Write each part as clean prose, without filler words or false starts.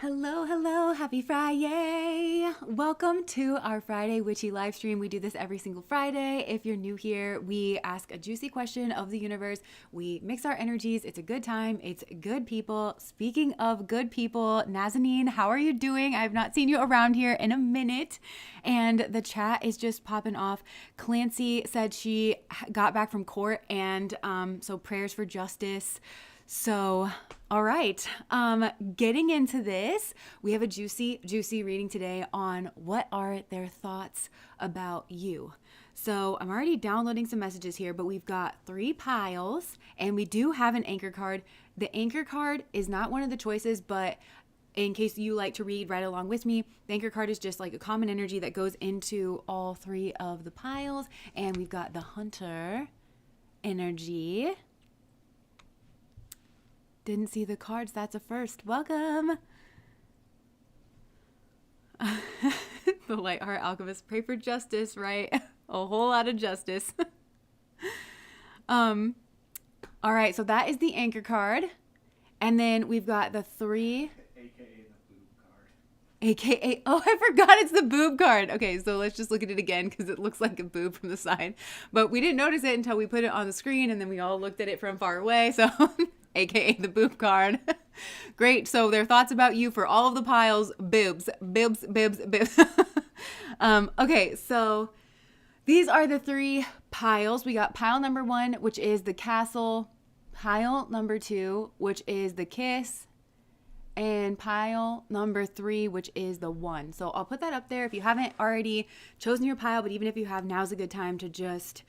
Hello, hello, happy Friday. Welcome to our Friday Witchy live stream. We do this every single Friday. If you're new here, we ask a juicy question of the universe. We mix our energies. It's a good time. It's good people. Speaking of good people, Nazanin, how are you doing? I've not seen you around here in a minute. And the chat is just popping off. Clancy said she got back from court and so prayers for justice. So, all right, getting into this, we have a juicy reading today on what are their thoughts about you. So I'm already downloading some messages here, but we've got 3 piles and we do have an anchor card. The anchor card is not one of the choices, but in case you like to read right along with me, the anchor card is just like a common energy that goes into all 3 of the piles. And we've got the hunter energy. Didn't see the cards. That's a first. Welcome. The Lightheart Alchemist. Pray for justice, right? A whole lot of justice. All right. So that is the anchor card. And then we've got the 3. AKA the boob card. AKA, oh, I forgot it's the boob card. Okay, so let's just look at it again because it looks like a boob from the side. But we didn't notice it until we put it on the screen and then we all looked at it from far away. So AKA the boob card. Great. So their thoughts about you for all of the piles, boobs. Okay, so these are the 3 piles. We got pile number 1, which is the castle. Pile number 2, which is the kiss. And pile number 3, which is the 1. So I'll put that up there if you haven't already chosen your pile, but even if you have, now's a good time to just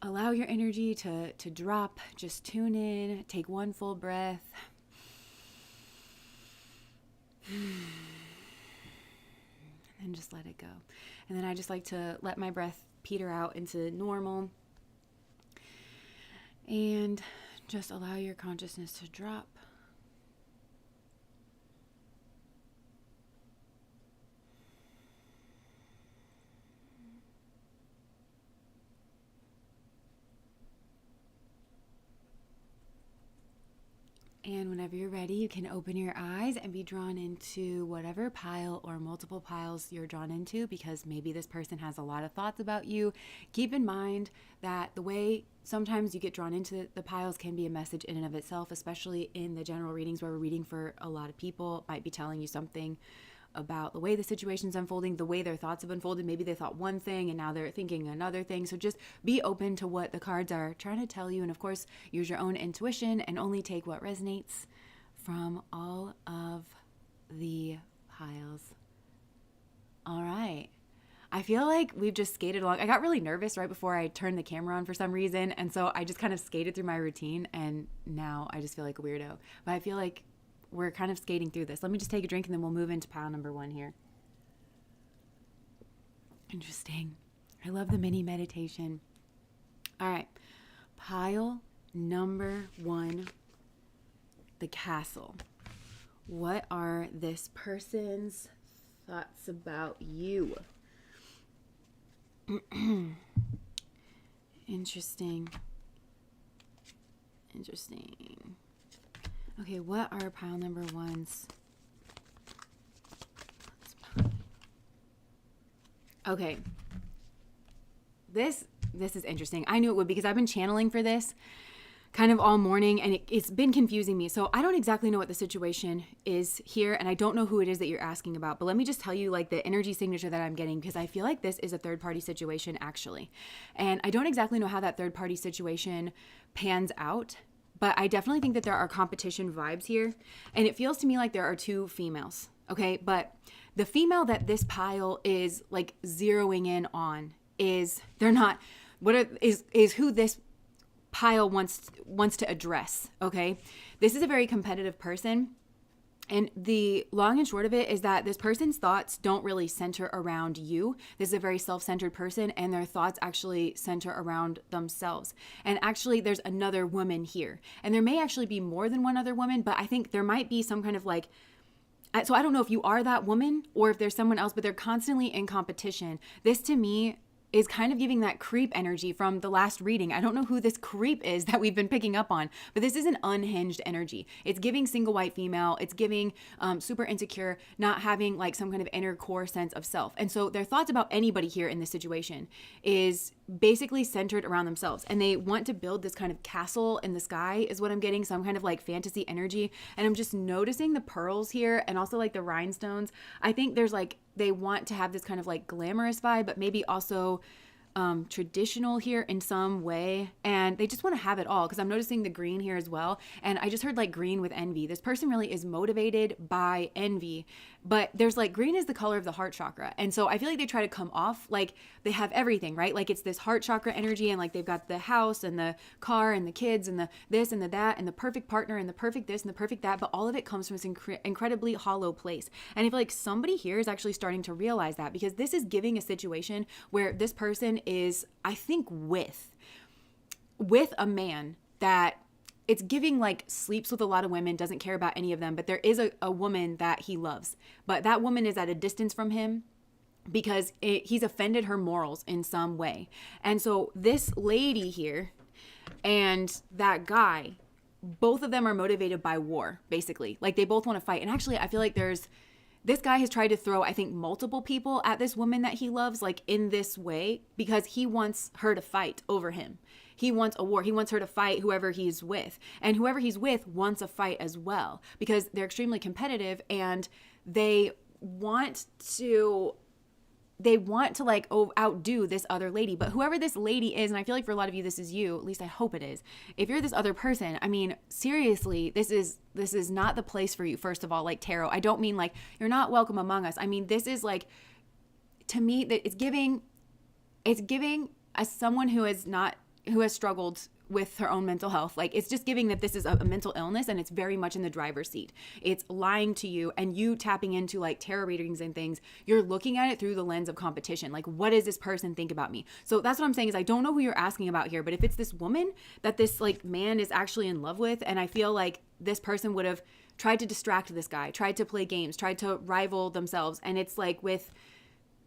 allow your energy to drop. Just tune in, take one full breath. And just let it go. And then I just like to let my breath peter out into normal. And just allow your consciousness to drop. And whenever you're ready, you can open your eyes and be drawn into whatever pile or multiple piles you're drawn into, because maybe this person has a lot of thoughts about you. Keep in mind that the way sometimes you get drawn into the piles can be a message in and of itself, especially in the general readings where we're reading for a lot of people. It might be telling you something about the way the situation's unfolding, the way their thoughts have unfolded. Maybe they thought one thing and now they're thinking another thing. So just be open to what the cards are trying to tell you. And of course, use your own intuition and only take what resonates from all of the piles. All right. I feel like we've just skated along. I got really nervous right before I turned the camera on for some reason. And so I just kind of skated through my routine. And now I just feel like a weirdo. But I feel like we're kind of skating through this. Let me just take a drink and then we'll move into pile number 1 here. Interesting. I love the mini meditation. All right. Pile number 1, the castle. What are this person's thoughts about you? Interesting. Okay, what are pile number 1's? Okay. This is interesting. I knew it would because I've been channeling for this kind of all morning and it's been confusing me. So I don't exactly know what the situation is here and I don't know who it is that you're asking about. But let me just tell you like the energy signature that I'm getting, because I feel like this is a third-party situation actually. And I don't exactly know how that third-party situation pans out. But I definitely think that there are competition vibes here. And it feels to me like there are 2 females, okay? But the female that this pile is like zeroing in on is, they're not, is who this pile wants to address, okay? This is a very competitive person. And the long and short of it is that this person's thoughts don't really center around you. This is a very self-centered person and their thoughts actually center around themselves. And actually there's another woman here. And there may actually be more than one other woman, but I think there might be some kind of like, so I don't know if you are that woman or if there's someone else, but they're constantly in competition. This to me is kind of giving that creep energy from the last reading. I don't know who this creep is that we've been picking up on, but this is an unhinged energy. It's giving single white female. It's giving super insecure, not having like some kind of inner core sense of self. And so their thoughts about anybody here in this situation is basically centered around themselves. And they want to build this kind of castle in the sky is what I'm getting. Some kind of like fantasy energy. And I'm just noticing the pearls here and also like the rhinestones. I think there's like, they want to have this kind of like glamorous vibe, but maybe also traditional here in some way. And they just want to have it all, because I'm noticing the green here as well. And I just heard like green with envy. This person really is motivated by envy, but there's like green is the color of the heart chakra. And so I feel like they try to come off like they have everything, right? Like it's this heart chakra energy, and like they've got the house and the car and the kids and the this and the that and the perfect partner and the perfect this and the perfect that. But all of it comes from this incredibly hollow place. And I feel like somebody here is actually starting to realize that, because this is giving a situation where this person is, I think, with a man that it's giving like sleeps with a lot of women, doesn't care about any of them, but there is a woman that he loves, but that woman is at a distance from him because he's offended her morals in some way. And so this lady here and that guy, both of them are motivated by war, basically. Like they both want to fight. And actually, I feel like this guy has tried to throw, I think, multiple people at this woman that he loves, like in this way, because he wants her to fight over him. He wants a war. He wants her to fight whoever he's with. And whoever he's with wants a fight as well, because they're extremely competitive and they want to like outdo this other lady. But whoever this lady is, and I feel like for a lot of you this is you, at least I hope it is, if you're this other person, I mean, seriously, this is not the place for you. First of all, like tarot, I don't mean like you're not welcome among us. I mean, this is like, to me, that it's giving as someone who has struggled with her own mental health. Like it's just giving that this is a mental illness, and it's very much in the driver's seat. It's lying to you, and you tapping into like tarot readings and things. You're looking at it through the lens of competition. Like, what does this person think about me? So that's what I'm saying is I don't know who you're asking about here, but if it's this woman that this like man is actually in love with, and I feel like this person would have tried to distract this guy, tried to play games, tried to rival themselves. And it's like with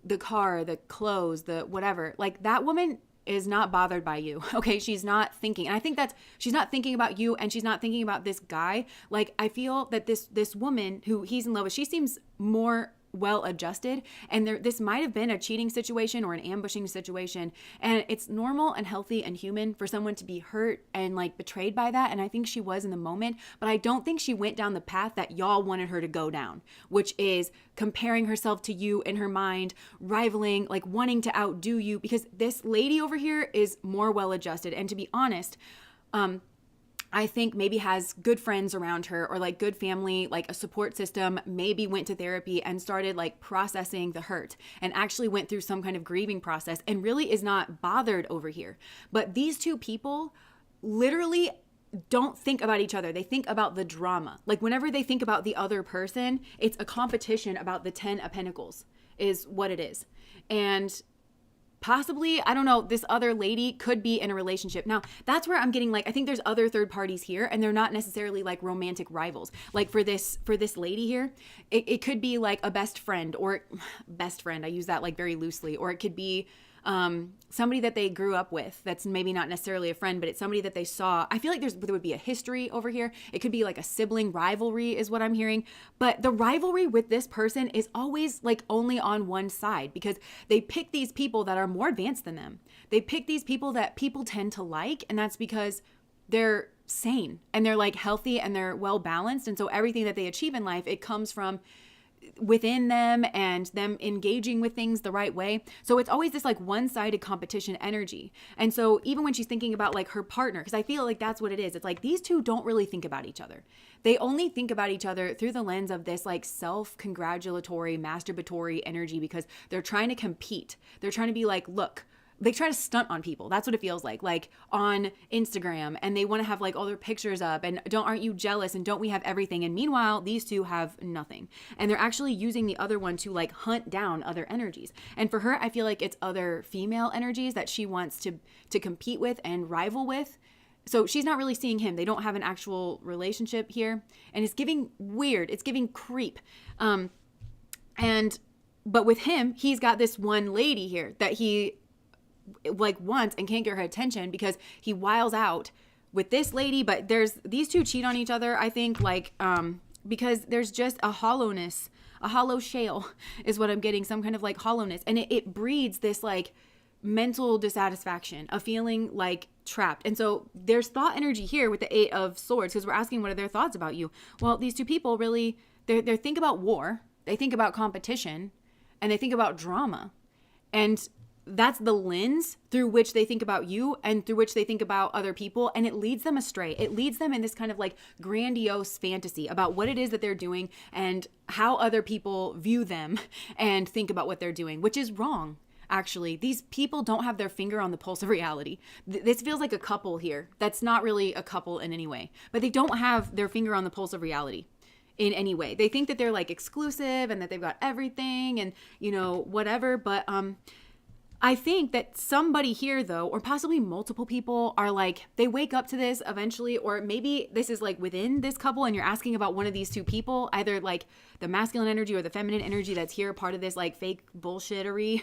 the car, the clothes, the whatever, like that woman is not bothered by you. Okay. She's not thinking. And I think she's not thinking about you, and she's not thinking about this guy. Like I feel that this woman who he's in love with, she seems more well adjusted, and this might have been a cheating situation or an ambushing situation, and it's normal and healthy and human for someone to be hurt and like betrayed by that. And I think she was in the moment, but I don't think she went down the path that y'all wanted her to go down, which is comparing herself to you in her mind, rivaling, like wanting to outdo you, because this lady over here is more well adjusted. And to be honest, I think maybe has good friends around her, or like good family, like a support system, maybe went to therapy and started like processing the hurt, and actually went through some kind of grieving process, and really is not bothered over here. But these two people literally don't think about each other. They think about the drama. Like whenever they think about the other person, it's a competition about the 10 of Pentacles is what it is. And possibly, I don't know, this other lady could be in a relationship. Now, that's where I'm getting like, I think there's other third parties here, and they're not necessarily like romantic rivals. Like for this lady here, it could be like a best friend, or best friend. I use that like very loosely. Or it could be somebody that they grew up with that's maybe not necessarily a friend, but it's somebody that they saw. I feel like there would be a history over here. It could be like a sibling rivalry is what I'm hearing. But the rivalry with this person is always like only on one side, because they pick these people that are more advanced than them. They pick these people that people tend to like, and that's because they're sane and they're like healthy and they're well balanced. And so everything that they achieve in life, it comes from within them and them engaging with things the right way. So it's always this like one-sided competition energy. And so even when she's thinking about like her partner, because I feel like that's what it is. It's like these two don't really think about each other. They only think about each other through the lens of this like self-congratulatory, masturbatory energy, because they're trying to compete. They're trying to be like, look, they try to stunt on people. That's what it feels like on Instagram, and they want to have like all their pictures up, and aren't you jealous, and don't we have everything? And meanwhile, these two have nothing, and they're actually using the other one to like hunt down other energies. And for her, I feel like it's other female energies that she wants to compete with and rival with. So she's not really seeing him. They don't have an actual relationship here, and it's giving weird. It's giving creep. But with him, he's got this one lady here that he like once and can't get her attention because he wiles out with this lady. But there's these two cheat on each other, I think, like because there's just a hollowness, a hollow shell is what I'm getting, some kind of like hollowness, and it breeds this like mental dissatisfaction, a feeling like trapped. And so there's thought energy here with the 8 of Swords, because we're asking what are their thoughts about you. Well, these two people really, they think about war, they think about competition, and they think about drama. And that's the lens through which they think about you and through which they think about other people. And it leads them astray. It leads them in this kind of like grandiose fantasy about what it is that they're doing and how other people view them and think about what they're doing, which is wrong. Actually, these people don't have their finger on the pulse of reality. This feels like a couple here. That's not really a couple in any way, but they don't have their finger on the pulse of reality in any way. They think that they're like exclusive and that they've got everything and, you know, whatever. But I think that somebody here, though, or possibly multiple people, are like, they wake up to this eventually, or maybe this is like within this couple and you're asking about one of these two people, either like the masculine energy or the feminine energy that's here, part of this like fake bullshittery.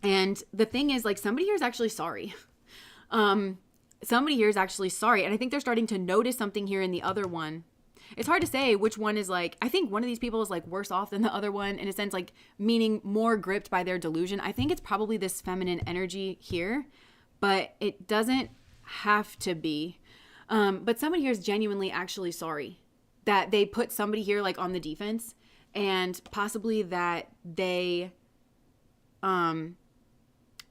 And the thing is, like, somebody here is actually sorry. Somebody here is actually sorry. And I think they're starting to notice something here in the other one. It's hard to say which one is like, I think one of these people is like worse off than the other one in a sense, like meaning more gripped by their delusion. I think it's probably this feminine energy here, but it doesn't have to be. But somebody here is genuinely actually sorry that they put somebody here like on the defense, and possibly that they, of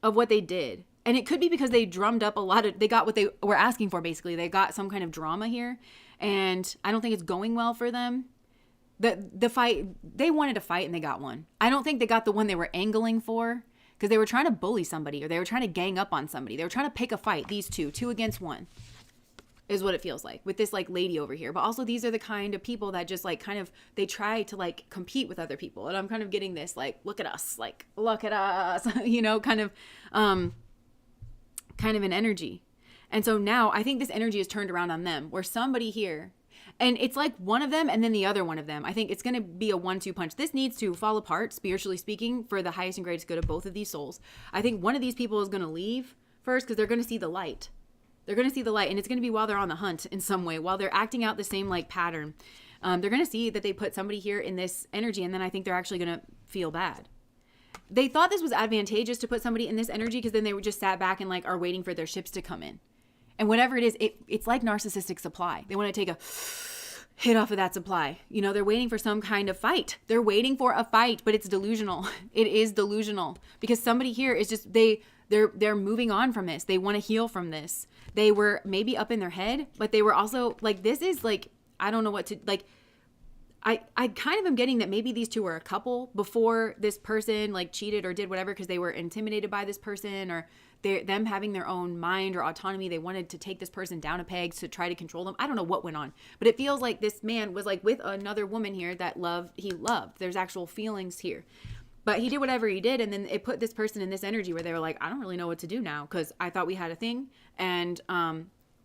what they did. And it could be because they drummed up a lot of, they got what they were asking for, basically. They got some kind of drama here. And I don't think it's going well for them. The fight, they wanted to fight and they got one. I don't think they got the one they were angling for, because they were trying to bully somebody or they were trying to gang up on somebody. They were trying to pick a fight. These two against one is what it feels like with this like lady over here. But also these are the kind of people that just like kind of, they try to like compete with other people. And I'm kind of getting this like, look at us, you know, kind of an energy. And so now I think this energy is turned around on them, where somebody here, and it's like one of them and then the other one of them. I think it's going to be a 1-2 punch. This needs to fall apart, spiritually speaking, for the highest and greatest good of both of these souls. I think one of these people is going to leave first because they're going to see the light. They're going to see the light, and it's going to be while they're on the hunt in some way, while they're acting out the same like pattern. They're going to see that they put somebody here in this energy, and then I think they're actually going to feel bad. They thought this was advantageous to put somebody in this energy because then they would just sat back and like are waiting for their ships to come in. And whatever it is, it's like narcissistic supply. They want to take a hit off of that supply. You know, they're waiting for some kind of fight. They're waiting for a fight, but it's delusional. It is delusional because somebody here is just, they're moving on from this. They want to heal from this. They were maybe up in their head, but they were also like, this is like, I don't know what to, like, I kind of am getting that maybe these two were a couple before this person like cheated or did whatever because they were intimidated by this person, or them having their own mind or autonomy. They wanted to take this person down a peg to try to control them. I don't know what went on, but it feels like this man was like with another woman here that he loved. There's actual feelings here, but he did whatever he did. And then it put this person in this energy where they were like, I don't really know what to do now, because I thought we had a thing, and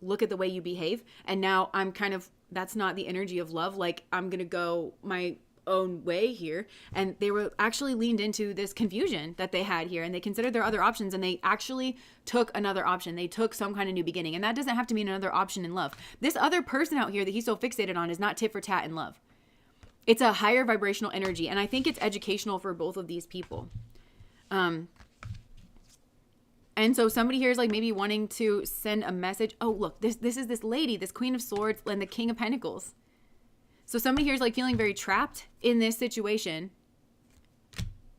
look at the way you behave. And now I'm kind of, that's not the energy of love. Like, I'm going to go my own way here. And they were actually leaned into this confusion that they had here, and they considered their other options, and they actually took another option. They took some kind of new beginning, and that doesn't have to mean another option in love. This other person out here that he's so fixated on is not tit for tat in love. It's a higher vibrational energy, and I think it's educational for both of these people. And so somebody here is like maybe wanting to send a message. Oh, look, this is this lady, this Queen of Swords and the King of Pentacles. So somebody here is like feeling very trapped in this situation.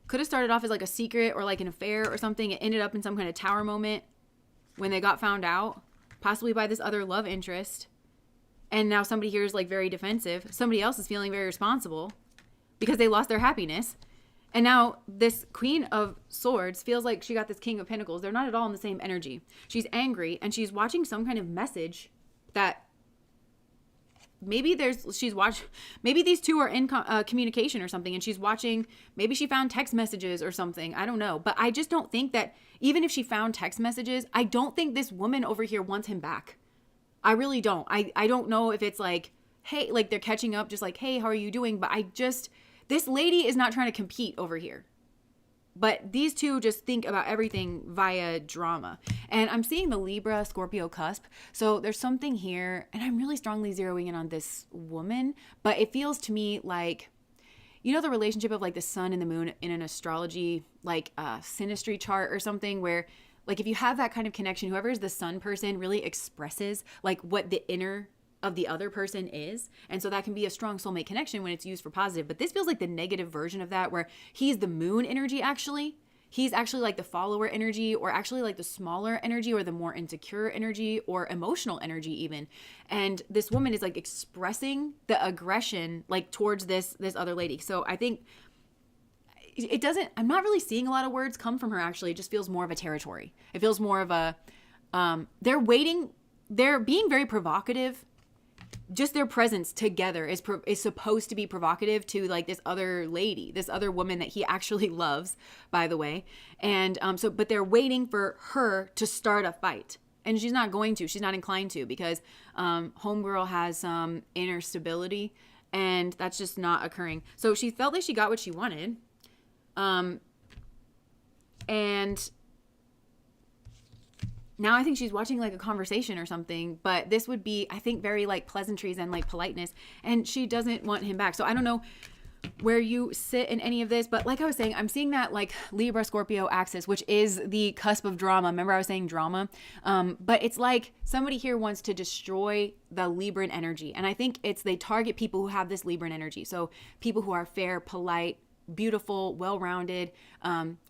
Could have started off as like a secret or like an affair or something. It ended up in some kind of tower moment when they got found out, possibly by this other love interest. And now somebody here is like very defensive. Somebody else is feeling very responsible because they lost their happiness. And now this Queen of Swords feels like she got this King of Pentacles. They're not at all in the same energy. She's angry, and she's watching some kind of message that maybe maybe these two are in communication or something, and she's watching, maybe she found text messages or something. I don't know. But I just don't think that even if she found text messages, I don't think this woman over here wants him back. I really don't. I don't know if it's like, hey, like they're catching up, just like, hey, how are you doing? But this lady is not trying to compete over here. But these two just think about everything via drama. And I'm seeing the Libra Scorpio cusp. So there's something here, and I'm really strongly zeroing in on this woman, but it feels to me like, you know, the relationship of like the sun and the moon in an astrology, like synastry chart or something, where like if you have that kind of connection, whoever is the sun person really expresses like what the inner of the other person is. And so that can be a strong soulmate connection when it's used for positive. But this feels like the negative version of that, where he's the moon energy actually. He's actually like the follower energy, or actually like the smaller energy, or the more insecure energy, or emotional energy even. And this woman is like expressing the aggression like towards this other lady. So I think it doesn't, I'm not really seeing a lot of words come from her actually. It just feels more of a territory. It feels more of a, they're waiting, they're being very provocative. Just their presence together is supposed to be provocative to like this other lady, this other woman that he actually loves, by the way. And but they're waiting for her to start a fight. And she's not going to, she's not inclined to, because homegirl has some inner stability, and that's just not occurring. So she felt like she got what she wanted. And now I think she's watching like a conversation or something, but this would be, I think, very like pleasantries and like politeness, and she doesn't want him back. So I don't know where you sit in any of this, but like I was saying, I'm seeing that like Libra Scorpio axis, which is the cusp of drama. Remember I was saying drama, but it's like somebody here wants to destroy the Libran energy. And I think they target people who have this Libran energy. So people who are fair, polite, beautiful, well-rounded,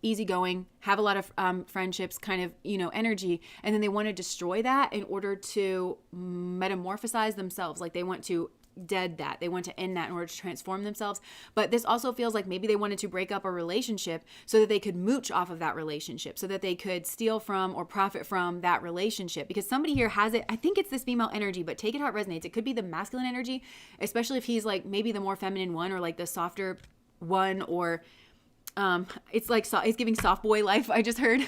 easygoing, have a lot of friendships, kind of, you know, energy. And then they want to destroy that in order to metamorphosize themselves. Like they want to dead that. They want to end that in order to transform themselves. But this also feels like maybe they wanted to break up a relationship so that they could mooch off of that relationship, so that they could steal from or profit from that relationship. Because somebody here has it. I think it's this female energy, but take it how it resonates. It could be the masculine energy, especially if he's like maybe the more feminine one, or like the softer one, or it's like it's giving soft boy life, I just heard.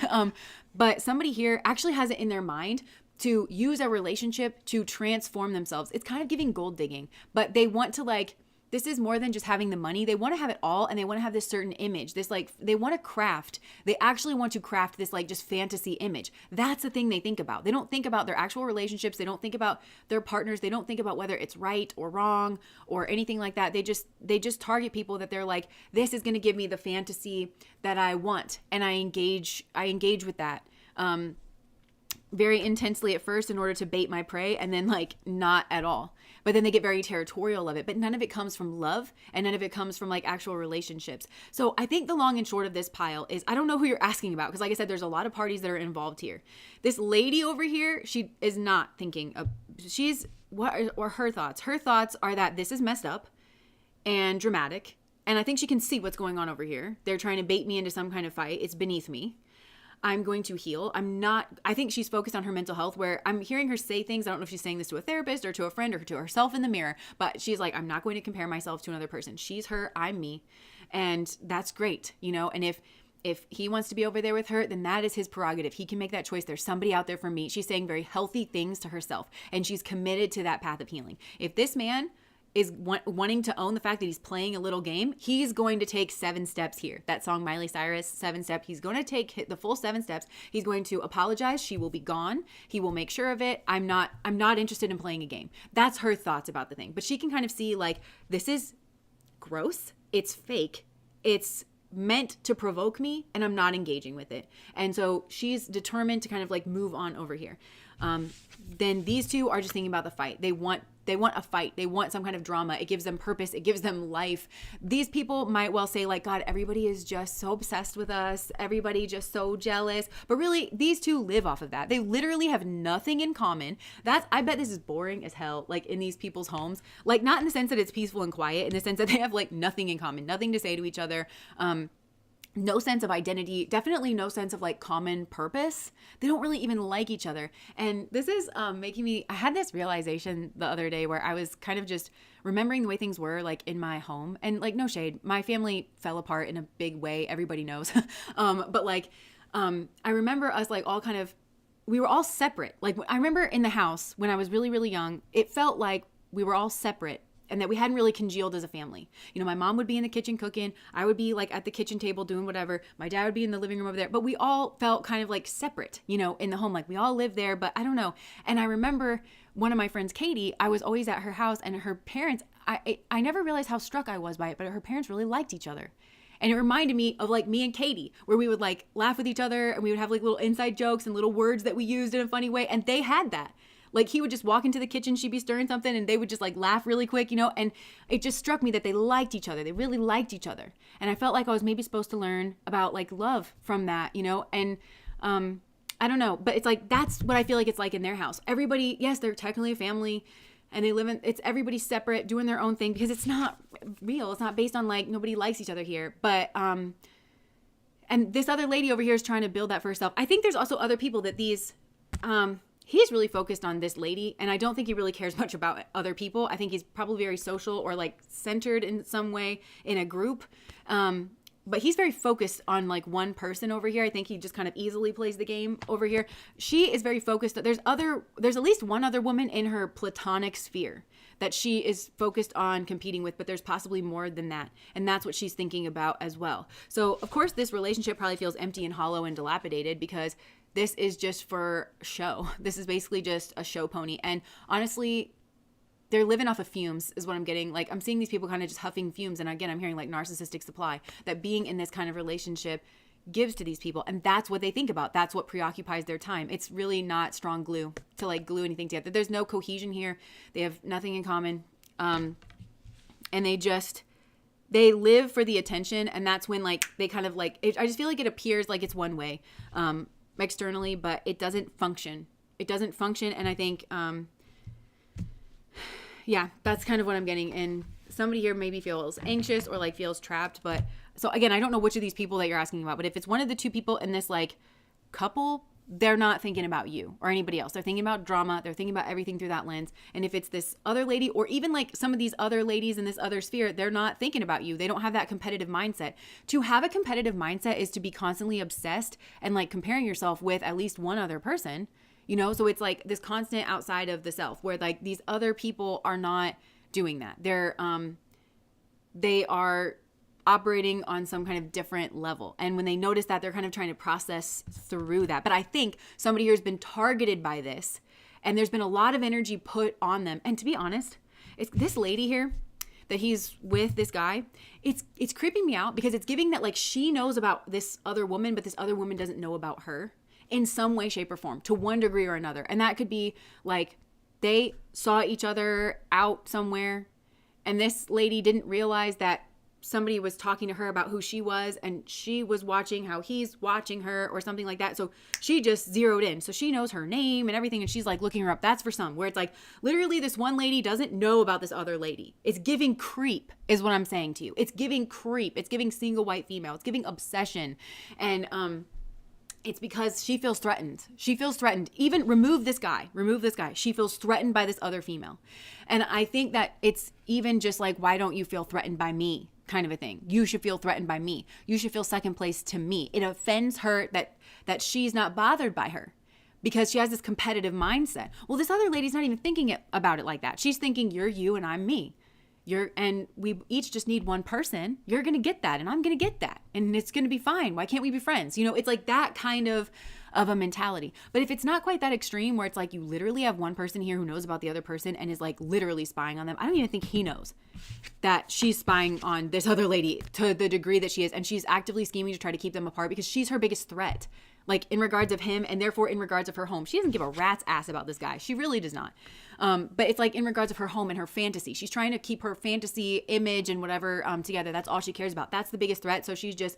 But somebody here actually has it in their mind to use a relationship to transform themselves. It's kind of giving gold digging, but they want to like, this is more than just having the money. They want to have it all, and they want to have this certain image. This like, they want to craft. They actually want to craft this like just fantasy image. That's the thing they think about. They don't think about their actual relationships. They don't think about their partners. They don't think about whether it's right or wrong or anything like that. They just target people that they're like, this is going to give me the fantasy that I want, and I engage with that. Very intensely at first in order to bait my prey, and then like not at all. But then they get very territorial of it, but none of it comes from love, and none of it comes from like actual relationships. So I think the long and short of this pile is, I don't know who you're asking about, because like I said, there's a lot of parties that are involved here. This lady over here, she is not thinking of, what are her thoughts? Her thoughts are that this is messed up and dramatic, and I think she can see what's going on over here. They're trying to bait me into some kind of fight. It's beneath me. I'm going to heal. I think she's focused on her mental health, where I'm hearing her say things. I don't know if she's saying this to a therapist or to a friend or to herself in the mirror, but she's like, I'm not going to compare myself to another person. She's her, I'm me. And that's great, you know? And if he wants to be over there with her, then that is his prerogative. He can make that choice. There's somebody out there for me. She's saying very healthy things to herself, and she's committed to that path of healing. If this man is wanting to own the fact that he's playing a little game, he's going to take 7 steps here. That song, Miley Cyrus, 7 step. He's going to take the full 7 steps. He's going to apologize. She will be gone. He will make sure of it. I'm not interested in playing a game. That's her thoughts about the thing. But she can kind of see like, this is gross. It's fake. It's meant to provoke me, and I'm not engaging with it. And so she's determined to kind of like move on over here. Then these two are just thinking about the fight. They want a fight. They want some kind of drama. It gives them purpose. It gives them life. These people might well say like, God, everybody is just so obsessed with us. Everybody just so jealous. But really, these two live off of that. They literally have nothing in common. I bet this is boring as hell, like in these people's homes. Like not in the sense that it's peaceful and quiet, in the sense that they have like nothing in common, nothing to say to each other. No sense of identity, definitely no sense of like common purpose. They don't really even like each other. And this is making me, I had this realization the other day where I was kind of just remembering the way things were like in my home, and like no shade, my family fell apart in a big way. Everybody knows. But like, I remember us like all kind of, we were all separate. Like I remember in the house when I was really, really young, it felt like we were all separate and that we hadn't really congealed as a family. You know, my mom would be in the kitchen cooking. I would be like at the kitchen table doing whatever. My dad would be in the living room over there. But we all felt kind of like separate, you know, in the home. Like we all lived there, but I don't know. And I remember one of my friends, Katie, I was always at her house, and her parents, I never realized how struck I was by it, but her parents really liked each other. And it reminded me of like me and Katie, where we would like laugh with each other, and we would have like little inside jokes and little words that we used in a funny way. And they had that. Like he would just walk into the kitchen, she'd be stirring something, and they would just like laugh really quick, you know? And it just struck me that they liked each other. They really liked each other. And I felt like I was maybe supposed to learn about like love from that, you know? And I don't know, but it's like, that's what I feel like it's like in their house. Everybody, yes, they're technically a family, and they live in, it's everybody separate doing their own thing, because it's not real. It's not based on like, nobody likes each other here. But, and this other lady over here is trying to build that for herself. I think there's also other people that these, he's really focused on this lady, and I don't think he really cares much about other people. I think he's probably very social or like centered in some way in a group. But he's very focused on like one person over here. I think he just kind of easily plays the game over here. She is very focused. There's at least one other woman in her platonic sphere that she is focused on competing with, but there's possibly more than that. And that's what she's thinking about as well. So of course this relationship probably feels empty and hollow and dilapidated, because this is just for show. This is basically just a show pony. And honestly, they're living off of fumes is what I'm getting. Like I'm seeing these people kind of just huffing fumes. And again, I'm hearing like narcissistic supply that being in this kind of relationship gives to these people. And that's what they think about. That's what preoccupies their time. It's really not strong glue to like glue anything together. There's no cohesion here. They have nothing in common. And they live for the attention. And that's when like they kind of like, I just feel like it appears like it's one way externally, but it doesn't function. It doesn't function. And I think, yeah, that's kind of what I'm getting. And somebody here maybe feels anxious or like feels trapped. But so again, I don't know which of these people that you're asking about, but if it's one of the two people in this like couple, they're not thinking about you or anybody else. They're thinking about drama. They're thinking about everything through that lens. And if it's this other lady, or even like some of these other ladies in this other sphere, they're not thinking about you. They don't have that competitive mindset. To have a competitive mindset is to be constantly obsessed and like comparing yourself with at least one other person. You know, so it's like this constant outside of the self, where like these other people are not doing that. They are operating on some kind of different level. And when they notice that, they're kind of trying to process through that. But I think somebody here has been targeted by this, and there's been a lot of energy put on them. And to be honest, it's this lady here that he's with, this guy, it's creeping me out, because it's giving that like she knows about this other woman, but this other woman doesn't know about her in some way, shape, or form, to one degree or another. And that could be like they saw each other out somewhere, and this lady didn't realize that somebody was talking to her about who she was, and she was watching how he's watching her or something like that. So she just zeroed in. So she knows her name and everything, and she's like looking her up. That's for some, where it's like literally this one lady doesn't know about this other lady. It's giving creep is what I'm saying to you. It's giving creep. It's giving single white female. It's giving obsession. And it's because she feels threatened. She feels threatened. Even remove this guy. She feels threatened by this other female. And I think that it's even just like, why don't you feel threatened by me? Kind of a thing. You should feel threatened by me. You should feel second place to me. It offends her that she's not bothered by her, because she has this competitive mindset. Well, this other lady's not even thinking about it like that. She's thinking you're you and I'm me. And we each just need one person. You're going to get that, and I'm going to get that, and it's going to be fine. Why can't we be friends? You know, it's like that kind of a mentality. But if it's not quite that extreme, where it's like you literally have one person here who knows about the other person and is like literally spying on them. I don't even think he knows that she's spying on this other lady to the degree that she is. And she's actively scheming to try to keep them apart, because she's her biggest threat, like in regards of him, and therefore in regards of her home. She doesn't give a rat's ass about this guy. She really does not. But it's like in regards of her home and her fantasy. She's trying to keep her fantasy image and whatever together. That's all she cares about. That's the biggest threat. So she's just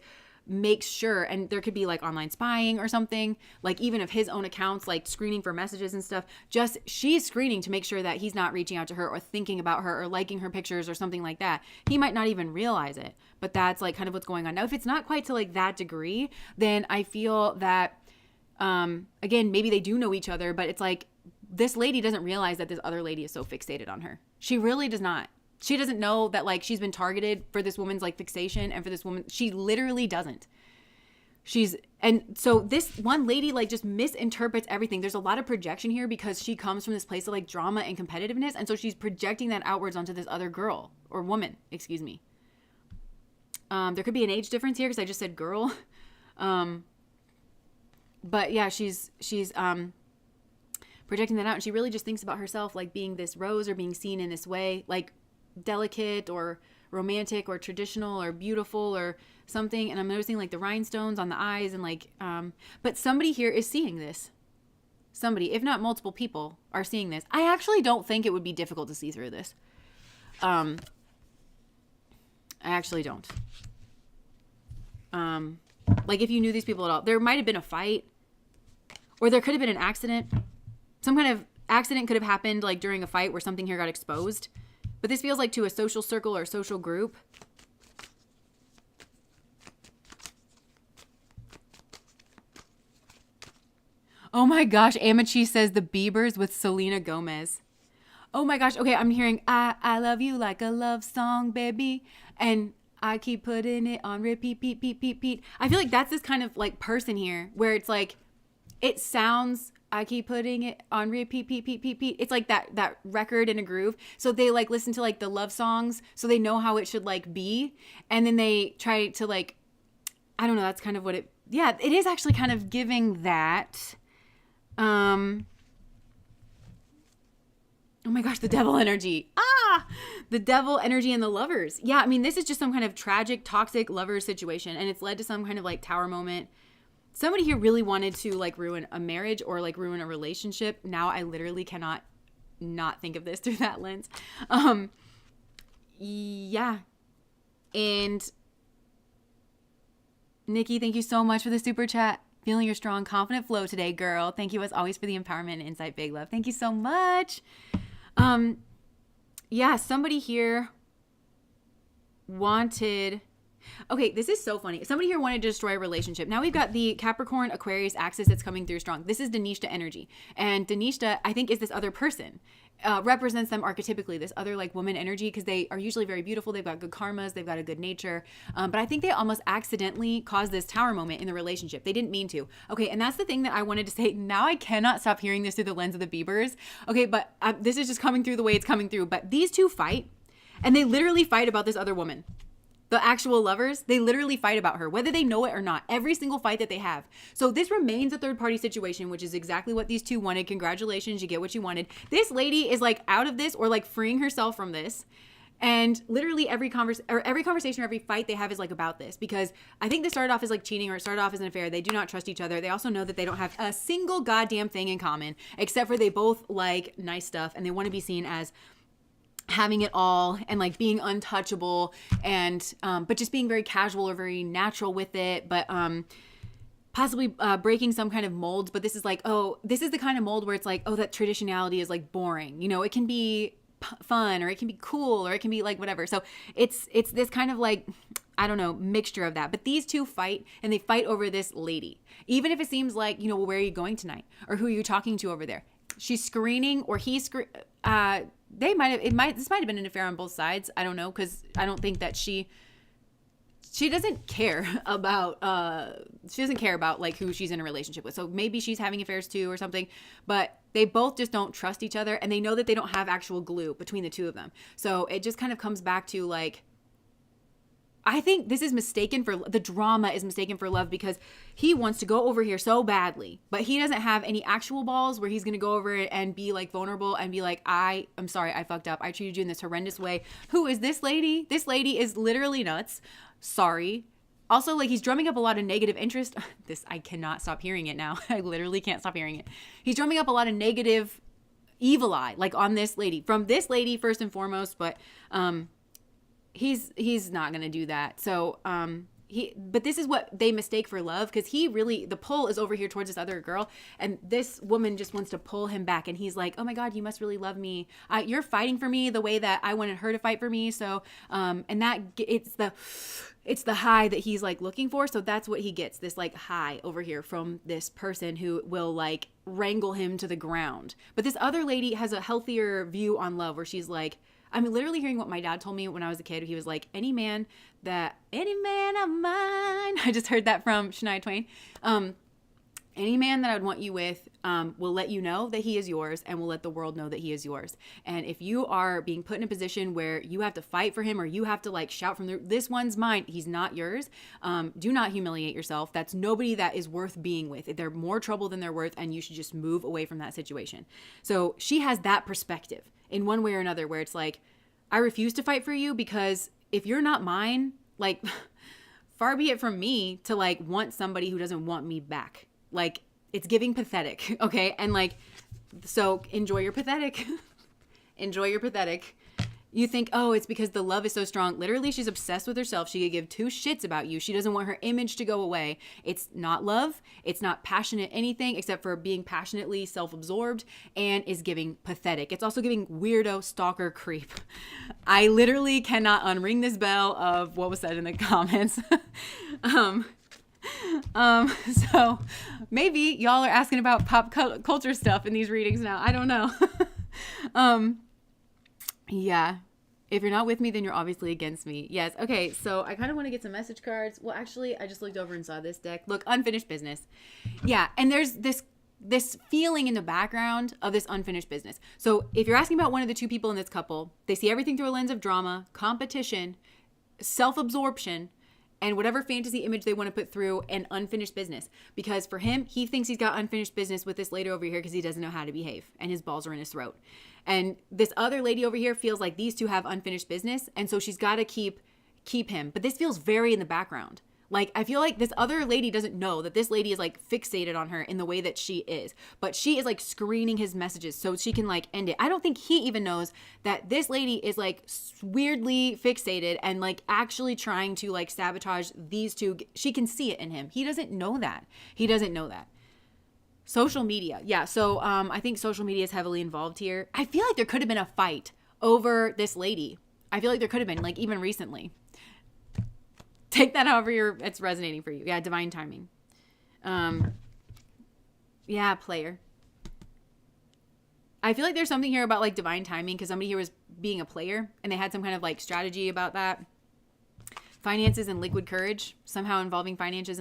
makes sure, and there could be like online spying or something, like even of his own accounts, like screening for messages and stuff. Just she's screening to make sure that he's not reaching out to her or thinking about her or liking her pictures or something like that. He might not even realize it, but that's like kind of what's going on. Now, if it's not quite to like that degree, then I feel that again, maybe they do know each other, but it's like this lady doesn't realize that this other lady is so fixated on her. She really does not. She doesn't know that like she's been targeted for this woman's like fixation, and for this woman, she literally doesn't. And so this one lady like just misinterprets everything. There's a lot of projection here because she comes from this place of like drama and competitiveness, and so she's projecting that outwards onto this other girl or woman, excuse me. There could be an age difference here because I just said girl. But yeah, she's projecting that out, and she really just thinks about herself like being this rose or being seen in this way, like delicate or romantic or traditional or beautiful or something. And I'm noticing like the rhinestones on the eyes and like but somebody here is seeing this. Somebody, if not multiple people, are seeing this. I actually don't think it would be difficult to see through this. I actually don't. Like if you knew these people at all, there might have been a fight, or there could have been an accident. Some kind of accident could have happened like during a fight where something here got exposed. But this feels like to a social circle or a social group. Oh my gosh, Amachi says the Biebers with Selena Gomez. Oh my gosh, okay, I'm hearing I love you like a love song, baby. And I keep putting it on repeat, beat, beat, beat, beat. I feel like that's this kind of like person here where it's like, it sounds, I keep putting it on repeat, beat, beat, beat, beat. It's like that record in a groove. So they like listen to like the love songs so they know how it should like be. And then they try to like, I don't know, that's kind of what it, yeah, it is actually kind of giving that. Oh my gosh, the devil energy. The devil energy and the lovers. Yeah, I mean, this is just some kind of tragic, toxic lover situation, and it's led to some kind of like tower moment. Somebody here really wanted to like ruin a marriage or like ruin a relationship. Now I literally cannot not think of this through that lens. Yeah. And Nikki, thank you so much for the super chat. Feeling your strong, confident flow today, girl. Thank you as always for the empowerment and insight. Big love. Thank you so much. Yeah, somebody here wanted... Okay, this is so funny. Somebody here wanted to destroy a relationship. Now we've got the Capricorn Aquarius axis that's coming through strong. This is Danishta energy. And Danishta, I think, is this other person. Represents them archetypically, this other like woman energy, because they are usually very beautiful. They've got good karmas. They've got a good nature. But I think they almost accidentally caused this tower moment in the relationship. They didn't mean to. Okay, and that's the thing that I wanted to say. Now I cannot stop hearing this through the lens of the Biebers. Okay, but this is just coming through the way it's coming through. But these two fight, and they literally fight about this other woman. The actual lovers, they literally fight about her, whether they know it or not, every single fight that they have. So this remains a third party situation, which is exactly what these two wanted. Congratulations, you get what you wanted. This lady is like out of this or like freeing herself from this. And literally every conversation or every fight they have is like about this, because I think this started off as like cheating, or it started off as an affair. They do not trust each other. They also know that they don't have a single goddamn thing in common, except for they both like nice stuff and they want to be seen as having it all and like being untouchable and but just being very casual or very natural with it, but possibly breaking some kind of molds. But this is like, oh, this is the kind of mold where it's like, oh, that traditionality is like boring, you know. It can be fun, or it can be cool, or it can be like whatever. So it's this kind of like, I don't know, mixture of that. But these two fight, and they fight over this lady, even if it seems like, you know, well, where are you going tonight, or who are you talking to over there? She's screening, or he's this might have been an affair on both sides. I don't know, because I don't think that she doesn't care about like who she's in a relationship with. So maybe she's having affairs too or something, but they both just don't trust each other, and they know that they don't have actual glue between the two of them. So it just kind of comes back to like, I think this is mistaken for, the drama is mistaken for love, because he wants to go over here so badly, but he doesn't have any actual balls where he's going to go over it and be like vulnerable and be like, I'm sorry, I fucked up. I treated you in this horrendous way. Who is this lady? This lady is literally nuts. Sorry. Also, like, he's drumming up a lot of negative interest. I cannot stop hearing it now. I literally can't stop hearing it. He's drumming up a lot of negative evil eye, like on this lady, from this lady first and foremost, but, he's not going to do that. So, but this is what they mistake for love, because the pull is over here towards this other girl, and this woman just wants to pull him back, and he's like, oh my God, you must really love me. You're fighting for me the way that I wanted her to fight for me. So, and that it's the high that he's like looking for. So that's what he gets, this like high over here from this person who will like wrangle him to the ground. But this other lady has a healthier view on love, where she's like, I'm literally hearing what my dad told me when I was a kid. He was like, any man of mine. I just heard that from Shania Twain. Any man that I would want you with will let you know that he is yours and will let the world know that he is yours. And if you are being put in a position where you have to fight for him or you have to like shout from this one's mine, he's not yours. Do not humiliate yourself. That's nobody that is worth being with. They're more trouble than they're worth, and you should just move away from that situation. So she has that perspective in one way or another where it's like, I refuse to fight for you because if you're not mine, like far be it from me to like want somebody who doesn't want me back. Like, it's giving pathetic, okay? And like, so enjoy your pathetic. Enjoy your pathetic. You think, oh, it's because the love is so strong. Literally, she's obsessed with herself. She could give two shits about you. She doesn't want her image to go away. It's not love. It's not passionate anything except for being passionately self-absorbed, and is giving pathetic. It's also giving weirdo stalker creep. I literally cannot unring this bell of what was said in the comments. So maybe y'all are asking about pop culture stuff in these readings now. I don't know. Yeah. If you're not with me, then you're obviously against me. Yes. Okay. So I kind of want to get some message cards. Well, actually, I just looked over and saw this deck. Look, unfinished business. Yeah. And there's this feeling in the background of this unfinished business. So if you're asking about one of the two people in this couple, they see everything through a lens of drama, competition, self-absorption, and whatever fantasy image they want to put through an unfinished business. Because for him, he thinks he's got unfinished business with this lady over here because he doesn't know how to behave and his balls are in his throat. And this other lady over here feels like these two have unfinished business, and so she's got to keep him. But this feels very in the background. Like, I feel like this other lady doesn't know that this lady is like fixated on her in the way that she is, but she is like screening his messages so she can like end it. I don't think he even knows that this lady is like weirdly fixated and like actually trying to like sabotage these two. She can see it in him. He doesn't know that. Social media. Yeah. So, I think social media is heavily involved here. I feel like there could have been a fight over this lady. I feel like there could have been, like, even recently. Take that however it's resonating for you. Yeah, divine timing. Yeah, player. I feel like there's something here about like divine timing because somebody here was being a player and they had some kind of like strategy about that. Finances and liquid courage, somehow involving finances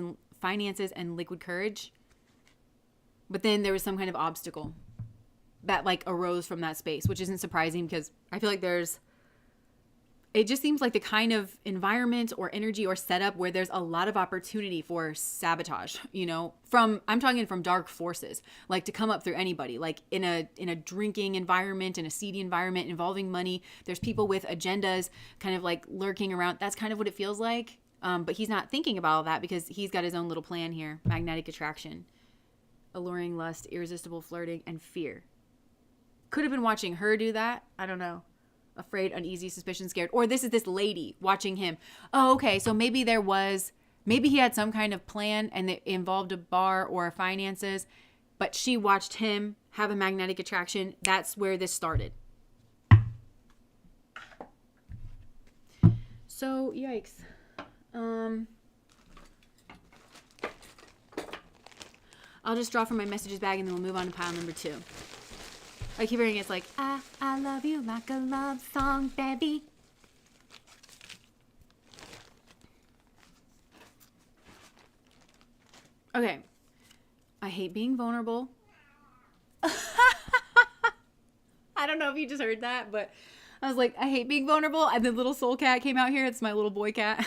and liquid courage. But then there was some kind of obstacle that like arose from that space, which isn't surprising because I feel like it just seems like the kind of environment or energy or setup where there's a lot of opportunity for sabotage, you know, I'm talking from dark forces, like to come up through anybody, like in a drinking environment, in a seedy environment involving money. There's people with agendas kind of like lurking around. That's kind of what it feels like. But he's not thinking about all that because he's got his own little plan here. Magnetic attraction, alluring lust, irresistible flirting, and fear. Could have been watching her do that. I don't know. Afraid, uneasy, suspicion, scared. Or this is this lady watching him. Oh, okay. So maybe he had some kind of plan and it involved a bar or finances, but she watched him have a magnetic attraction. That's where this started. So, yikes. I'll just draw from my messages bag and then we'll move on to pile number 2. I keep hearing it's like, I love you like a love song, baby. Okay. I hate being vulnerable. I don't know if you just heard that, but I was like, I hate being vulnerable. And the little soul cat came out here. It's my little boy cat.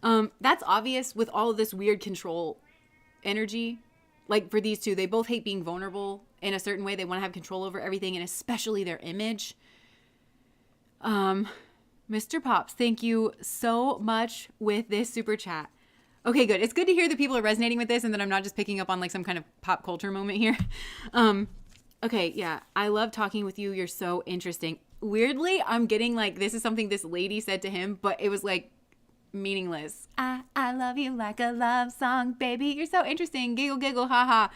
That's obvious with all of this weird control energy. Like for these two, they both hate being vulnerable in a certain way. They want to have control over everything and especially their image. Mr. Pops, thank you so much with this super chat. Okay, good. It's good to hear that people are resonating with this and that I'm not just picking up on like some kind of pop culture moment here. Okay, yeah. I love talking with you. You're so interesting. Weirdly, I'm getting like, this is something this lady said to him, but it was like meaningless. I love you like a love song, baby. You're so interesting. Giggle, giggle, haha.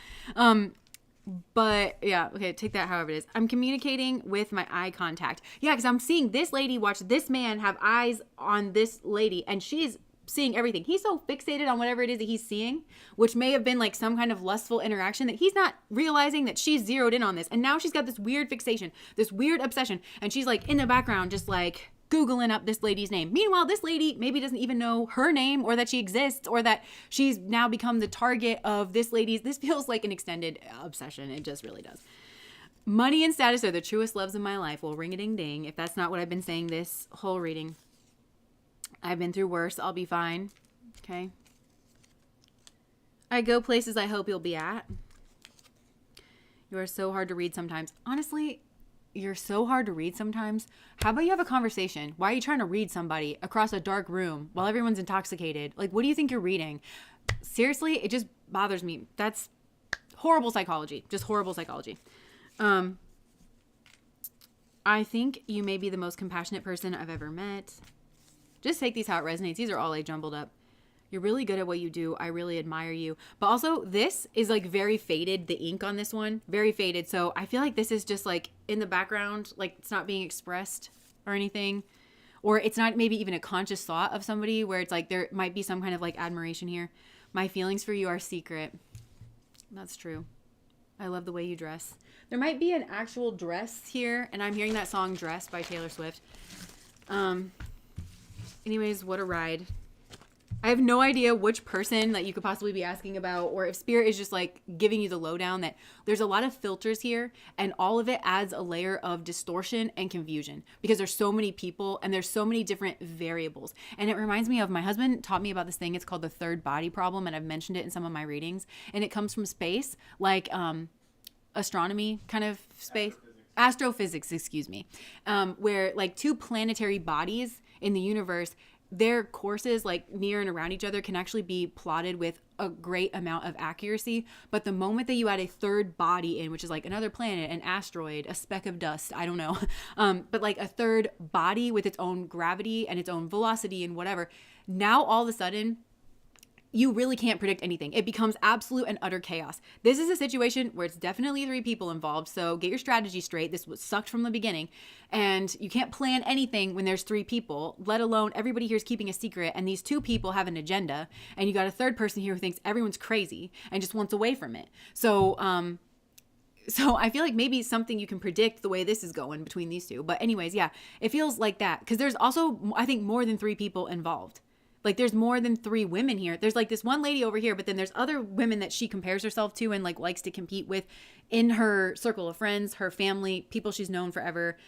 But yeah, okay, take that however it is. I'm communicating with my eye contact. Yeah, because I'm seeing this lady watch this man have eyes on this lady, and she's seeing everything. He's so fixated on whatever it is that he's seeing, which may have been like some kind of lustful interaction, that he's not realizing that she's zeroed in on this. And now she's got this weird fixation, this weird obsession. And she's like in the background, just like Googling up this lady's name. Meanwhile, this lady maybe doesn't even know her name, or that she exists, or that she's now become the target of this lady's. This feels like an extended obsession. It just really does. Money and status are the truest loves in my life. Well, ring a ding ding. If that's not what I've been saying this whole reading. I've been through worse. I'll be fine. Okay. I go places I hope you'll be at. You are so hard to read sometimes. Honestly, you're so hard to read sometimes. How about you have a conversation? Why are you trying to read somebody across a dark room while everyone's intoxicated? Like, what do you think you're reading? Seriously, it just bothers me. That's horrible psychology. Just horrible psychology. I think you may be the most compassionate person I've ever met. Just take these how it resonates. These are all jumbled up. You're really good at what you do. I really admire you. But also, this is like very faded. The ink on this one, very faded. So I feel like this is just like in the background, like it's not being expressed or anything. Or it's not maybe even a conscious thought of somebody, where it's like there might be some kind of like admiration here. My feelings for you are secret. That's true. I love the way you dress. There might be an actual dress here, and I'm hearing that song Dress by Taylor Swift. Anyways, what a ride. I have no idea which person that you could possibly be asking about, or if Spirit is just like giving you the lowdown that there's a lot of filters here, and all of it adds a layer of distortion and confusion because there's so many people and there's so many different variables. And it reminds me of, my husband taught me about this thing. It's called the third body problem, and I've mentioned it in some of my readings. And it comes from space, like astronomy kind of space. Astrophysics, excuse me. Where like two planetary bodies in the universe, their courses like near and around each other can actually be plotted with a great amount of accuracy. But the moment that you add a third body in, which is like another planet, an asteroid, a speck of dust, I don't know, but like a third body with its own gravity and its own velocity and whatever, now all of a sudden you really can't predict anything. It becomes absolute and utter chaos. This is a situation where it's definitely 3 people involved. So get your strategy straight. This was sucked from the beginning. And you can't plan anything when there's 3 people, let alone everybody here is keeping a secret. And these 2 people have an agenda. And you got a third person here who thinks everyone's crazy and just wants away from it. So I feel like maybe something you can predict the way this is going between these 2. But anyways, yeah, it feels like that. Because there's also, I think, more than 3 people involved. Like there's more than 3 women here. There's like this one lady over here, but then there's other women that she compares herself to and like likes to compete with in her circle of friends, her family, people she's known forever.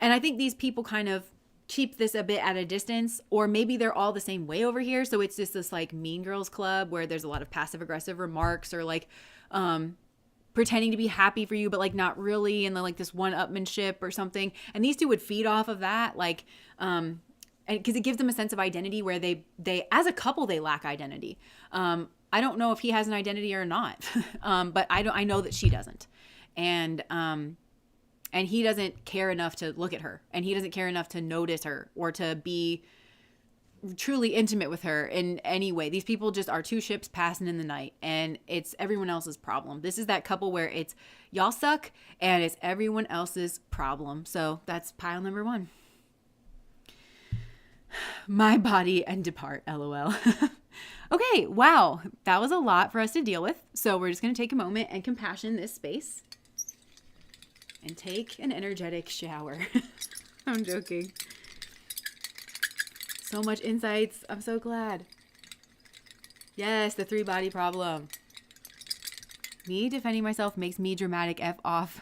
And I think these people kind of keep this a bit at a distance, or maybe they're all the same way over here. So it's just this like Mean Girls Club where there's a lot of passive aggressive remarks, or like pretending to be happy for you, but like not really. And then like this one-upmanship or something. And these 2 would feed off of that. Like, because it gives them a sense of identity where they as a couple, they lack identity. I don't know if he has an identity or not, but I know that she doesn't, and he doesn't care enough to look at her, and he doesn't care enough to notice her or to be truly intimate with her in any way. These people just are 2 ships passing in the night, and it's everyone else's problem. This is that couple where it's y'all suck and it's everyone else's problem. So that's pile number 1. My body and depart, LOL. Okay, wow. That was a lot for us to deal with. So we're just going to take a moment and compassion this space and take an energetic shower. I'm joking. So much insights. I'm so glad. Yes, the 3 body problem. Me defending myself makes me dramatic F off.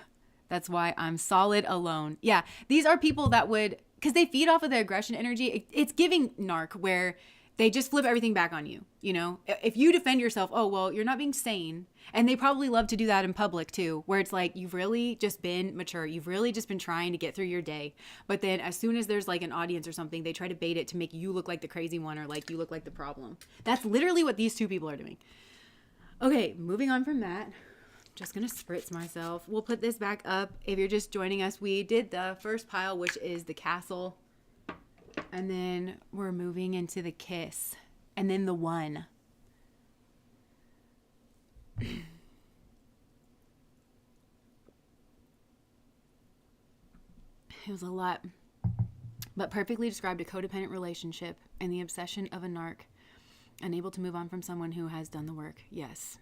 That's why I'm solid alone. Yeah, these are people that would, because they feed off of the aggression energy. It's giving narc, where they just flip everything back on you. You know, if you defend yourself, oh, well, you're not being sane. And they probably love to do that in public too, where it's like, you've really just been mature. You've really just been trying to get through your day. But then as soon as there's like an audience or something, they try to bait it to make you look like the crazy one, or like you look like the problem. That's literally what these 2 people are doing. Okay, moving on from that. Just gonna spritz myself. We'll put this back up. If you're just joining us, we did the first pile, which is the castle, and then we're moving into the kiss, and then the 1. It was a lot, but perfectly described a codependent relationship and the obsession of a narc. Unable to move on from someone who has done the work. Yes.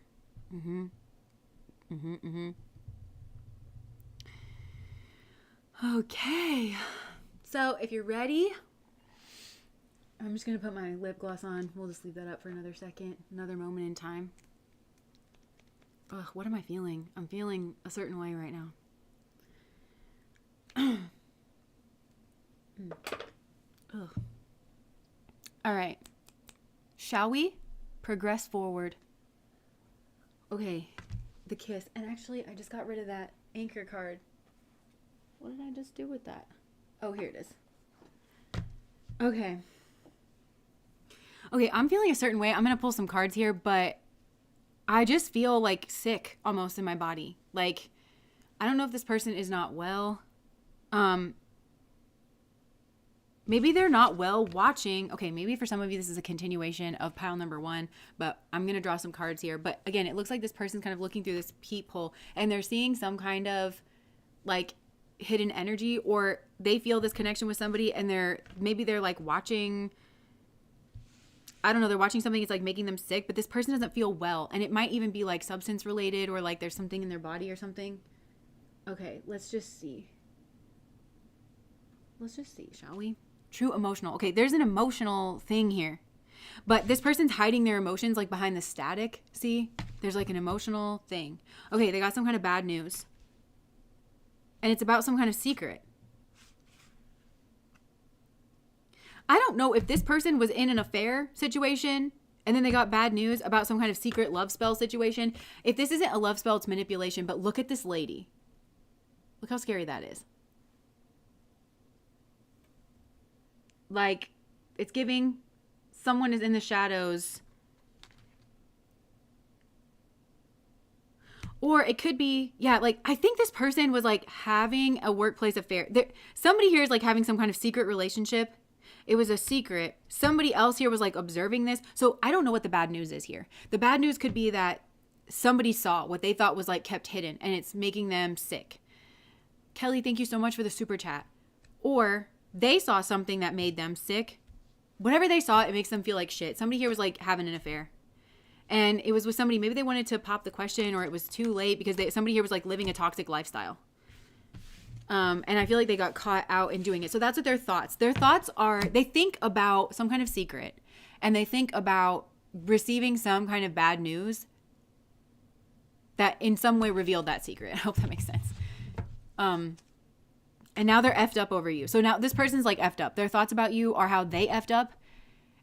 Okay. So if you're ready, I'm just going to put my lip gloss on. We'll just leave that up for another second, another moment in time. Ugh, what am I feeling? I'm feeling a certain way right now. Ugh. All right. Shall we progress forward? Okay. The kiss. And actually, I just got rid of that anchor card. What did I just do with that? Oh, here it is. Okay. Okay, I'm feeling a certain way. I'm going to pull some cards here, but I just feel like sick almost in my body. Like, I don't know if this person is not well. Maybe they're not well watching. Okay, maybe for some of you this is a continuation of pile number 1, but I'm going to draw some cards here. But again, it looks like this person's kind of looking through this peephole and they're seeing some kind of like hidden energy, or they feel this connection with somebody and they're like watching, I don't know, they're watching something, it's like making them sick, but this person doesn't feel well. And it might even be like substance related, or like there's something in their body or something. Okay, let's just see. Shall we? True emotional. Okay, there's an emotional thing here. But this person's hiding their emotions like behind the static. See? There's like an emotional thing. Okay, they got some kind of bad news. And it's about some kind of secret. I don't know if this person was in an affair situation and then they got bad news about some kind of secret love spell situation. If this isn't a love spell, it's manipulation. But look at this lady. Look how scary that is. Like, it's giving someone is in the shadows. Or it could be, yeah, like, I think this person was like having a workplace affair. Somebody here is like having some kind of secret relationship. It was a secret. Somebody else here was like observing this. So I don't know what the bad news is here. The bad news could be that somebody saw what they thought was like kept hidden and it's making them sick. Kelly, thank you so much for the super chat. Or they saw something that made them sick. Whatever they saw, it makes them feel like shit. Somebody here was like having an affair. And it was with somebody, maybe they wanted to pop the question, or it was too late because somebody here was like living a toxic lifestyle. And I feel like they got caught out in doing it. So that's what their thoughts. Their thoughts are, they think about some kind of secret and they think about receiving some kind of bad news that in some way revealed that secret. I hope that makes sense. And now they're effed up over you. So now this person's like effed up. Their thoughts about you are how they effed up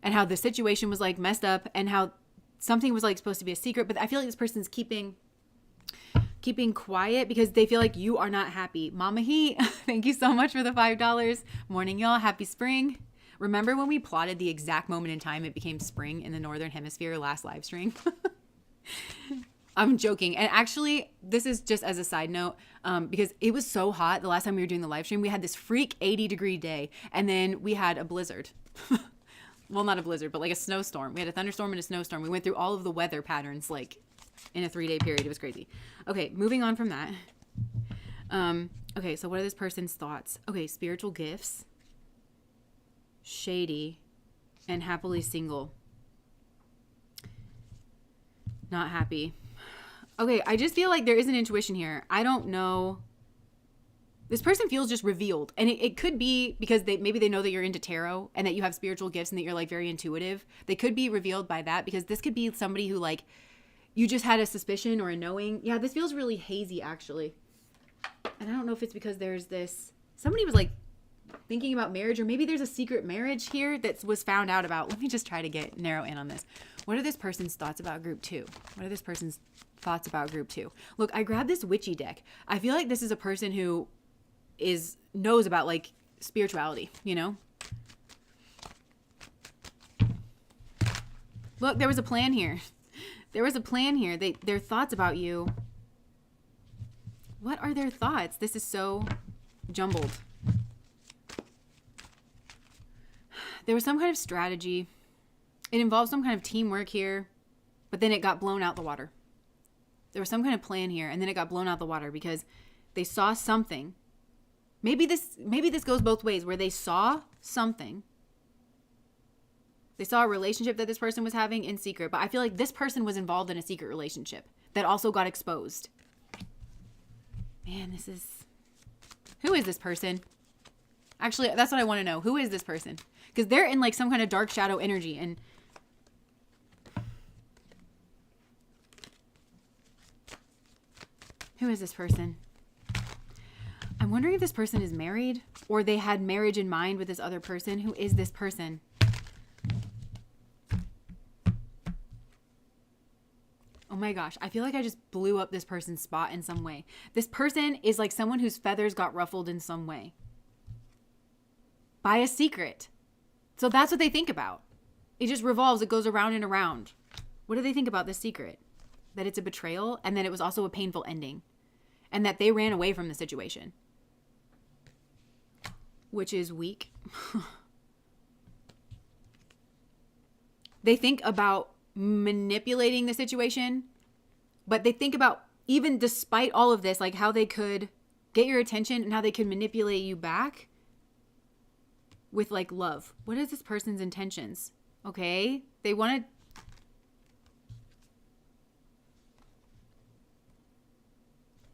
and how the situation was like messed up and how something was like supposed to be a secret. But I feel like this person's keeping quiet because they feel like you are not happy. Mama Heat, thank you so much for the $5. Morning, y'all. Happy spring. Remember when we plotted the exact moment in time it became spring in the Northern Hemisphere last live stream? I'm joking. And actually, this is just as a side note, because it was so hot the last time we were doing the live stream. We had this freak 80-degree day, and then we had a blizzard. Well, not a blizzard, but like a snowstorm. We had a thunderstorm and a snowstorm. We went through all of the weather patterns like in a 3-day period. It was crazy. Okay, moving on from that. Okay, so what are this person's thoughts? Okay, spiritual gifts, shady, and happily single. Not happy. Okay, I just feel like there is an intuition here. I don't know. This person feels just revealed. And it could be because maybe they know that you're into tarot and that you have spiritual gifts and that you're like very intuitive. They could be revealed by that because this could be somebody who like you just had a suspicion or a knowing. Yeah, this feels really hazy actually. And I don't know if it's because there's this, somebody was like thinking about marriage, or maybe there's a secret marriage here that was found out about. Let me just try to narrow in on this. What are this person's thoughts about group 2? What are this person's thoughts about group 2? Look, I grabbed this witchy deck. I feel like this is a person who knows about like spirituality, you know? Look, there was a plan here. Their thoughts about you. What are their thoughts? This is so jumbled. There was some kind of strategy. It involved some kind of teamwork here, but then it got blown out the water. There was some kind of plan here, and then it got blown out the water because they saw something. Maybe this goes both ways, where they saw something They saw a relationship that this person was having in secret, but I feel like this person was involved in a secret relationship that also got exposed. Man, who is this person? Actually, that's what I want to know. Who is this person? Because they're in like some kind of dark shadow energy. And who is this person? I'm wondering if this person is married or they had marriage in mind with this other person. Who is this person? Oh my gosh, I feel like I just blew up this person's spot in some way. This person is like someone whose feathers got ruffled in some way by a secret. So that's what they think about. It just revolves. It goes around and around. What do they think about this secret? That it's a betrayal and that it was also a painful ending and that they ran away from the situation, which is weak. They think about manipulating the situation, but they think about, even despite all of this, like how they could get your attention and how they could manipulate you back with like love. What is this person's intentions? Okay, they want to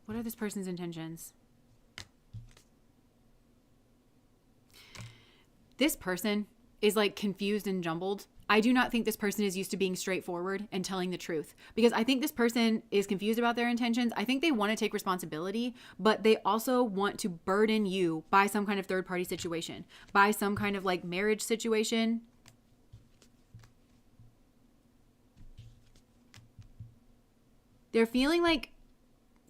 what are this person's intentions? This person is like confused and jumbled. I do not think this person is used to being straightforward and telling the truth, because I think this person is confused about their intentions. I think they want to take responsibility, but they also want to burden you by some kind of third party situation, by some kind of like marriage situation. They're feeling like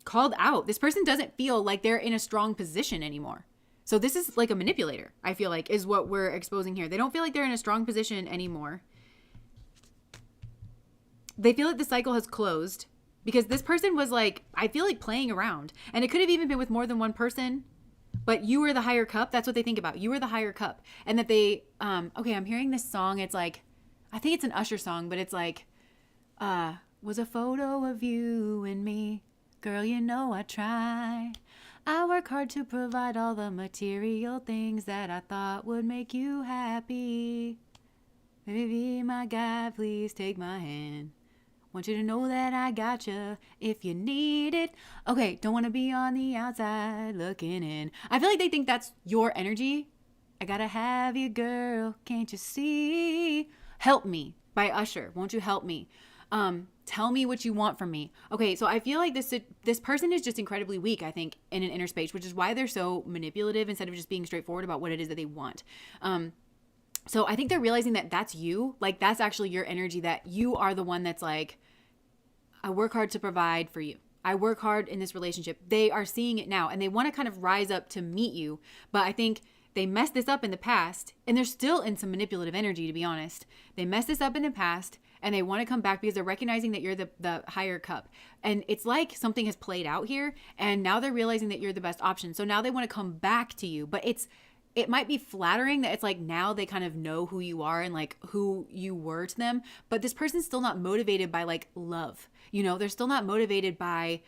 called out. This person doesn't feel like they're in a strong position anymore. So this is like a manipulator, I feel like, is what we're exposing here. They don't feel like they're in a strong position anymore. They feel like the cycle has closed because this person was like, I feel like, playing around. And it could have even been with more than one person, but you were the higher cup. That's what they think about. You were the higher cup. And that they, okay, I'm hearing this song. It's like, I think it's an Usher song, but it's like, was a photo of you and me. Girl, you know I try. I work hard to provide all the material things that I thought would make you happy. Baby, be my guy, please take my hand. Want you to know that I got you if you need it. Okay, don't want to be on the outside looking in. I feel like they think that's your energy. I gotta have you, girl, can't you see? Help Me by Usher. Won't you help me? Tell me what you want from me. Okay, so I feel like this person is just incredibly weak, I think, in an inner space, which is why they're so manipulative instead of just being straightforward about what it is that they want. So I think they're realizing that that's you. Like, that's actually your energy, that you are the one that's like, I work hard to provide for you. I work hard in this relationship. They are seeing it now and they want to kind of rise up to meet you. But I think they messed this up in the past, and they're still in some manipulative energy, to be honest. They messed this up in the past and they want to come back because they're recognizing that you're the higher cup. And it's like something has played out here and now they're realizing that you're the best option. So now they want to come back to you, but it might be flattering that it's like now they kind of know who you are and like who you were to them, but this person's still not motivated by like love. You know, they're still not motivated by,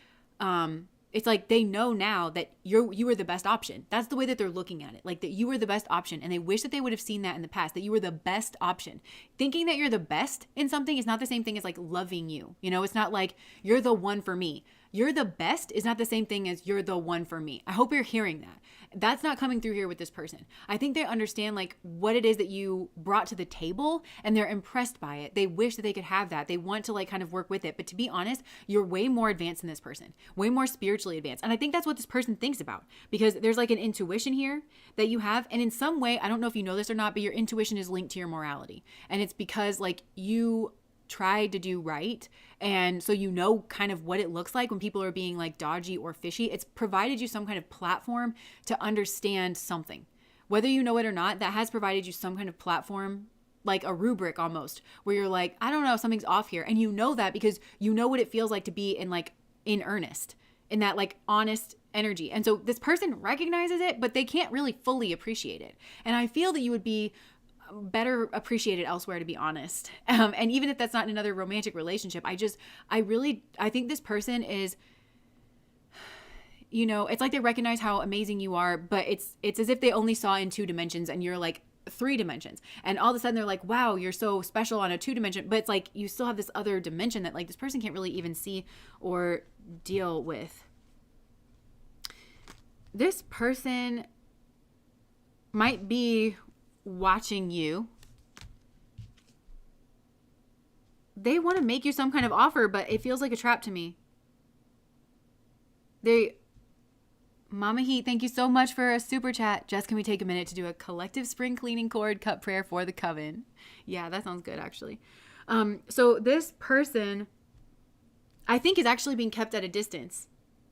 it's like they know now that you were the best option. That's the way that they're looking at it. Like that you were the best option. And they wish that they would have seen that in the past, that you were the best option. Thinking that you're the best in something is not the same thing as like loving you. You know, it's not like you're the one for me. You're the best is not the same thing as you're the one for me. I hope you're hearing that. That's not coming through here with this person. I think they understand like what it is that you brought to the table and they're impressed by it. They wish that they could have that. They want to like kind of work with it. But to be honest, you're way more advanced than this person, way more spiritually advanced. And I think that's what this person thinks about, because there's like an intuition here that you have. And in some way, I don't know if you know this or not, but your intuition is linked to your morality. And it's because like you tried to do right, and so you know kind of what it looks like when people are being like dodgy or fishy. It's provided you some kind of platform to understand something, whether you know it or not. That has provided you some kind of platform, like a rubric almost, where you're like, I don't know, something's off here. And you know that because you know what it feels like to be in earnest, in that like honest energy. And so this person recognizes it, but they can't really fully appreciate it. And I feel that you would be better appreciated elsewhere, to be honest. And even if that's not in another romantic relationship, I think this person is, you know, it's like they recognize how amazing you are, but it's as if they only saw in 2 dimensions and you're like 3 dimensions, and all of a sudden they're like, wow, you're so special on a 2 dimension, but it's like you still have this other dimension that like this person can't really even see or deal with. This person might be watching you. They want to make you some kind of offer, but it feels like a trap to me. Mama Heat, thank you so much for a super chat. Jess, can we take a minute to do a collective spring cleaning cord cup prayer for the coven? Yeah, that sounds good, actually. So this person, I think, is actually being kept at a distance.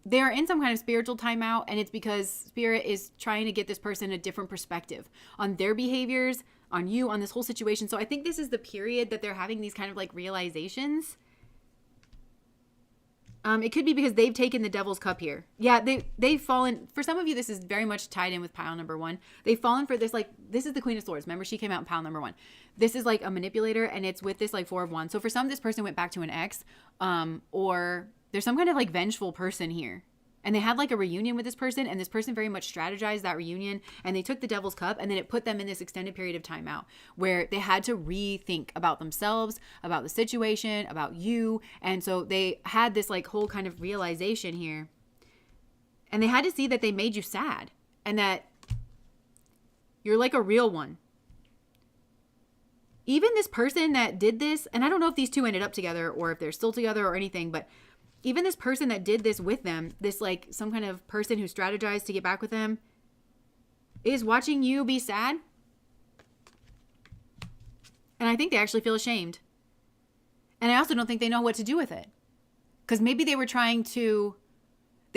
They're in some kind of spiritual timeout, and it's because Spirit is trying to get this person a different perspective on their behaviors, on you, on this whole situation. So I think this is the period that they're having these kind of like realizations. It could be because they've taken the devil's cup here. Yeah, they've fallen. For some of you, this is very much tied in with pile number 1. They've fallen for this, like, this is the Queen of Swords. Remember, she came out in pile number 1. This is like a manipulator, and it's with this like 4 of Wands. So for some, this person went back to an ex, or there's some kind of like vengeful person here. And they had like a reunion with this person, and this person very much strategized that reunion, and they took the devil's cup, and then it put them in this extended period of timeout where they had to rethink about themselves, about the situation, about you. And so they had this like whole kind of realization here, and they had to see that they made you sad and that you're like a real one. Even this person that did this, and I don't know if these two ended up together or if they're still together or anything, but even this person that did this with them, this like some kind of person who strategized to get back with them, is watching you be sad. And I think they actually feel ashamed. And I also don't think they know what to do with it. Because maybe they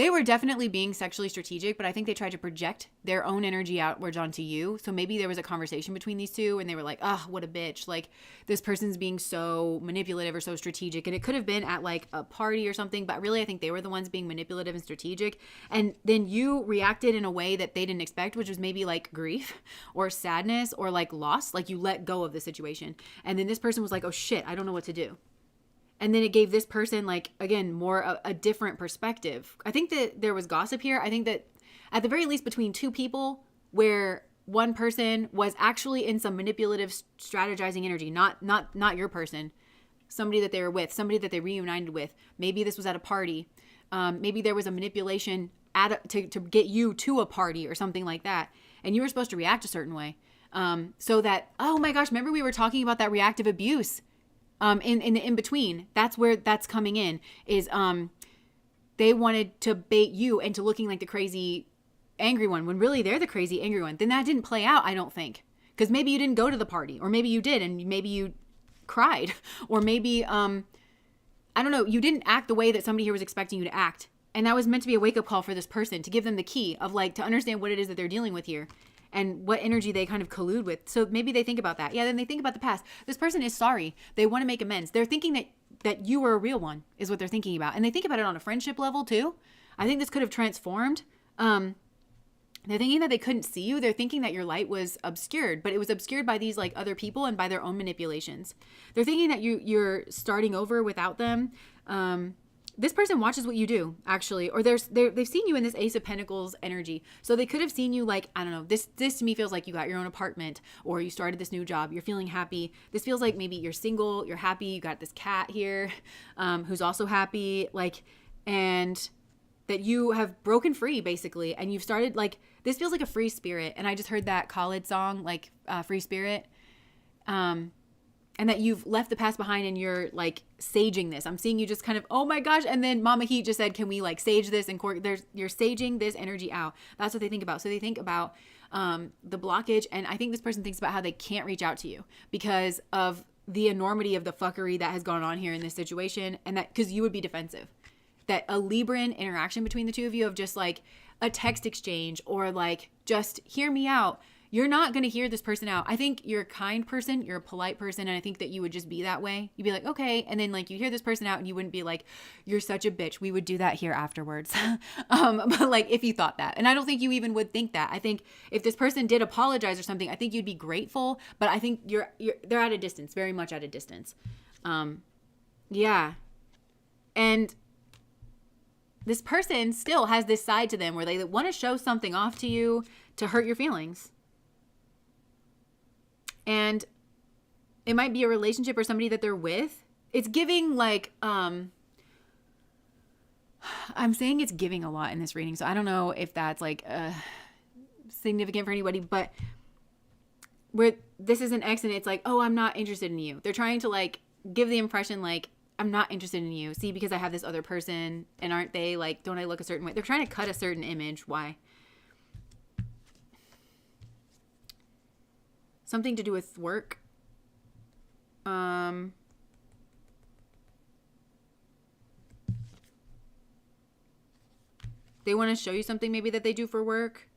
were definitely being sexually strategic, but I think they tried to project their own energy outwards onto you. So maybe there was a conversation between these two, and they were like, oh, what a bitch. Like, this person's being so manipulative or so strategic. And it could have been at like a party or something, but really I think they were the ones being manipulative and strategic. And then you reacted in a way that they didn't expect, which was maybe like grief or sadness or like loss. Like, you let go of the situation. And then this person was like, oh shit, I don't know what to do. And then it gave this person, like, again, more a different perspective. I think that there was gossip here. I think that at the very least between 2 people, where one person was actually in some manipulative strategizing energy, not your person, somebody that they were with, somebody that they reunited with. Maybe this was at a party. Maybe there was a manipulation to get you to a party or something like that. And you were supposed to react a certain way. So that, oh my gosh, remember we were talking about that reactive abuse. In the in-between, that's where that's coming in, is they wanted to bait you into looking like the crazy angry one when really they're the crazy angry one. Then that didn't play out, I don't think, because maybe you didn't go to the party, or maybe you did and maybe you cried, or maybe I don't know, you didn't act the way that somebody here was expecting you to act, and that was meant to be a wake-up call for this person, to give them the key of like to understand what it is that they're dealing with here and what energy they kind of collude with. So maybe they think about that. Yeah, then they think about the past. This person is sorry. They want to make amends. They're thinking that you were a real one is what they're thinking about. And they think about it on a friendship level too. I think this could have transformed. They're thinking that they couldn't see you. They're thinking that your light was obscured, but it was obscured by these like other people and by their own manipulations. They're thinking that you're starting over without them. This person watches what you do, actually, or they've seen you in this Ace of Pentacles energy. So they could have seen you like, I don't know, this to me feels like you got your own apartment, or you started this new job, you're feeling happy. This feels like maybe you're single, you're happy, you got this cat here who's also happy, like, and that you have broken free basically, and you've started like, this feels like a free spirit. And I just heard that Khalid song, like Free Spirit. And that you've left the past behind and you're like saging this. I'm seeing you just kind of, oh my gosh. And then Mama Heat just said, can we like sage this? And you're saging this energy out. That's what they think about. So they think about the blockage. And I think this person thinks about how they can't reach out to you because of the enormity of the fuckery that has gone on here in this situation. And that, because you would be defensive. That a Libran interaction between the two of you of just like a text exchange or like, just hear me out. You're not going to hear this person out. I think you're a kind person. You're a polite person. And I think that you would just be that way. You'd be like, okay. And then like you hear this person out and you wouldn't be like, you're such a bitch. We would do that here afterwards. But like if you thought that, and I don't think you even would think that. I think if this person did apologize or something, I think you'd be grateful. But I think they're at a distance, very much at a distance. Yeah. And this person still has this side to them where they want to show something off to you to hurt your feelings. And it might be a relationship or somebody that they're with. It's giving like, I'm saying it's giving a lot in this reading. So I don't know if that's like significant for anybody, but where this is an ex and it's like, oh, I'm not interested in you. They're trying to like give the impression like, I'm not interested in you. See, because I have this other person, and aren't they like, don't I look a certain way? They're trying to cut a certain image. Why? Something to do with work. They want to show you something maybe that they do for work.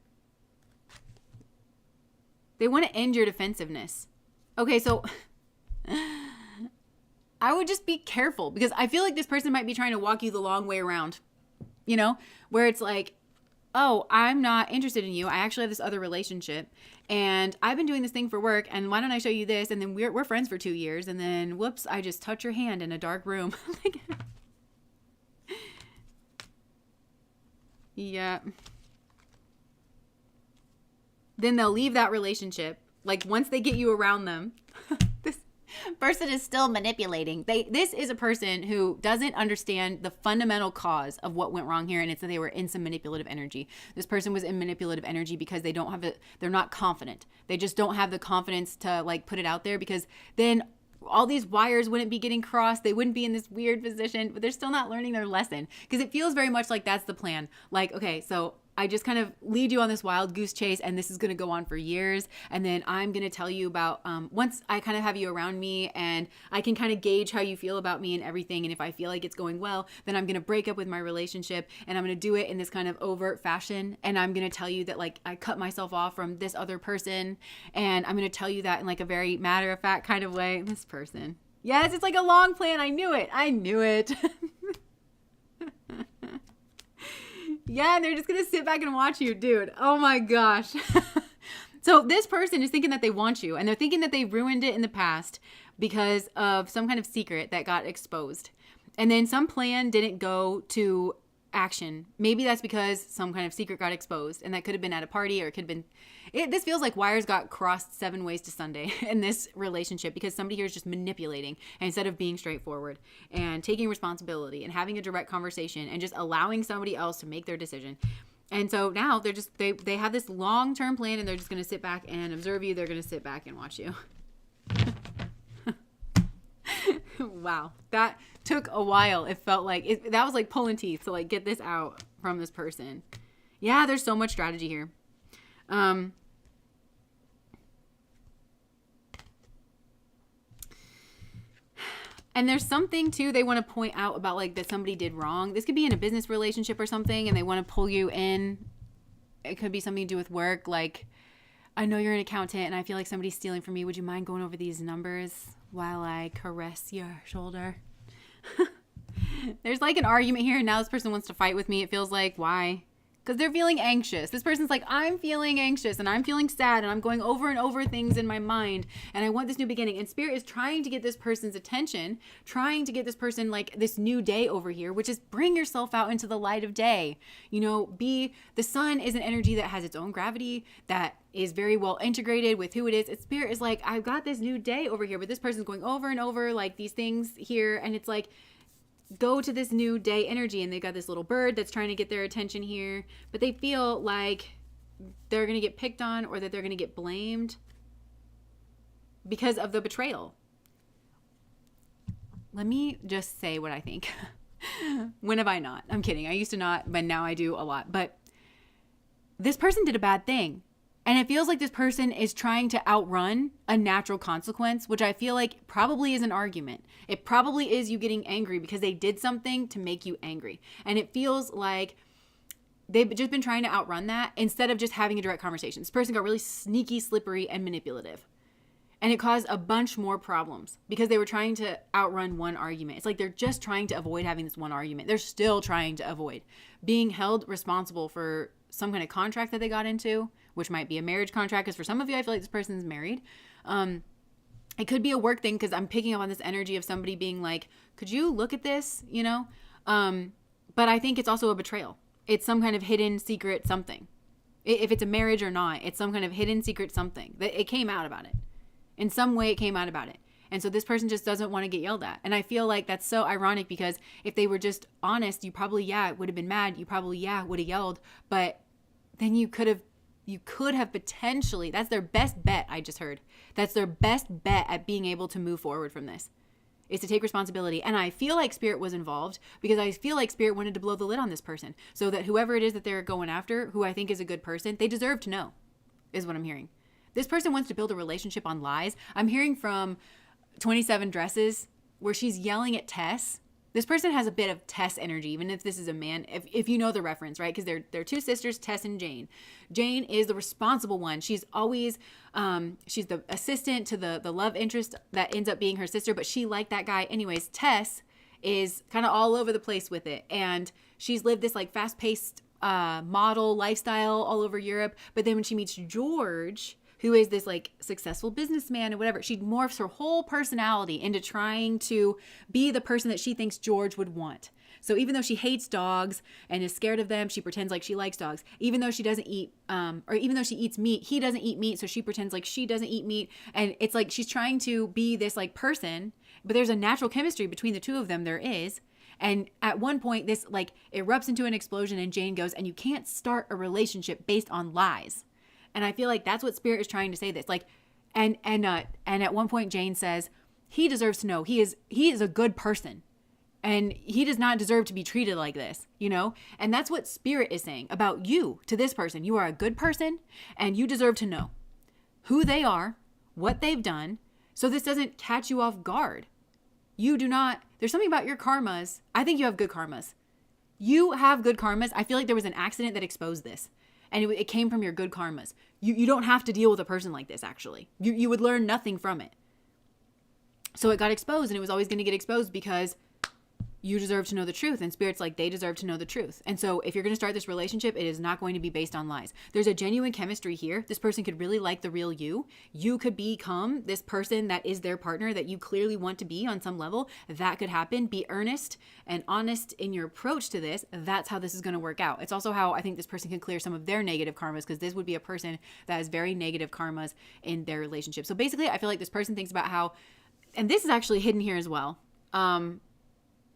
They want to end your defensiveness. Okay, so I would just be careful because I feel like this person might be trying to walk you the long way around, you know, where it's like, oh, I'm not interested in you. I actually have this other relationship and I've been doing this thing for work. And why don't I show you this? And then we're friends for 2 years. And then whoops, I just touch your hand in a dark room. Like, yeah. Then they'll leave that relationship. Like once they get you around them, this person is still manipulating. This is a person who doesn't understand the fundamental cause of what went wrong here. And it's that they were in some manipulative energy. This person was in manipulative energy because they don't have they're not confident. They just don't have the confidence to like put it out there, because then all these wires wouldn't be getting crossed. They wouldn't be in this weird position, but they're still not learning their lesson, because it feels very much like that's the plan. Like, okay, so I just kind of lead you on this wild goose chase, and this is going to go on for years. And then I'm going to tell you about, once I kind of have you around me and I can kind of gauge how you feel about me and everything. And if I feel like it's going well, then I'm going to break up with my relationship, and I'm going to do it in this kind of overt fashion. And I'm going to tell you that like I cut myself off from this other person. And I'm going to tell you that in like a very matter of fact kind of way. This person. Yes, it's like a long plan. I knew it. Yeah, and they're just going to sit back and watch you, dude. Oh my gosh. So this person is thinking that they want you, and they're thinking that they ruined it in the past because of some kind of secret that got exposed. And then some plan didn't go to action. Maybe that's because some kind of secret got exposed, and that could have been at a party, or it could have been... This feels like wires got crossed 7 ways to Sunday in this relationship, because somebody here is just manipulating instead of being straightforward and taking responsibility and having a direct conversation and just allowing somebody else to make their decision. And so now they're just, they have this long-term plan, and they're just going to sit back and observe you. They're going to sit back and watch you. Wow. That took a while. It felt like that was like pulling teeth to like get this out from this person. Yeah, there's so much strategy here. And there's something too they want to point out about like that somebody did wrong. This could be in a business relationship or something, and they want to pull you in. It could be something to do with work. Like, I know you're an accountant and I feel like somebody's stealing from me. Would you mind going over these numbers while I caress your shoulder? There's like an argument here, and now this person wants to fight with me. It feels like, why? Because they're feeling anxious. This person's like, I'm feeling anxious and I'm feeling sad and I'm going over and over things in my mind and I want this new beginning. And Spirit is trying to get this person's attention, trying to get this person like this new day over here, which is bring yourself out into the light of day. You know, the sun is an energy that has its own gravity, that is very well integrated with who it is. And Spirit is like, I've got this new day over here, but this person's going over and over like these things here. And it's like, go to this new day energy, and they got this little bird that's trying to get their attention here, but they feel like they're going to get picked on, or that they're going to get blamed because of the betrayal. Let me just say what I think. When have I not? I'm kidding. I used to not, but now I do a lot. But this person did a bad thing. And it feels like this person is trying to outrun a natural consequence, which I feel like probably is an argument. It probably is you getting angry because they did something to make you angry. And it feels like they've just been trying to outrun that instead of just having a direct conversation. This person got really sneaky, slippery, and manipulative. And it caused a bunch more problems because they were trying to outrun one argument. It's like they're just trying to avoid having this one argument. They're still trying to avoid being held responsible for some kind of contract that they got into, which might be a marriage contract. Because for some of you, I feel like this person's married. It could be a work thing, because I'm picking up on this energy of somebody being like, could you look at this, you know? But I think it's also a betrayal. It's some kind of hidden secret something. If it's a marriage or not, it's some kind of hidden secret something. It came out about it. In some way it came out about it. And so this person just doesn't want to get yelled at. And I feel like that's so ironic because if they were just honest, you probably, would have been mad. You probably, would have yelled. But then you could have potentially, that's their best bet, I just heard. That's their best bet at being able to move forward from this, is to take responsibility. And I feel like Spirit was involved because I feel like Spirit wanted to blow the lid on this person so that whoever it is that they're going after, who I think is a good person, they deserve to know, is what I'm hearing. This person wants to build a relationship on lies. I'm hearing from 27 Dresses where she's yelling at Tess. This person has a bit of Tess energy, even if this is a man, if you know the reference, right? Because they're two sisters, Tess and Jane. Jane is the responsible one. She's always, she's the assistant to the love interest that ends up being her sister, but she liked that guy. Anyways, Tess is kind of all over the place with it. And she's lived this like fast-paced model lifestyle all over Europe. But then when she meets George, who is this like successful businessman or whatever, she morphs her whole personality into trying to be the person that she thinks George would want. So even though she hates dogs and is scared of them, she pretends like she likes dogs. Even though she doesn't eat, or even though she eats meat, he doesn't eat meat, so she pretends like she doesn't eat meat. And it's like she's trying to be this like person, but there's a natural chemistry between the two of them. There is. And at one point, this like erupts into an explosion, and Jane goes, and you can't start a relationship based on lies. And I feel like that's what Spirit is trying to say this. Like, and at one point Jane says, he deserves to know he is a good person. And he does not deserve to be treated like this, you know? And that's what Spirit is saying about you to this person. You are a good person and you deserve to know who they are, what they've done, so this doesn't catch you off guard. You do not, there's something about your karmas. I think you have good karmas. You have good karmas. I feel like there was an accident that exposed this. And it came from your good karmas. You don't have to deal with a person like this, actually. You would learn nothing from it. So it got exposed, and it was always going to get exposed because you deserve to know the truth. And Spirit's like, they deserve to know the truth. And so if you're going to start this relationship, it is not going to be based on lies. There's a genuine chemistry here. This person could really like the real you. You could become this person that is their partner that you clearly want to be on some level. That could happen. Be earnest and honest in your approach to this. That's how this is going to work out. It's also how I think this person can clear some of their negative karmas, because this would be a person that has very negative karmas in their relationship. So basically, I feel like this person thinks about how, and this is actually hidden here as well,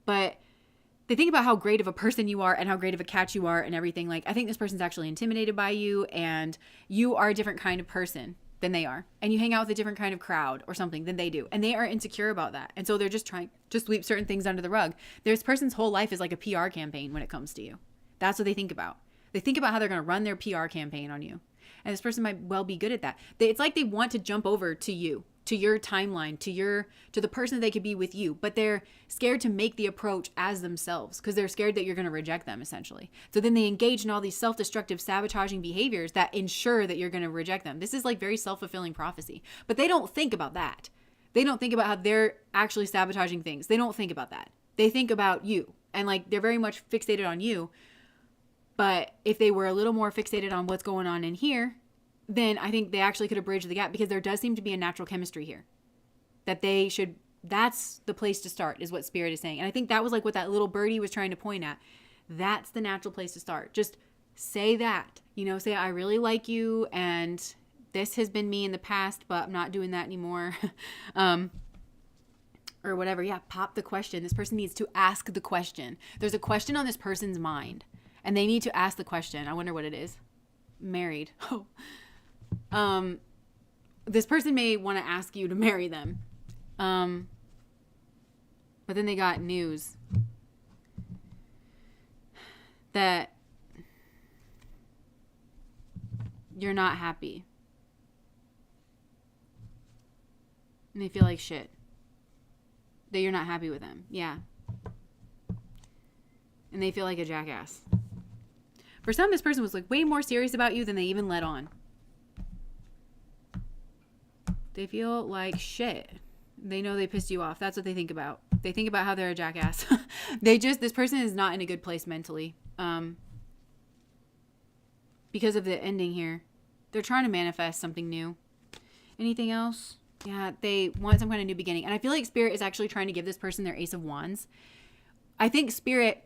but they think about how great of a person you are and how great of a catch you are and everything. Like, I think this person's actually intimidated by you, and you are a different kind of person than they are. And you hang out with a different kind of crowd or something than they do. And they are insecure about that. And so they're just trying to sweep certain things under the rug. This person's whole life is like a PR campaign when it comes to you. That's what they think about. They think about how they're going to run their PR campaign on you. And this person might well be good at that. It's like they want to jump over to you, to your timeline, to the person that they could be with you, but they're scared to make the approach as themselves because they're scared that you're going to reject them, essentially. So then they engage in all these self-destructive, sabotaging behaviors that ensure that you're going to reject them. This is like very self-fulfilling prophecy, but they don't think about that. They don't think about how they're actually sabotaging things. They don't think about that. They think about you, and like they're very much fixated on you. But if they were a little more fixated on what's going on in here, then I think they actually could have bridged the gap, because there does seem to be a natural chemistry here that they should, that's the place to start, is what Spirit is saying. And I think that was like what that little birdie was trying to point at. That's the natural place to start. Just say that, say, I really like you, and this has been me in the past, but I'm not doing that anymore. Or whatever. Yeah. Pop the question. This person needs to ask the question. There's a question on this person's mind, and they need to ask the question. I wonder what it is. Married. Oh. This person may want to ask you to marry them. But then they got news that you're not happy. And they feel like shit. That you're not happy with them. Yeah. And they feel like a jackass. For some, this person was like way more serious about you than they even let on. They feel like shit. They know they pissed you off. That's what they think about. They think about how they're a jackass. This person is not in a good place mentally. Because of the ending here. They're trying to manifest something new. Anything else? Yeah, they want some kind of new beginning. And I feel like Spirit is actually trying to give this person their Ace of Wands. I think Spirit's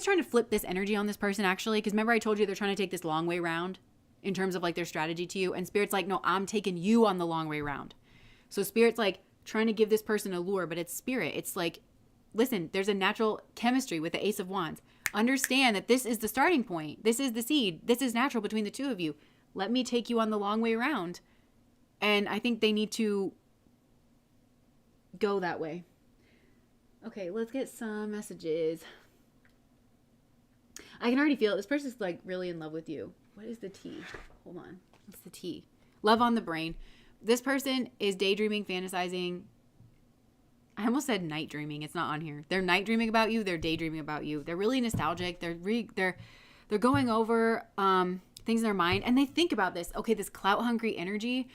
trying to flip this energy on this person, actually. Because remember I told you they're trying to take this long way round in terms of like their strategy to you. And Spirit's like, no, I'm taking you on the long way round. So spirit's like trying to give this person a lure, but it's spirit. It's like, listen, there's a natural chemistry with the Ace of Wands. Understand that this is the starting point. This is the seed. This is natural between the two of you. Let me take you on the long way around. And I think they need to go that way. Okay, let's get some messages. I can already feel it. This person's like really in love with you. What is the T? Hold on. What's the T? Love on the brain. This person is daydreaming, fantasizing. I almost said night dreaming. It's not on here. They're night dreaming about you. They're daydreaming about you. They're really nostalgic. They're going over things in their mind, and they think about this. Okay, this clout hungry energy.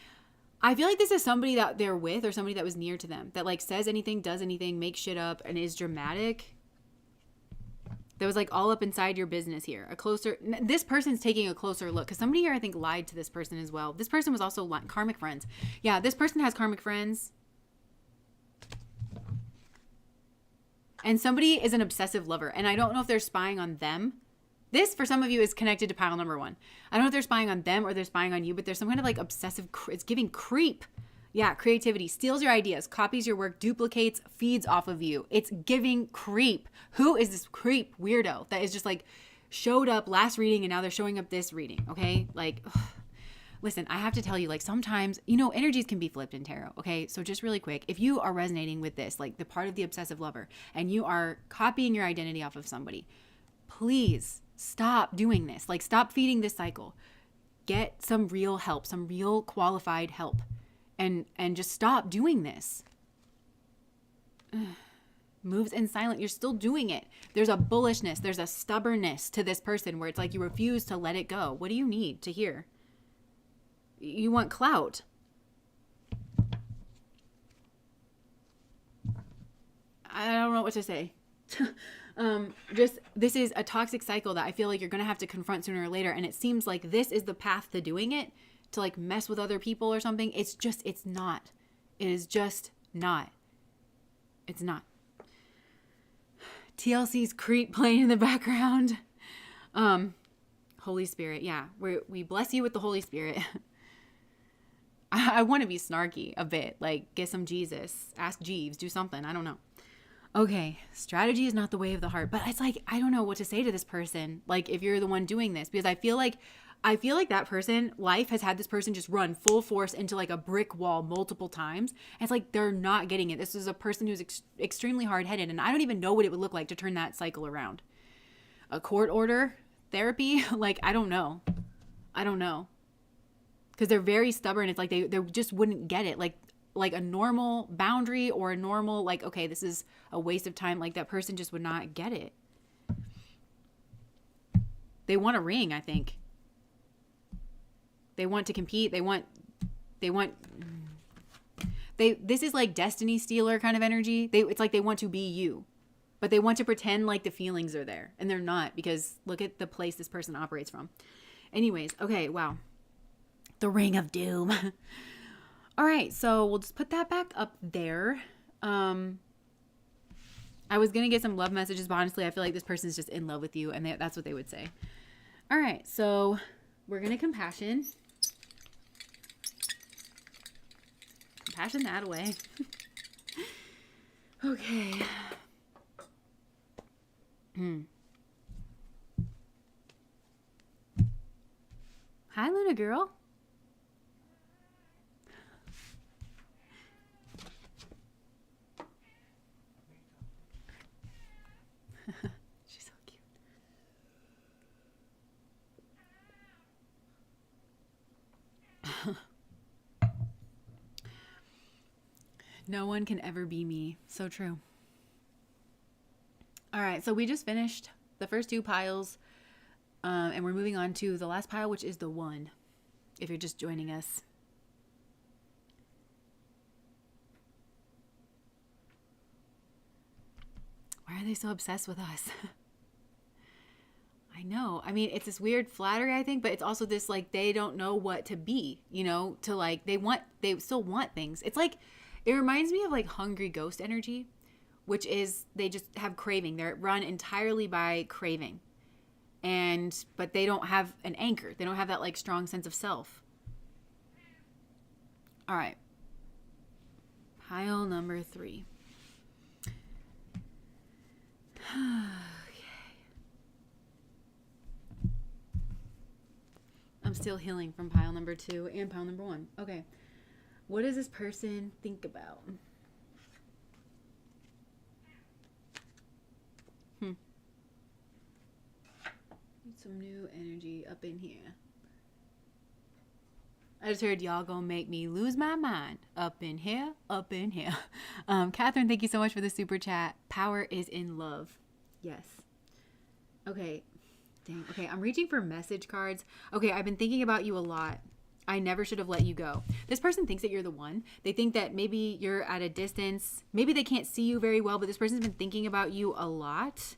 I feel like this is somebody that they're with, or somebody that was near to them, that like says anything, does anything, makes shit up, and is dramatic. That was like all up inside your business here. This person's taking a closer look, because somebody here I think lied to this person as well. This person was also karmic friends. Yeah, this person has karmic friends. And somebody is an obsessive lover. And I don't know if they're spying on them. This, for some of you, is connected to pile number 1. I don't know if they're spying on them or they're spying on you, but there's some kind of like obsessive, it's giving creep. Yeah, creativity. Steals your ideas, copies your work, duplicates, feeds off of you. It's giving creep. Who is this creep weirdo that is just like showed up last reading and now they're showing up this reading, okay? Like, ugh. Listen, I have to tell you, like sometimes, energies can be flipped in tarot, okay? So just really quick, if you are resonating with this, like the part of the obsessive lover, and you are copying your identity off of somebody, please stop doing this. Like stop feeding this cycle. Get some real help, some real qualified help, and just stop doing this. Moves in silent. You're still doing it. There's a bullishness. There's a stubbornness to this person where it's like you refuse to let it go. What do you need to hear? You want clout. I don't know what to say. This is a toxic cycle that I feel like you're going to have to confront sooner or later. And it seems like this is the path to doing it, to like mess with other people or something. It's not. It is just not. It's not. TLC's creep playing in the background. Holy Spirit. Yeah. We bless you with the Holy Spirit. I want to be snarky a bit, like get some Jesus, ask Jeeves, do something. I don't know. Okay. Strategy is not the way of the heart, but it's like, I don't know what to say to this person. Like if you're the one doing this, because I feel like that person, life has had this person just run full force into like a brick wall multiple times. And it's like, they're not getting it. This is a person who's extremely hard-headed. And I don't even know what it would look like to turn that cycle around. A court order, therapy. Like, I don't know. Because they're very stubborn. It's like they just wouldn't get it. Like a normal boundary or a normal, like, okay, this is a waste of time. Like that person just would not get it. They want a ring, I think. They want to compete. This is like destiny stealer kind of energy. It's like they want to be you, but they want to pretend like the feelings are there, and they're not, because look at the place this person operates from. Anyways, okay, wow. The Ring of Doom. All right, so we'll just put that back up there. I was going to get some love messages, but honestly, I feel like this person's just in love with you, and that's what they would say. All right, so we're going to compassion that away. Okay. Hi, Luna girl. She's so cute. No one can ever be me. So true. All right, so we just finished the first 2 piles, and we're moving on to the last pile, which is the 1, if you're just joining us. Why are they so obsessed with us? I know. I mean, it's this weird flattery, I think, but it's also this, like, they don't know what to be, to like, they still want things. It's like, it reminds me of like hungry ghost energy, which is they just have craving. They're run entirely by craving. But they don't have an anchor. They don't have that like strong sense of self. All right. Pile number 3. I'm still healing from pile number 2 and pile number 1. Okay. What does this person think about? Need some new energy up in here. I just heard y'all gonna make me lose my mind. Up in here, up in here. Catherine, thank you so much for the super chat. Power is in love. Yes. Okay. Dang. Okay, I'm reaching for message cards. Okay, I've been thinking about you a lot. I never should have let you go. This person thinks that you're the one. They think that maybe you're at a distance. Maybe they can't see you very well, but this person's been thinking about you a lot.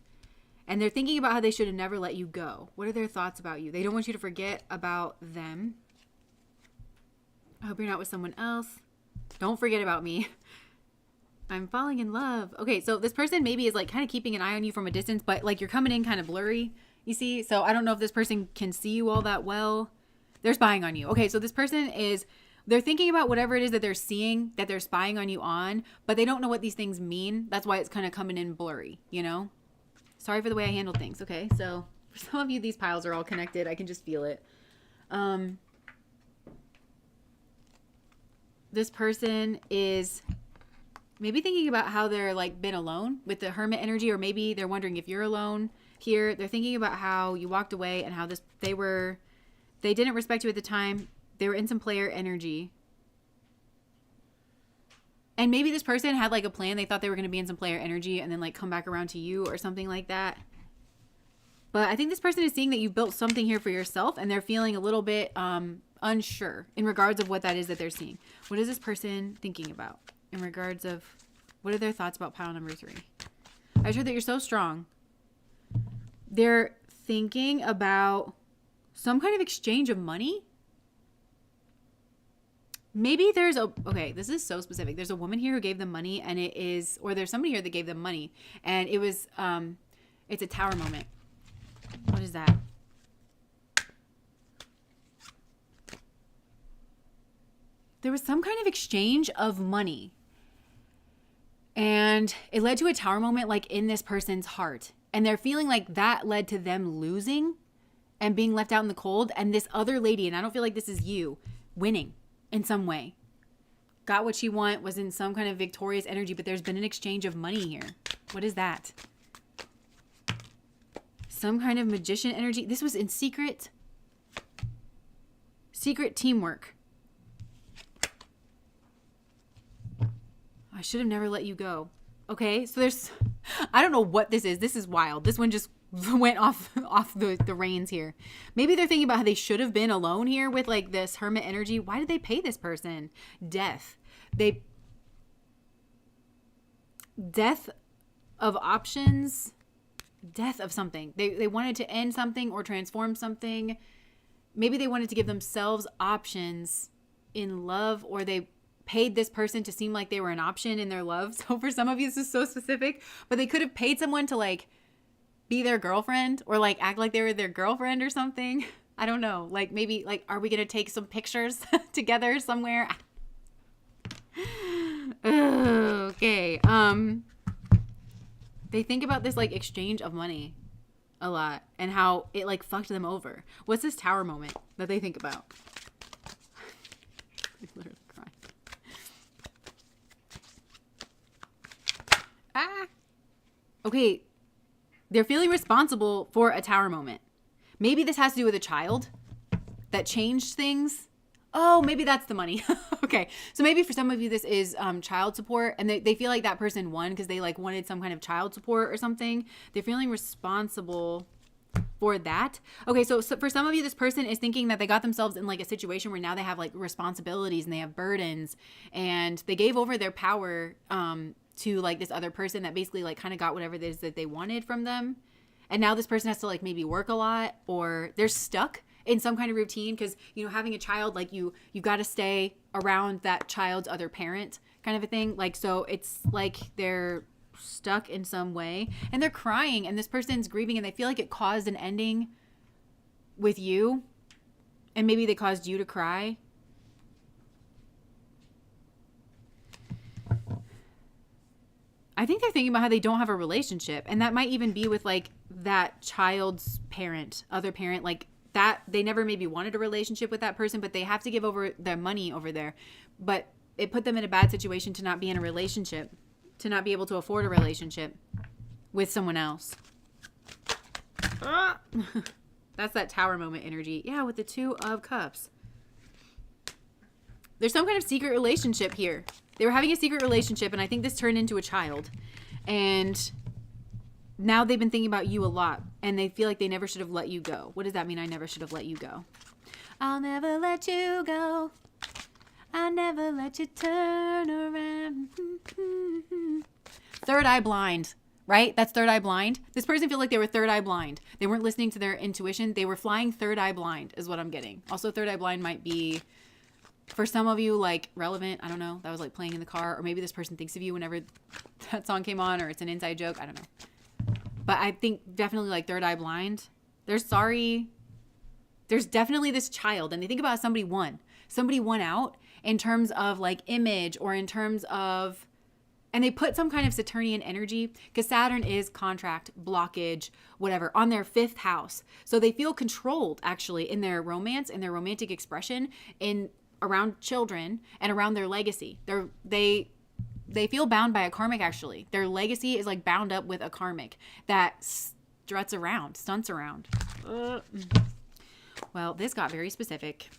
And they're thinking about how they should have never let you go. What are their thoughts about you? They don't want you to forget about them. I hope you're not with someone else. Don't forget about me. I'm falling in love. Okay, so this person maybe is like kind of keeping an eye on you from a distance, but like you're coming in kind of blurry, you see? So I don't know if this person can see you all that well. They're spying on you. Okay, so this person they're thinking about whatever it is that they're seeing, that they're spying on you on, but they don't know what these things mean. That's why it's kind of coming in blurry, you know? Sorry for the way I handled things, okay? So for some of you, these piles are all connected. I can just feel it. This person is maybe thinking about how they're like been alone with the hermit energy, or maybe they're wondering if you're alone here. They're thinking about how you walked away and how they didn't respect you at the time. They were in some player energy. And maybe this person had like a plan. They thought they were going to be in some player energy and then like come back around to you or something like that. But I think this person is seeing that you built something here for yourself, and they're feeling a little bit unsure in regards of what that is that they're seeing. What is this person thinking about in regards of what are their thoughts about pile number 3? I just heard that you're so strong. They're thinking about some kind of exchange of money. Maybe okay, this is so specific. There's a woman here who gave them money, and there's somebody here that gave them money, and it's a tower moment. What is that? There was some kind of exchange of money, and it led to a tower moment like in this person's heart, and they're feeling like that led to them losing and being left out in the cold, and this other lady, and I don't feel like this is you, winning in some way. Got what she want, was in some kind of victorious energy, but there's been an exchange of money here. What is that? Some kind of magician energy. This was in secret teamwork. I should have never let you go. Okay, so I don't know what this is. This is wild. This one just went off the reins here. Maybe they're thinking about how they should have been alone here with like this hermit energy. Why did they pay this person? Death of options. Death of something. They wanted to end something or transform something. Maybe they wanted to give themselves options in love, or they paid this person to seem like they were an option in their love. So for some of you, this is so specific, but they could have paid someone to like be their girlfriend or like act like they were their girlfriend or something. I don't know. Like maybe like, are we going to take some pictures together somewhere? Okay. They think about this like exchange of money a lot and how it like fucked them over. What's this tower moment that they think about? I'm literally crying. Okay. They're feeling responsible for a tower moment. Maybe this has to do with a child that changed things. Oh, maybe that's the money. Okay. So maybe for some of you, this is child support, and they feel like that person won because they like wanted some kind of child support or something. They're feeling responsible for that. Okay. So for some of you, this person is thinking that they got themselves in like a situation where now they have like responsibilities and they have burdens, and they gave over their power to like this other person that basically like kind of got whatever it is that they wanted from them. And now this person has to like maybe work a lot, or they're stuck in some kind of routine because, you know, having a child, like you got to stay around that child's other parent kind of a thing. Like, so it's like they're stuck in some way and they're crying, and this person's grieving, and they feel like it caused an ending with you, and maybe they caused you to cry. I think they're thinking about how they don't have a relationship. And that might even be with like that child's parent, other parent, like that they never maybe wanted a relationship with that person, but they have to give over their money over there. But it put them in a bad situation to not be in a relationship, to not be able to afford a relationship with someone else. That's that tower moment energy. Yeah, with the 2 of Cups. There's some kind of secret relationship here. They were having a secret relationship, and I think this turned into a child. And now they've been thinking about you a lot, and they feel like they never should have let you go. What does that mean, I never should have let you go? I'll never let you go. I'll never let you turn around. Third eye blind, right? That's third eye blind. This person feels like they were third eye blind. They weren't listening to their intuition. They were flying third eye blind is what I'm getting. Also, third eye blind might be, for some of you, like relevant. I don't know. That was like playing in the car, or maybe this person thinks of you whenever that song came on, or it's an inside joke. I don't know. But I think definitely like third eye blind. They're sorry. There's definitely this child, and they think about somebody won out in terms of like image, or in terms of, and they put some kind of Saturnian energy, because Saturn is contract, blockage, whatever, on their 5th house. So they feel controlled actually in their romance and their romantic expression in around children and around their legacy. They feel bound by a karmic actually. Their legacy is like bound up with a karmic that stunts around. Well, this got very specific.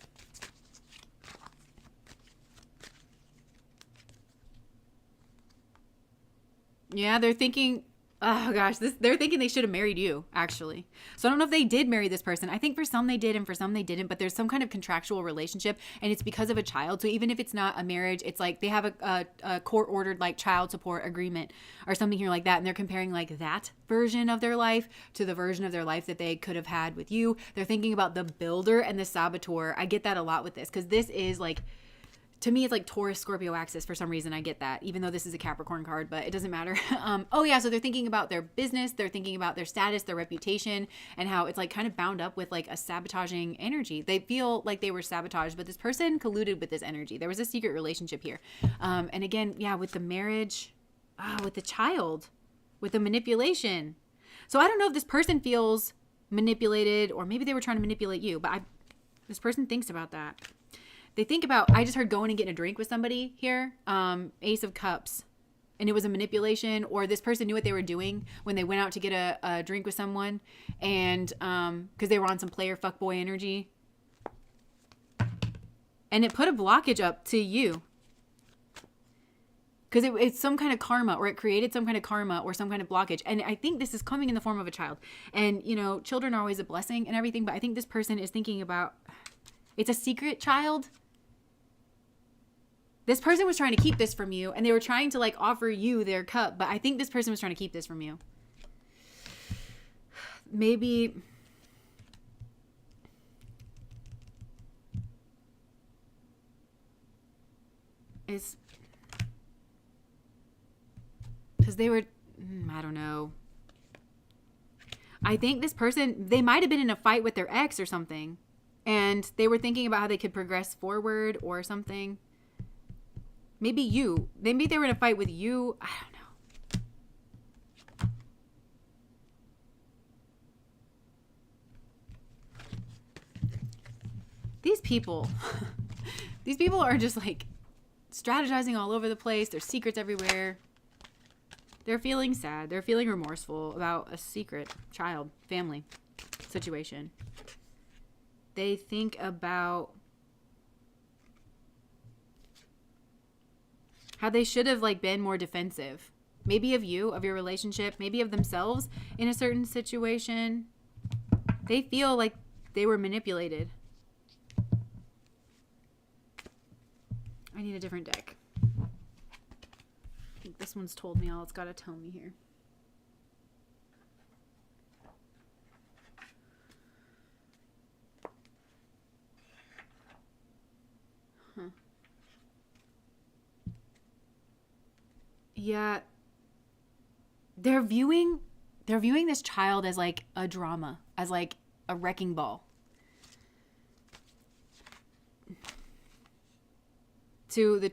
Yeah, they're thinking, oh gosh, they're thinking they should have married you, actually. So I don't know if they did marry this person. I think for some they did and for some they didn't, but there's some kind of contractual relationship, and it's because of a child. So even if it's not a marriage, it's like they have a court-ordered like child support agreement or something here like that, and they're comparing like that version of their life to the version of their life that they could have had with you. They're thinking about the builder and the saboteur. I get that a lot with this, because this is like, to me, it's like Taurus, Scorpio axis. For some reason, I get that, even though this is a Capricorn card, but it doesn't matter. Oh yeah, so they're thinking about their business. They're thinking about their status, their reputation, and how it's like kind of bound up with like a sabotaging energy. They feel like they were sabotaged, but this person colluded with this energy. There was a secret relationship here. And again, yeah, with the marriage, with the child, with the manipulation. So I don't know if this person feels manipulated, or maybe they were trying to manipulate you, but this person thinks about that. They think about, I just heard going and getting a drink with somebody here, Ace of Cups, and it was a manipulation, or this person knew what they were doing when they went out to get a drink with someone, and because they were on some player fuckboy energy, and it put a blockage up to you, because it's some kind of karma, or it created some kind of karma or some kind of blockage. And I think this is coming in the form of a child, and you know, children are always a blessing and everything, but I think this person is thinking about, it's a secret child. This person was trying to keep this from you, and they were trying to like offer you their cup, but I think this person was trying to keep this from you. Maybe it's because they were, I don't know. I think this person, they might have been in a fight with their ex or something, and they were thinking about how they could progress forward or something. Maybe they were in a fight with you. I don't know. These people are just like strategizing all over the place. There's secrets everywhere. They're feeling sad. They're feeling remorseful about a secret child, family situation. They think about how they should have like been more defensive. Maybe of you, of your relationship, maybe of themselves in a certain situation. They feel like they were manipulated. I need a different deck. I think this one's told me all it's got to tell me here. Yeah, they're viewing this child as like a drama, as like a wrecking ball. To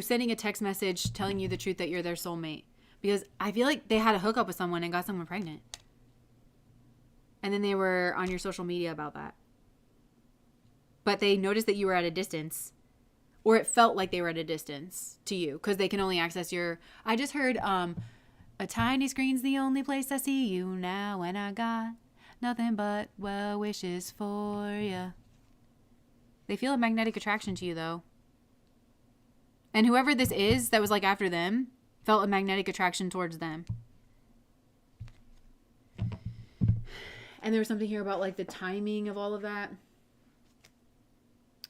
sending a text message telling you the truth that you're their soulmate. Because I feel like they had a hookup with someone and got someone pregnant. And then they were on your social media about that. But they noticed that you were at a distance. Or it felt like they were at a distance to you. Because they can only access your... I just heard, a tiny screen's the only place I see you now. And I got nothing but well wishes for you. They feel a magnetic attraction to you, though. And whoever this is that was like after them felt a magnetic attraction towards them. And there was something here about like the timing of all of that.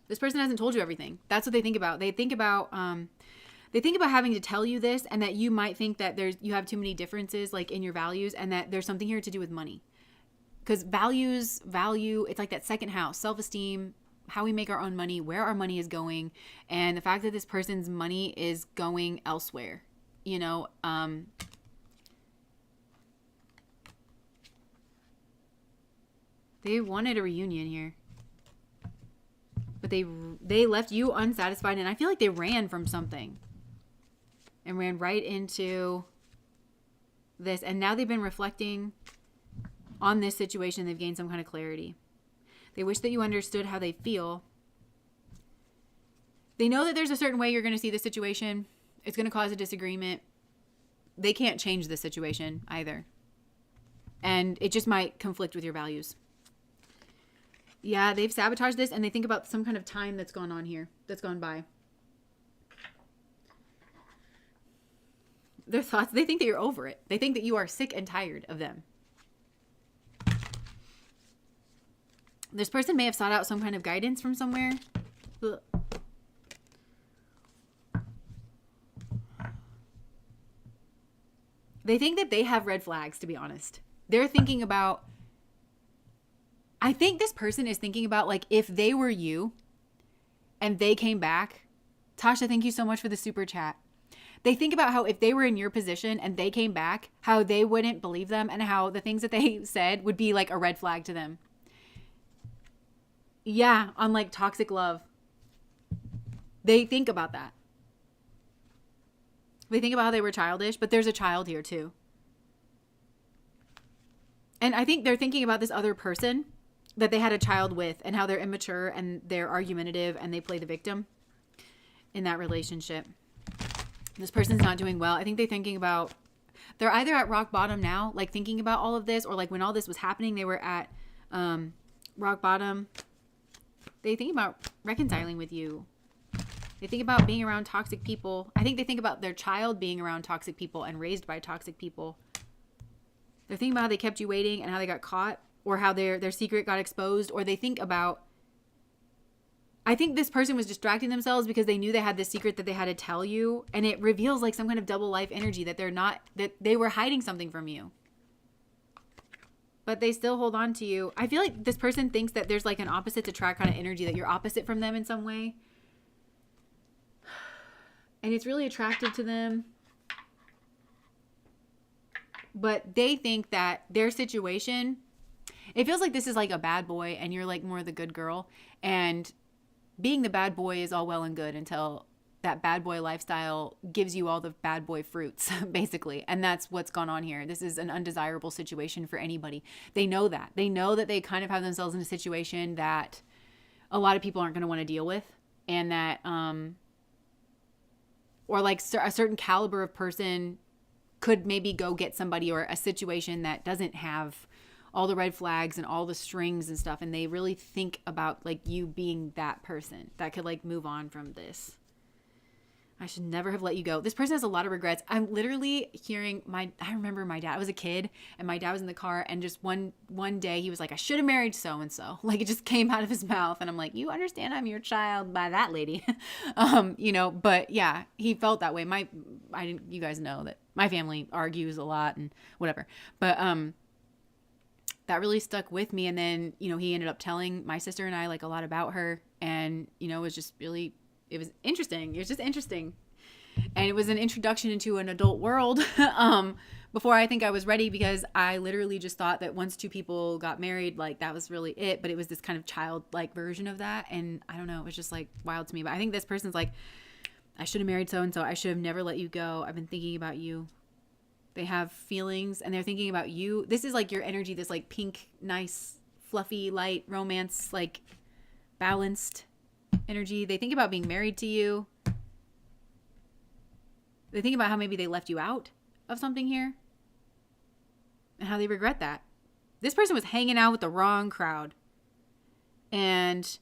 This person hasn't told you everything. That's what they think about. They think about having to tell you this, and that you might think that you have too many differences like in your values, and that there's something here to do with money. Because value, it's like that second house, self-esteem, how we make our own money, where our money is going, and the fact that this person's money is going elsewhere. You know, they wanted a reunion here. But they left you unsatisfied, and I feel like they ran from something. And ran right into this. And now they've been reflecting on this situation. They've gained some kind of clarity. They wish that you understood how they feel. They know that there's a certain way you're going to see the situation. It's going to cause a disagreement. They can't change the situation either. And it just might conflict with your values. Yeah, they've sabotaged this, and they think about some kind of time that's gone on here, that's gone by. Their thoughts, they think that you're over it. They think that you are sick and tired of them. This person may have sought out some kind of guidance from somewhere. Ugh. They think that they have red flags, to be honest. They're thinking about... I think this person is thinking about, like, if they were you and they came back. Tasha, thank you so much for the super chat. They think about how if they were in your position and they came back, how they wouldn't believe them, and how the things that they said would be like a red flag to them. Yeah, on like toxic love. They think about that. They think about how they were childish, but there's a child here too. And I think they're thinking about this other person that they had a child with, and how they're immature and they're argumentative and they play the victim in that relationship. This person's not doing well. I think they're thinking about, they're either at rock bottom now, like thinking about all of this, or like when all this was happening, they were at rock bottom. They think about reconciling with you. They think about being around toxic people. I think they think about their child being around toxic people and raised by toxic people. They're thinking about how they kept you waiting and how they got caught, or how their secret got exposed. Or they think about, I think this person was distracting themselves because they knew they had this secret that they had to tell you, and it reveals like some kind of double life energy, that that they were hiding something from you, but they still hold on to you. I feel like this person thinks that there's like an opposite attract kind of energy, that you're opposite from them in some way, and it's really attractive to them. But they think that their situation, it feels like this is like a bad boy and you're like more the good girl, and being the bad boy is all well and good until that bad boy lifestyle gives you all the bad boy fruits, basically. And that's what's gone on here. This is an undesirable situation for anybody. They know that. They know that they kind of have themselves in a situation that a lot of people aren't going to want to deal with, and that, or like a certain caliber of person could maybe go get somebody, or a situation that doesn't have all the red flags and all the strings and stuff. And they really think about like you being that person that could like move on from this. I should never have let you go. This person has a lot of regrets. I'm literally hearing I remember my dad. I was a kid and my dad was in the car, and just one day he was like, I should have married so-and-so. Like it just came out of his mouth. And I'm like, you understand I'm your child by that lady. But yeah, he felt that way. You guys know that my family argues a lot and whatever. But, that really stuck with me. And then, he ended up telling my sister and I like a lot about her, and, it was just really, it was interesting. It was just interesting. And it was an introduction into an adult world before I think I was ready, because I literally just thought that once two people got married, like that was really it. But it was this kind of childlike version of that. And I don't know, it was just like wild to me. But I think this person's like, I should have married so-and-so. I should have never let you go. I've been thinking about you. They have feelings and they're thinking about you. This is like your energy, this like pink, nice, fluffy, light, romance, like balanced energy. They think about being married to you. They think about how maybe they left you out of something here and how they regret that. This person was hanging out with the wrong crowd and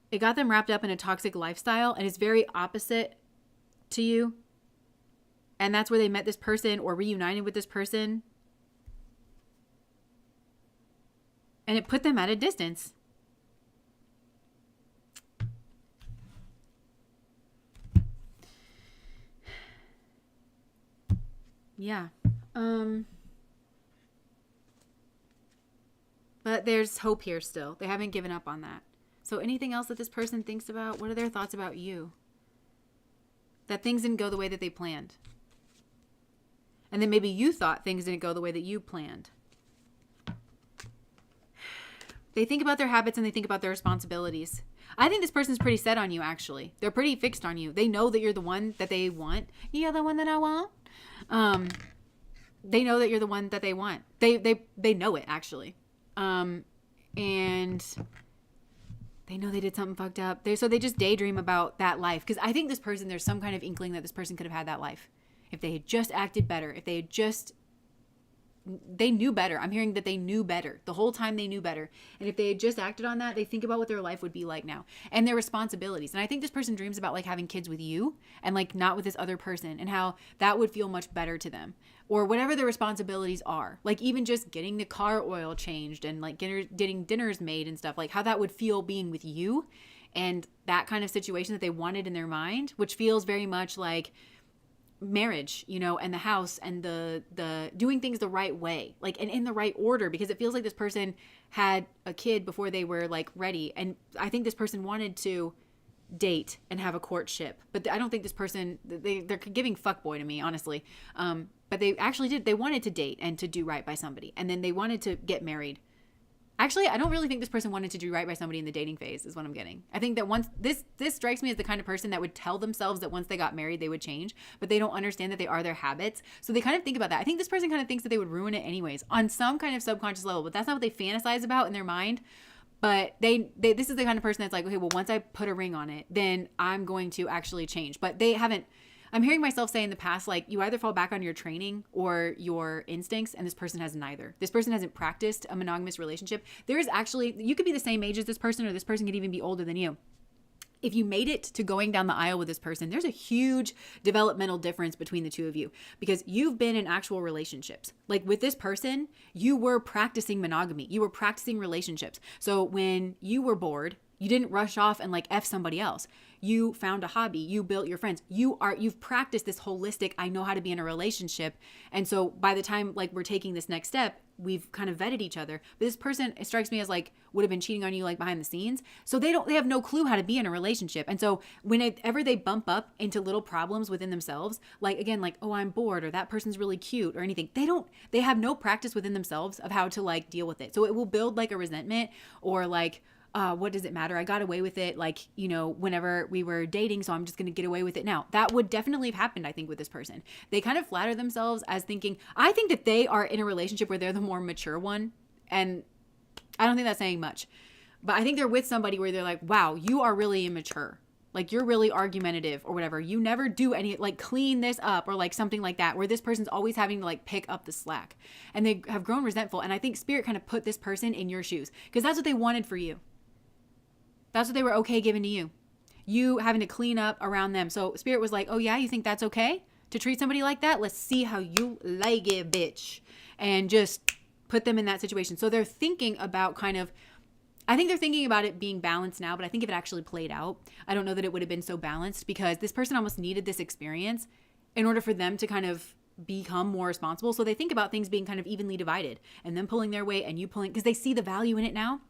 it got them wrapped up in a toxic lifestyle and it's very opposite to you. And that's where they met this person or reunited with this person. And it put them at a distance. Yeah. But there's hope here still. They haven't given up on that. So anything else that this person thinks about? What are their thoughts about you? That things didn't go the way that they planned. And then maybe you thought things didn't go the way that you planned. They think about their habits and they think about their responsibilities. I think this person's pretty set on you, actually. They're pretty fixed on you. They know that you're the one that they want. You're the one that I want. They know that you're the one that they want. They know it, actually. And they know they did something fucked up. So they just daydream about that life. Because I think this person, there's some kind of inkling that this person could have had that life. If they had just acted better, if they had just, they knew better. I'm hearing that they knew better. The whole time they knew better. And if they had just acted on that, they think about what their life would be like now and their responsibilities. And I think this person dreams about like having kids with you and like not with this other person and how that would feel much better to them or whatever their responsibilities are. Like even just getting the car oil changed and like getting dinners made and stuff, like how that would feel being with you and that kind of situation that they wanted in their mind, which feels very much like marriage, you know, and the house and the doing things the right way, like, and in the right order, because it feels like this person had a kid before they were like ready. And I think this person wanted to date and have a courtship, but I don't think this person, they're giving fuckboy to me, honestly. But they actually did. They wanted to date and to do right by somebody. And then they wanted to get married. Actually, I don't really think this person wanted to do right by somebody in the dating phase is what I'm getting. I think that once this strikes me as the kind of person that would tell themselves that once they got married, they would change, but they don't understand that they are their habits. So they kind of think about that. I think this person kind of thinks that they would ruin it anyways on some kind of subconscious level, but that's not what they fantasize about in their mind. But this is the kind of person that's like, okay, well, once I put a ring on it, then I'm going to actually change. But they haven't. I'm hearing myself say in the past, like, you either fall back on your training or your instincts, and this person has neither. This person hasn't practiced a monogamous relationship. There is actually, you could be the same age as this person, or this person could even be older than you. If you made it to going down the aisle with this person, there's a huge developmental difference between the two of you because you've been in actual relationships. Like with this person, you were practicing monogamy. You were practicing relationships. So when you were bored, you didn't rush off and like F somebody else. You found a hobby. You built your friends. You've practiced this holistic, I know how to be in a relationship. And so by the time like we're taking this next step, we've kind of vetted each other. But this person, it strikes me as like would have been cheating on you like behind the scenes. So they have no clue how to be in a relationship. And so whenever they bump up into little problems within themselves, like again, like, oh, I'm bored or that person's really cute or anything, they have no practice within themselves of how to like deal with it. So it will build like a resentment or like, what does it matter? I got away with it, like, you know, whenever we were dating, so I'm just going to get away with it now. That would definitely have happened, I think, with this person. They kind of flatter themselves as thinking, I think that they are in a relationship where they're the more mature one. And I don't think that's saying much. But I think they're with somebody where they're like, wow, you are really immature. Like, you're really argumentative or whatever. You never do any, like, clean this up or like something like that, where this person's always having to like pick up the slack. And they have grown resentful. And I think Spirit kind of put this person in your shoes because that's what they wanted for you. That's what they were okay giving to you. You having to clean up around them. So Spirit was like, oh yeah, you think that's okay to treat somebody like that? Let's see how you like it, bitch. And just put them in that situation. So they're thinking about I think they're thinking about it being balanced now, but I think if it actually played out, I don't know that it would have been so balanced because this person almost needed this experience in order for them to kind of become more responsible. So they think about things being kind of evenly divided and them pulling their weight and you pulling, because they see the value in it now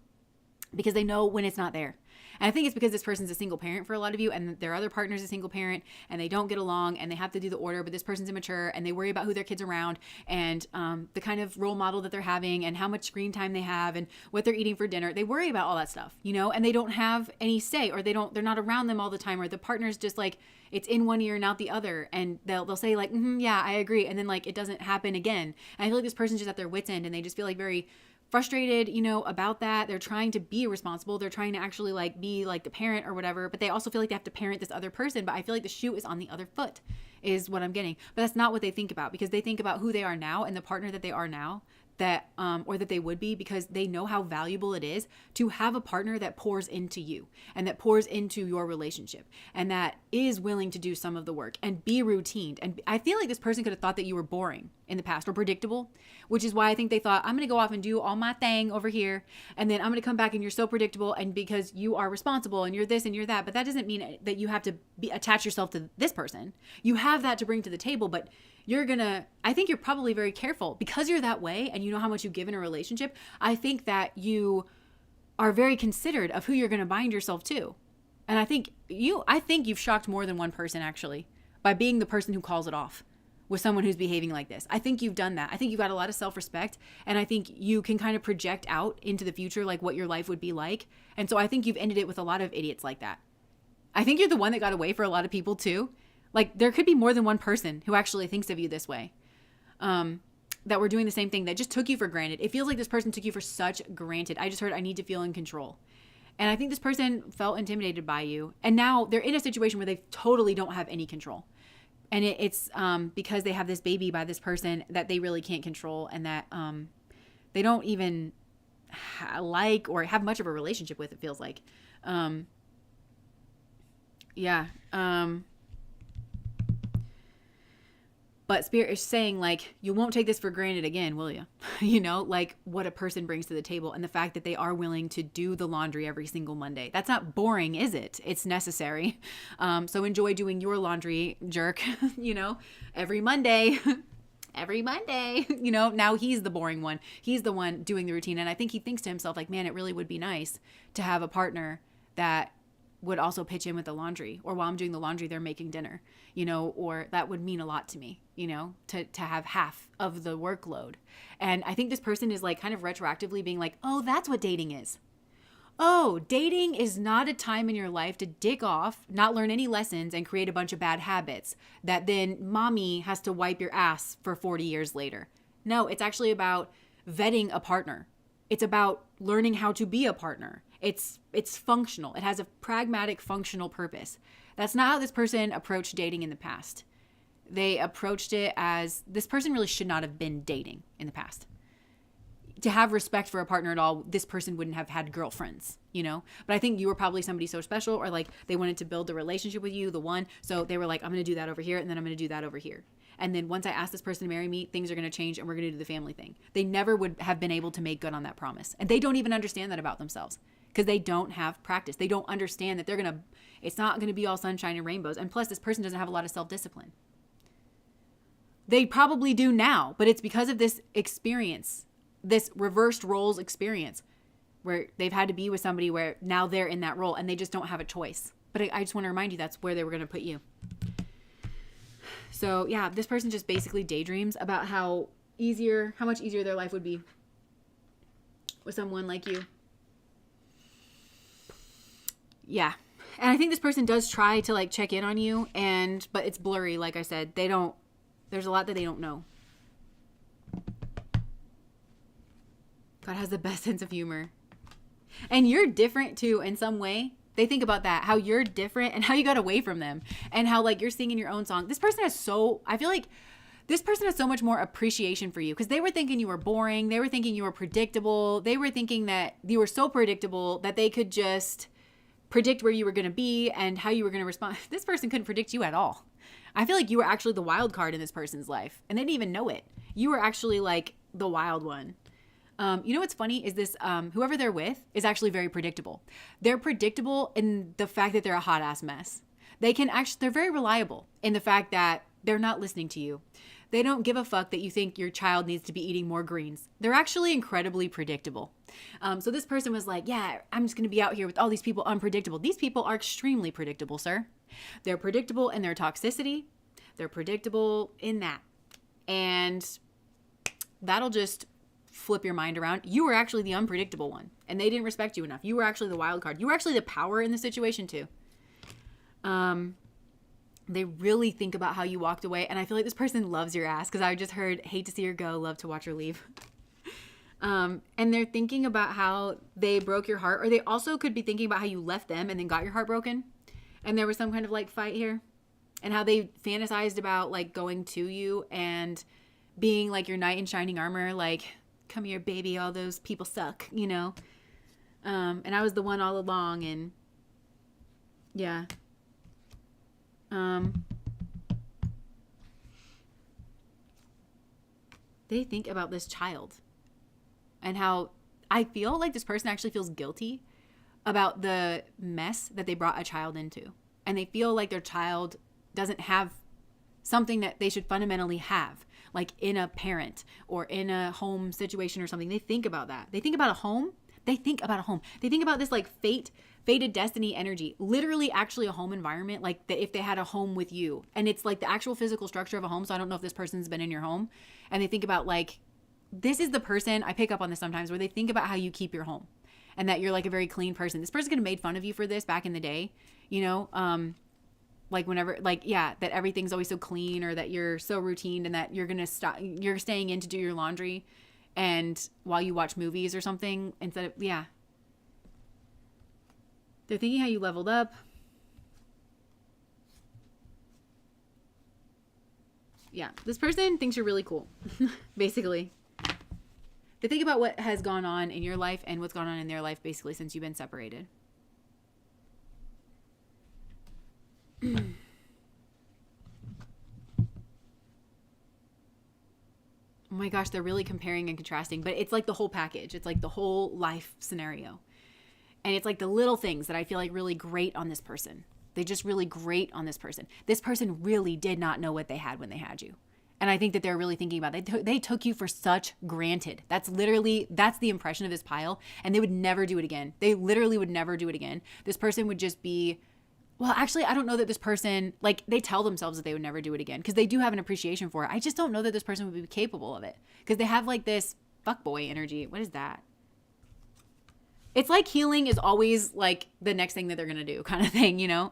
because they know when it's not there. And I think it's because this person's a single parent for a lot of you, and their other partner's a single parent, and they don't get along, and they have to do the order, but this person's immature, and they worry about who their kid's around, and the kind of role model that they're having, and how much screen time they have, and what they're eating for dinner. They worry about all that stuff, you know, and they don't have any say, or they're not around them all the time, or the partner's just like, it's in one ear and out the other, and they'll say like, yeah, I agree, and then like it doesn't happen again. And I feel like this person's just at their wit's end, and they just feel like very frustrated, you know, about that. They're trying to be responsible. They're trying to actually like be like the parent or whatever, but they also feel like they have to parent this other person. But I feel like the shoe is on the other foot is what I'm getting. But that's not what they think about, because they think about who they are now and the partner that they are now, that or that they would be, because they know how valuable it is to have a partner that pours into you and that pours into your relationship and that is willing to do some of the work and be routined. And I feel like this person could have thought that you were boring in the past or predictable, which is why I think they thought, I'm going to go off and do all my thing over here, and then I'm going to come back and you're so predictable, and because you are responsible and you're this and you're that. But that doesn't mean that you have to attach yourself to this person. You have that to bring to the table, but I think you're probably very careful because you're that way and you know how much you give in a relationship. I think that you are very considerate of who you're going to bind yourself to. And I think you've shocked more than one person actually by being the person who calls it off with someone who's behaving like this. I think you've done that. I think you've got a lot of self-respect, and I think you can kind of project out into the future like what your life would be like. And so I think you've ended it with a lot of idiots like that. I think you're the one that got away for a lot of people too. Like there could be more than one person who actually thinks of you this way, that were doing the same thing, that just took you for granted. It feels like this person took you for such granted. I just heard I need to feel in control. And I think this person felt intimidated by you. And now they're in a situation where they totally don't have any control. And it's because they have this baby by this person that they really can't control, and that they don't even like or have much of a relationship with, it feels like. But Spirit is saying, like, you won't take this for granted again, will you? You know, like what a person brings to the table and the fact that they are willing to do the laundry every single Monday. That's not boring, is it? It's necessary. So enjoy doing your laundry, jerk, you know, every Monday. Every Monday, you know, now he's the boring one. He's the one doing the routine. And I think he thinks to himself, like, man, it really would be nice to have a partner that would also pitch in with the laundry, or while I'm doing the laundry, they're making dinner, you know, or that would mean a lot to me, you know, to have half of the workload. And I think this person is like kind of retroactively being like, oh, that's what dating is. Oh, dating is not a time in your life to dick off, not learn any lessons, and create a bunch of bad habits that then mommy has to wipe your ass for 40 years later. No, it's actually about vetting a partner. It's about learning how to be a partner. It's functional. It has a pragmatic, functional purpose. That's not how this person approached dating in the past. They approached it as, this person really should not have been dating in the past. To have respect for a partner at all, this person wouldn't have had girlfriends, you know? But I think you were probably somebody so special, or like they wanted to build the relationship with you, the one. So they were like, I'm going to do that over here, and then I'm going to do that over here. And then once I ask this person to marry me, things are going to change, and we're going to do the family thing. They never would have been able to make good on that promise. And they don't even understand that about themselves, because they don't have practice. They don't understand that it's not going to be all sunshine and rainbows. And plus, this person doesn't have a lot of self-discipline. They probably do now, but it's because of this experience, this reversed roles experience, where they've had to be with somebody where now they're in that role and they just don't have a choice. But I just want to remind you, that's where they were going to put you. So yeah, this person just basically daydreams about how much easier their life would be with someone like you. Yeah. And I think this person does try to like check in on you, but it's blurry. Like I said, there's a lot that they don't know. God has the best sense of humor. And you're different too in some way. They think about that, how you're different and how you got away from them, and how like you're singing your own song. I feel like this person has so much more appreciation for you, because they were thinking you were boring. They were thinking you were predictable. They were thinking that you were so predictable that they could just predict where you were going to be and how you were going to respond. This person couldn't predict you at all. I feel like you were actually the wild card in this person's life, and they didn't even know it. You were actually like the wild one. You know what's funny is this, whoever they're with is actually very predictable. They're predictable in the fact that they're a hot ass mess. They're very reliable in the fact that they're not listening to you. They don't give a fuck that you think your child needs to be eating more greens. They're actually incredibly predictable. So this person was like, yeah, I'm just going to be out here with all these people unpredictable. These people are extremely predictable, sir. They're predictable in their toxicity. They're predictable in that. And that'll just flip your mind around. You were actually the unpredictable one, and they didn't respect you enough. You were actually the wild card. You were actually the power in the situation too. They really think about how you walked away. And I feel like this person loves your ass, because I just heard, hate to see her go, love to watch her leave. And they're thinking about how they broke your heart, or they also could be thinking about how you left them and then got your heart broken. And there was some kind of like fight here, and how they fantasized about like going to you and being like your knight in shining armor. Like, come here, baby. All those people suck, you know? And I was the one all along. And yeah. They think about this child and how I feel like this person actually feels guilty about the mess that they brought a child into. And they feel like their child doesn't have something that they should fundamentally have, like in a parent or in a home situation or something. They think about that. They think about a home. They think about this like fated destiny energy, literally actually a home environment, like if they had a home with you, and it's like the actual physical structure of a home. So I don't know if this person's been in your home, and they think about like, this is the person, I pick up on this sometimes, where they think about how you keep your home and that you're like a very clean person. This person could have made fun of you for this back in the day, you know, like whenever, like, yeah, that everything's always so clean, or that you're so routine, and that you're staying in to do your laundry and while you watch movies or something instead of, yeah. They're thinking how you leveled up. Yeah, this person thinks you're really cool, basically. They think about what has gone on in your life and what's gone on in their life, basically, since you've been separated. Oh my gosh, they're really comparing and contrasting, but it's like the whole package. It's like the whole life scenario. And it's like the little things that I feel like really grate on this person. They just really grate on this person. This person really did not know what they had when they had you. And I think that they're really thinking about it. They took you for such granted. That's the impression of this pile. And they would never do it again. They literally would never do it again. This person would just be, well, actually, I don't know that this person, like, they tell themselves that they would never do it again, because they do have an appreciation for it. I just don't know that this person would be capable of it, because they have like this fuckboy energy. What is that? It's like healing is always like the next thing that they're going to do, kind of thing, you know?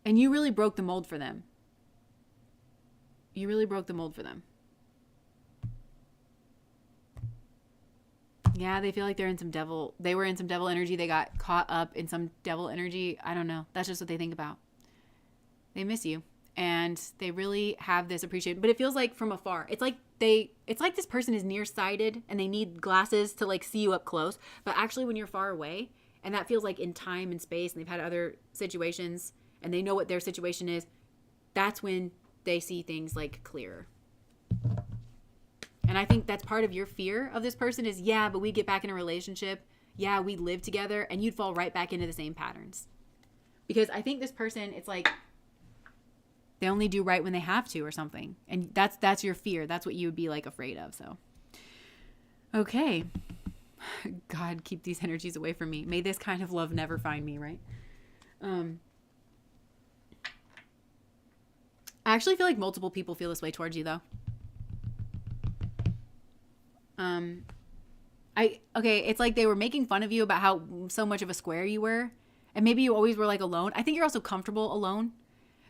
And you really broke the mold for them. You really broke the mold for them. Yeah, they feel like they were in some devil energy. They got caught up in some devil energy. I don't know. That's just what they think about. They miss you, and they really have this appreciation, but it feels like from afar. It's like this person is nearsighted and they need glasses to like see you up close. But actually when you're far away, and that feels like in time and space, and they've had other situations and they know what their situation is, that's when they see things like clearer. And I think that's part of your fear of this person is, yeah, but we get back in a relationship. Yeah, we live together, and you'd fall right back into the same patterns. Because I think this person, it's like they only do right when they have to or something. And that's your fear. That's what you would be like afraid of. So, okay. God, keep these energies away from me. May this kind of love never find me, right? I actually feel like multiple people feel this way towards you, though. It's like they were making fun of you about how so much of a square you were, and maybe you always were like alone. I think you're also comfortable alone.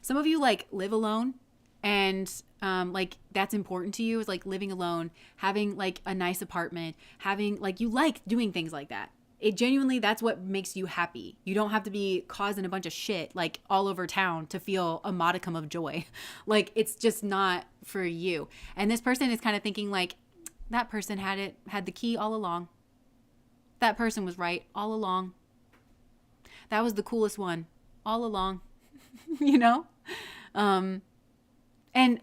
Some of you like live alone, and like that's important to you, is like living alone, having like a nice apartment, having like, you like doing things like that. It genuinely, that's what makes you happy. You don't have to be causing a bunch of shit like all over town to feel a modicum of joy. Like, it's just not for you. And this person is kind of thinking like, that person had the key all along. That person was right all along. That was the coolest one all along, you know? And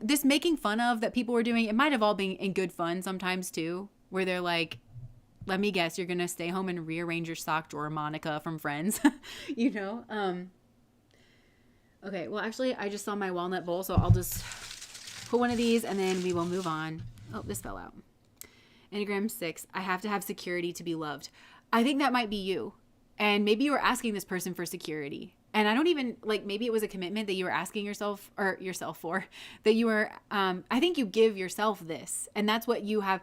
this making fun of that people were doing, it might have all been in good fun sometimes too, where they're like, let me guess, you're going to stay home and rearrange your sock drawer, Monica from Friends, you know? Okay, well, actually, I just saw my walnut bowl, so I'll just put one of these and then we will move on. Oh, this fell out. Enneagram 6. I have to have security to be loved. I think that might be you. And maybe you were asking this person for security. And I don't even, like, maybe it was a commitment that you were asking yourself for, that you were, I think you give yourself this. And that's what you have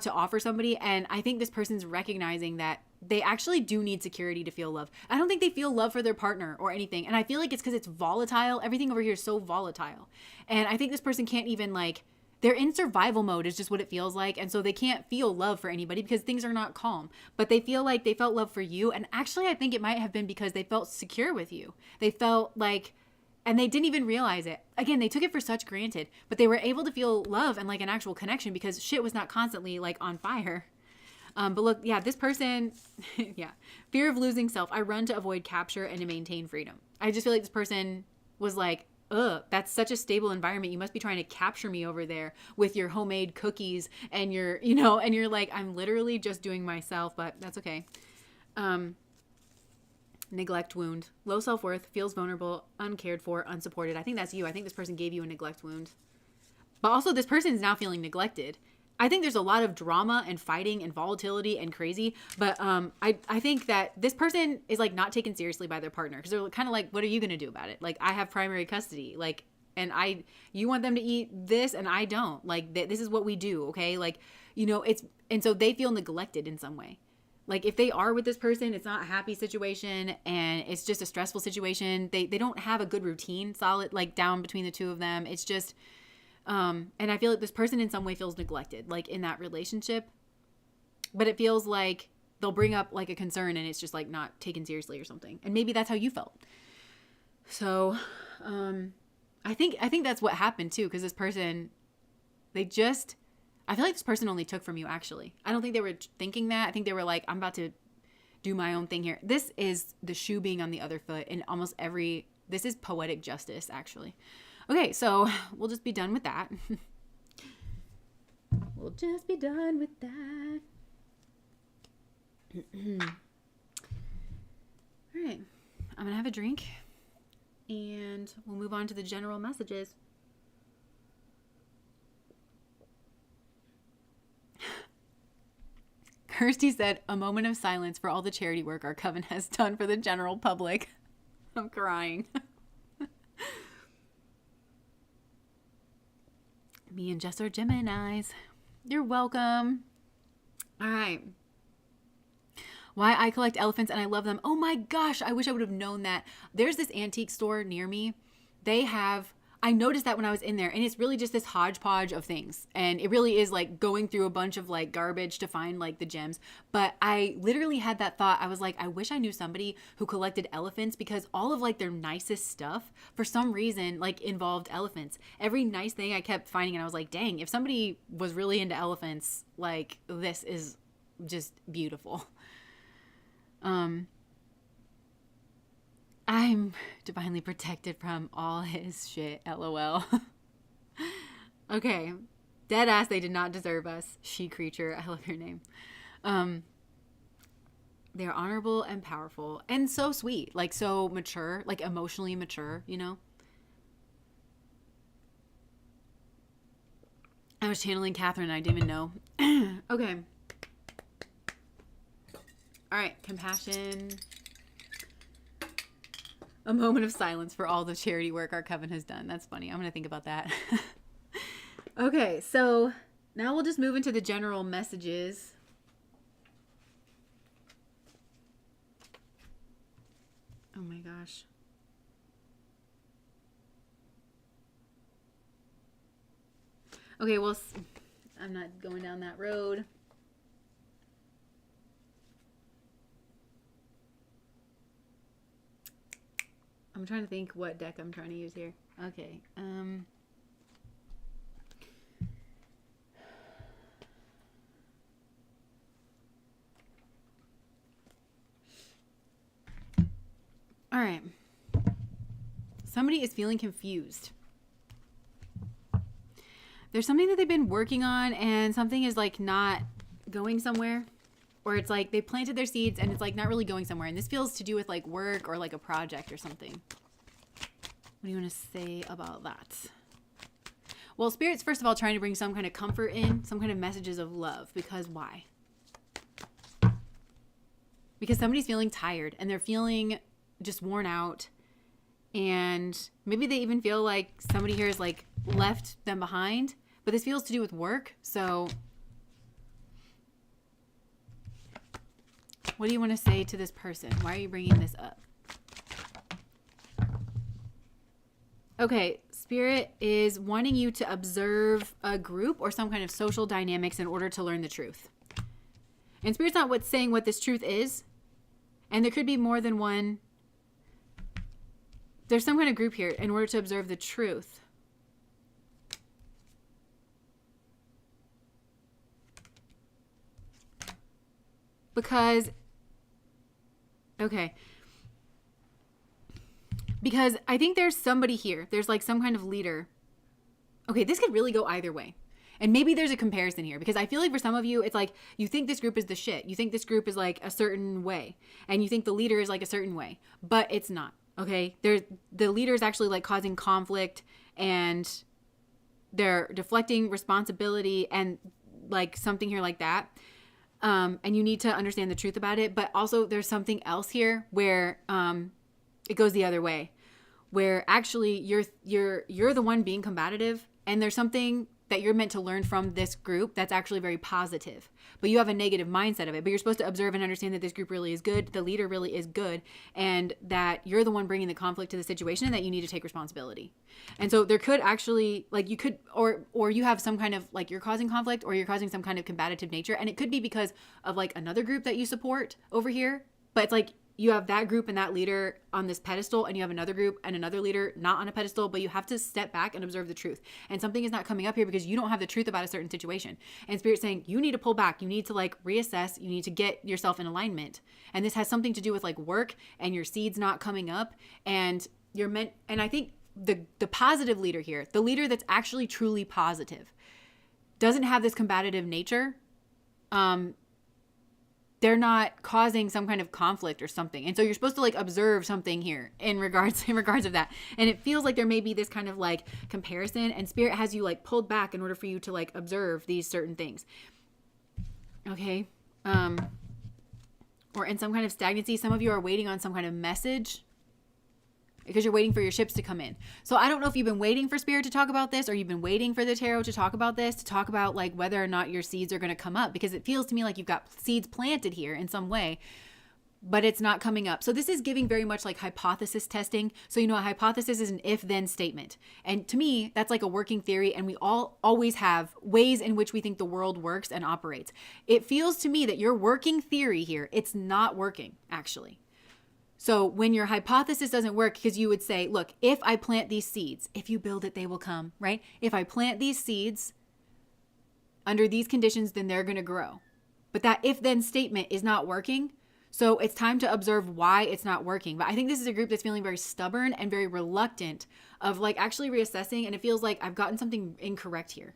to offer somebody. And I think this person's recognizing that they actually do need security to feel love. I don't think they feel love for their partner or anything. And I feel like it's because it's volatile. Everything over here is so volatile. And I think this person can't even, like, they're in survival mode is just what it feels like. And so they can't feel love for anybody because things are not calm. But they feel like they felt love for you. And actually, I think it might have been because they felt secure with you. They felt like, and they didn't even realize it. Again, they took it for such granted. But they were able to feel love and like an actual connection because shit was not constantly like on fire. But look, yeah, this person, yeah, fear of losing self. I run to avoid capture and to maintain freedom. I just feel like this person was like, ugh, that's such a stable environment. You must be trying to capture me over there with your homemade cookies and your, and you're like, I'm literally just doing myself, but that's okay. Neglect wound, low self-worth, feels vulnerable, uncared for, unsupported. I think that's you. I think this person gave you a neglect wound. But also this person is now feeling neglected. I think there's a lot of drama and fighting and volatility and crazy, but I think that this person is like not taken seriously by their partner because they're kind of like, what are you going to do about it? Like, I have primary custody, like, and you want them to eat this and I don't. Like, this is what we do, okay? Like, and so they feel neglected in some way. Like, if they are with this person, it's not a happy situation and it's just a stressful situation. They don't have a good routine solid, like, down between the two of them. It's just... and I feel like this person in some way feels neglected, like in that relationship, but it feels like they'll bring up like a concern and it's just like not taken seriously or something. And maybe that's how you felt. So, I think that's what happened too. Cause this person, I feel like this person only took from you actually. I don't think they were thinking that. I think they were like, I'm about to do my own thing here. This is the shoe being on the other foot in almost this is poetic justice actually. Okay, so we'll just be done with that. We'll just be done with that. All right, I'm going to have a drink and we'll move on to the general messages. Kirsty said, a moment of silence for all the charity work our coven has done for the general public. I'm crying. Me and Jess are Geminis. You're welcome. All right. Why I collect elephants and I love them. Oh my gosh, I wish I would have known that. There's this antique store near me. I noticed that when I was in there, and it's really just this hodgepodge of things. And it really is like going through a bunch of like garbage to find like the gems. But I literally had that thought. I was like, I wish I knew somebody who collected elephants because all of like their nicest stuff for some reason like involved elephants. Every nice thing I kept finding and I was like, dang, if somebody was really into elephants, like this is just beautiful. I'm divinely protected from all his shit, lol. Okay. Deadass, they did not deserve us. She creature, I love your name. They're honorable and powerful and so sweet, like so mature, like emotionally mature, I was channeling Catherine and I didn't even know. Okay. All right, compassion. A moment of silence for all the charity work our coven has done. That's funny. I'm going to think about that. Okay, so now we'll just move into the general messages. Oh my gosh. Okay, well, I'm not going down that road. I'm trying to think what deck I'm trying to use here. Okay. All right. Somebody is feeling confused. There's something that they've been working on and something is like not going somewhere. Or it's like they planted their seeds and it's like not really going somewhere. And this feels to do with like work or like a project or something. What do you want to say about that? Well, Spirit's first of all trying to bring some kind of comfort in, some kind of messages of love. Because why? Because somebody's feeling tired and they're feeling just worn out. And maybe they even feel like somebody here has like left them behind. But this feels to do with work. So what do you want to say to this person? Why are you bringing this up? Okay, Spirit is wanting you to observe a group or some kind of social dynamics in order to learn the truth. And Spirit's not what's saying what this truth is. And there could be more than one. There's some kind of group here in order to observe the truth. Because, okay. Because I think there's somebody here. There's like some kind of leader. Okay, this could really go either way. And maybe there's a comparison here because I feel like for some of you, it's like you think this group is the shit. You think this group is like a certain way and you think the leader is like a certain way, but it's not. Okay. The leader is actually like causing conflict and they're deflecting responsibility and like something here like that. And you need to understand the truth about it, but also there's something else here where, it goes the other way where actually you're the one being combative and there's something that you're meant to learn from this group that's actually very positive, but you have a negative mindset of it, but you're supposed to observe and understand that this group really is good. The leader really is good. And that you're the one bringing the conflict to the situation and that you need to take responsibility. And so there could actually like you could, or you have some kind of like you're causing conflict or you're causing some kind of combative nature. And it could be because of like another group that you support over here, but it's like, you have that group and that leader on this pedestal and you have another group and another leader not on a pedestal, but you have to step back and observe the truth. And something is not coming up here because you don't have the truth about a certain situation. And Spirit's saying you need to pull back. You need to like reassess. You need to get yourself in alignment. And this has something to do with like work and your seeds not coming up and you're meant. And I think the positive leader here, the leader that's actually truly positive doesn't have this combative nature. They're not causing some kind of conflict or something. And so you're supposed to like observe something here in regards of that. And it feels like there may be this kind of like comparison and Spirit has you like pulled back in order for you to like observe these certain things. Okay. Or in some kind of stagnancy. Some of you are waiting on some kind of message because you're waiting for your ships to come in. So I don't know if you've been waiting for Spirit to talk about this or you've been waiting for the tarot to talk about this, to talk about like whether or not your seeds are going to come up, because it feels to me like you've got seeds planted here in some way, but it's not coming up. So this is giving very much like hypothesis testing. So, you know, a hypothesis is an if-then statement. And to me, that's like a working theory. And we all always have ways in which we think the world works and operates. It feels to me that your working theory here, it's not working actually. So when your hypothesis doesn't work, because you would say, look, if I plant these seeds, if you build it, they will come, right? If I plant these seeds under these conditions, then they're going to grow. But that if-then statement is not working. So it's time to observe why it's not working. But I think this is a group that's feeling very stubborn and very reluctant of like actually reassessing. And it feels like I've gotten something incorrect here.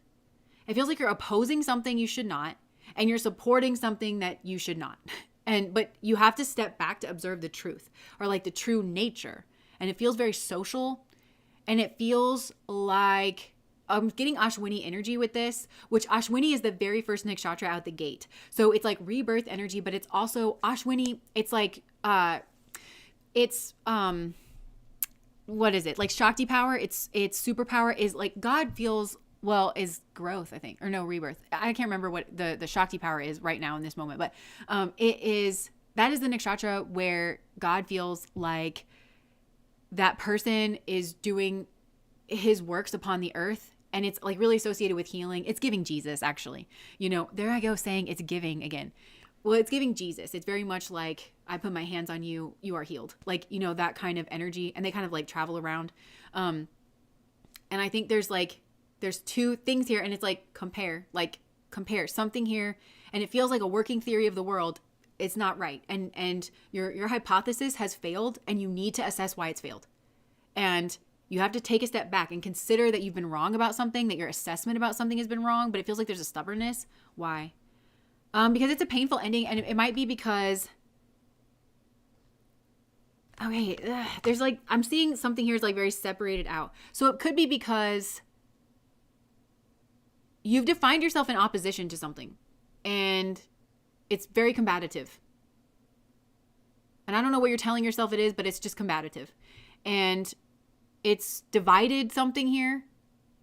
It feels like you're opposing something you should not, and you're supporting something that you should not. But you have to step back to observe the truth or like the true nature. And it feels very social. And it feels like I'm getting Ashwini energy with this, which Ashwini is the very first nakshatra out the gate. So it's like rebirth energy, but it's also Ashwini. It's like, what is it? Like Shakti power. It's superpower is like God feels, well, is growth, I think, or no, rebirth. I can't remember what the Shakti power is right now in this moment, but that is the nakshatra where God feels like that person is doing his works upon the earth. And it's like really associated with healing. It's giving Jesus, actually. You know, there I go saying it's giving again. Well, it's giving Jesus. It's very much like I put my hands on you, you are healed. Like, you know, that kind of energy. And they kind of like travel around. And I think there's two things here, and it's like compare something here, and it feels like a working theory of the world. It's not right. And your hypothesis has failed, and you need to assess why it's failed. And you have to take a step back and consider that you've been wrong about something, that your assessment about something has been wrong, but it feels like there's a stubbornness. Why? Because it's a painful ending, and it might be because Okay, there's like, I'm seeing something here is like very separated out. So it could be because you've defined yourself in opposition to something and it's very combative. And I don't know what you're telling yourself it is, but it's just combative. And it's divided something here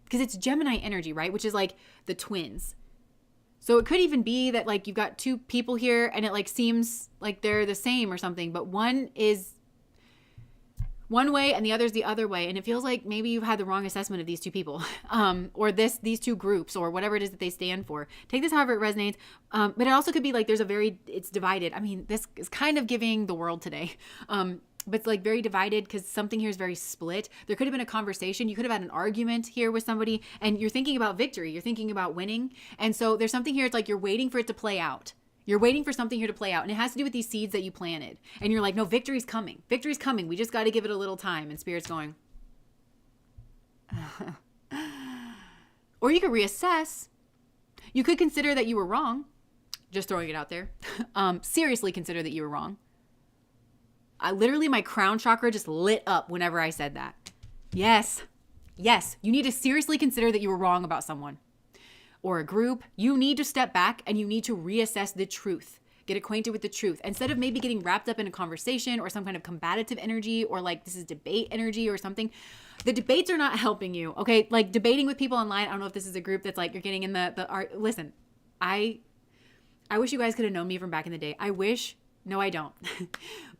because it's Gemini energy, right? Which is like the twins. So it could even be that like you've got two people here and it like seems like they're the same or something, but one is one way and the other's the other way. And it feels like maybe you've had the wrong assessment of these two people, or these two groups, or whatever it is that they stand for. Take this however it resonates. But it also could be like it's divided. I mean, this is kind of giving the world today. But it's like very divided because something here is very split. There could have been a conversation. You could have had an argument here with somebody and you're thinking about victory. You're thinking about winning. And so there's something here. It's like you're waiting for it to play out. You're waiting for something here to play out. And it has to do with these seeds that you planted. And you're like, no, victory's coming. Victory's coming. We just got to give it a little time. And Spirit's going. Or you could reassess. You could consider that you were wrong. Just throwing it out there. Seriously consider that you were wrong. Literally, my crown chakra just lit up whenever I said that. Yes. Yes. You need to seriously consider that you were wrong about someone or a group. You need to step back and you need to reassess the truth. Get acquainted with the truth. Instead of maybe getting wrapped up in a conversation or some kind of combative energy or like this is debate energy or something. The debates are not helping you, okay? Like debating with people online. I don't know if this is a group that's like you're getting in the art. Listen, I wish you guys could have known me from back in the day. No, I don't.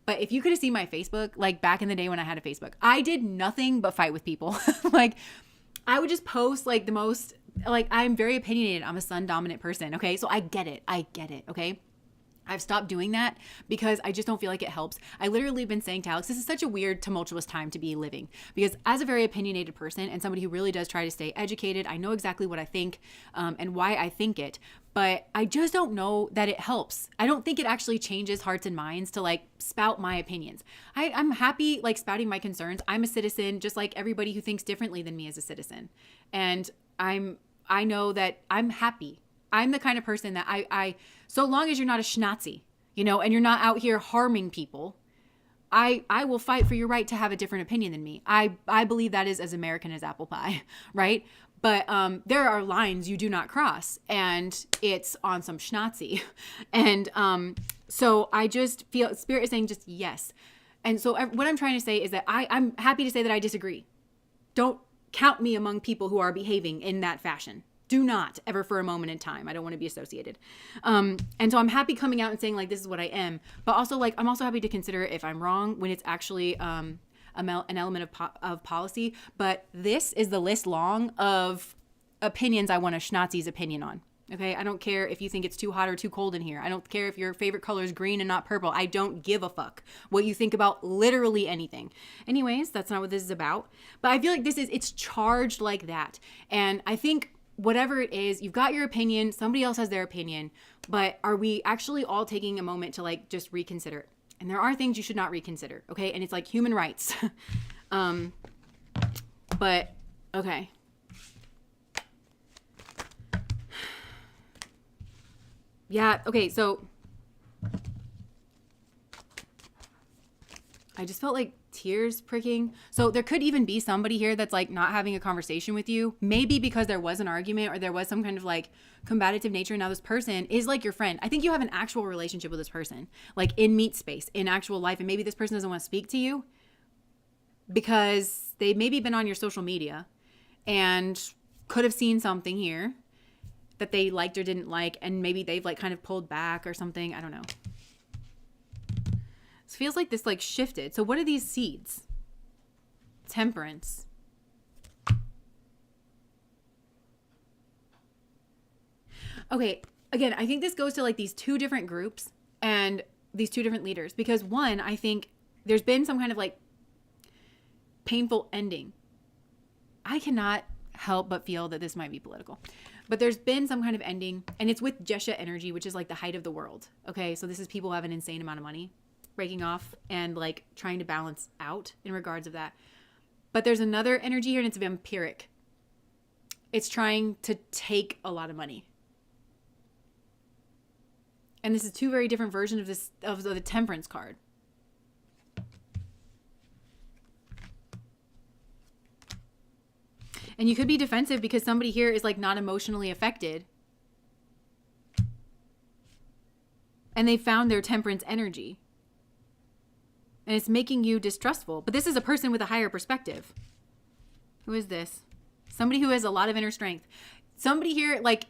But if you could have seen my Facebook, like back in the day when I had a Facebook, I did nothing but fight with people. Like I would just post like the most, like I'm very opinionated. I'm a sun dominant person. Okay. So I get it. Okay. I've stopped doing that because I just don't feel like it helps. I literally have been saying to Alex, this is such a weird, tumultuous time to be living because as a very opinionated person and somebody who really does try to stay educated, I know exactly what I think and why I think it, but I just don't know that it helps. I don't think it actually changes hearts and minds to like spout my opinions. I'm happy like spouting my concerns. I'm a citizen just like everybody who thinks differently than me is a citizen. And I know that I'm happy. I'm the kind of person that I so long as you're not a schnazi, and you're not out here harming people, I will fight for your right to have a different opinion than me. I believe that is as American as apple pie, right? But there are lines you do not cross, and it's on some schnazi. And so I just feel Spirit is saying just yes. And so what I'm trying to say is that I'm happy to say that I disagree. Don't count me among people who are behaving in that fashion. Do not ever for a moment in time. I don't want to be associated. And so I'm happy coming out and saying like, this is what I am, but also like, I'm also happy to consider if I'm wrong when it's actually an element of policy. But this is the list long of opinions I want a schnazi's opinion on. Okay. I don't care if you think it's too hot or too cold in here. I don't care if your favorite color is green and not purple. I don't give a fuck what you think about literally anything. Anyways, that's not what this is about. But I feel like it's charged like that. And I think whatever it is, you've got your opinion, somebody else has their opinion, but are we actually all taking a moment to like just reconsider? And there are things you should not reconsider, okay? And it's like human rights. But okay. Yeah, okay, so I just felt like tears pricking. So there could even be somebody here that's like not having a conversation with you, maybe because there was an argument or there was some kind of like combative nature. Now this person is like your friend. I think you have an actual relationship with this person, like in meet space, in actual life. And maybe this person doesn't want to speak to you because they've maybe been on your social media and could have seen something here that they liked or didn't like. And maybe they've like kind of pulled back or something. I don't know. It feels like this like shifted. So what are these seeds? Temperance. Okay, again, I think this goes to like these two different groups and these two different leaders because one, I think there's been some kind of like painful ending. I cannot help but feel that this might be political. But there's been some kind of ending and it's with Jesha energy, which is like the height of the world. Okay, so this is people who have an insane amount of money breaking off and like trying to balance out in regards of that. But there's another energy here and it's vampiric. It's trying to take a lot of money. And this is two very different versions of the temperance card. And you could be defensive because somebody here is like not emotionally affected. And they found their temperance energy. And it's making you distrustful. But this is a person with a higher perspective. Who is this? Somebody who has a lot of inner strength. Somebody here like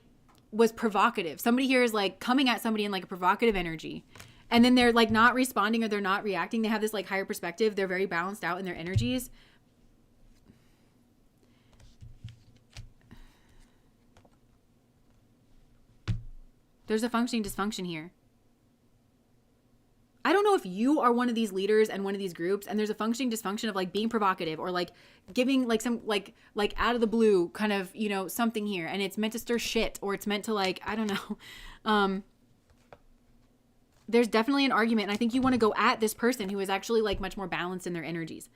was provocative. Somebody here is like coming at somebody in like a provocative energy. And then they're like not responding or they're not reacting. They have this like higher perspective. They're very balanced out in their energies. There's a functioning dysfunction here. I don't know if you are one of these leaders and one of these groups and there's a functioning dysfunction of like being provocative or like giving like some like out of the blue kind of, you know, something here, and it's meant to stir shit or it's meant to like, I don't know. There's definitely an argument, and I think you want to go at this person who is actually like much more balanced in their energies.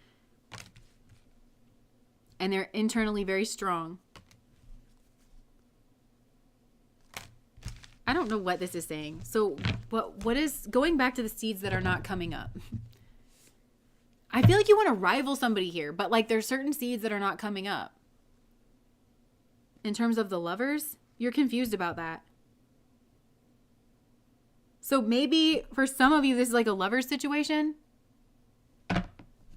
And they're internally very strong. I don't know what this is saying. So what is going back to the seeds that are not coming up? I feel like you want to rival somebody here, but like there's certain seeds that are not coming up. In terms of the lovers, you're confused about that. So maybe for some of you, this is like a lover's situation.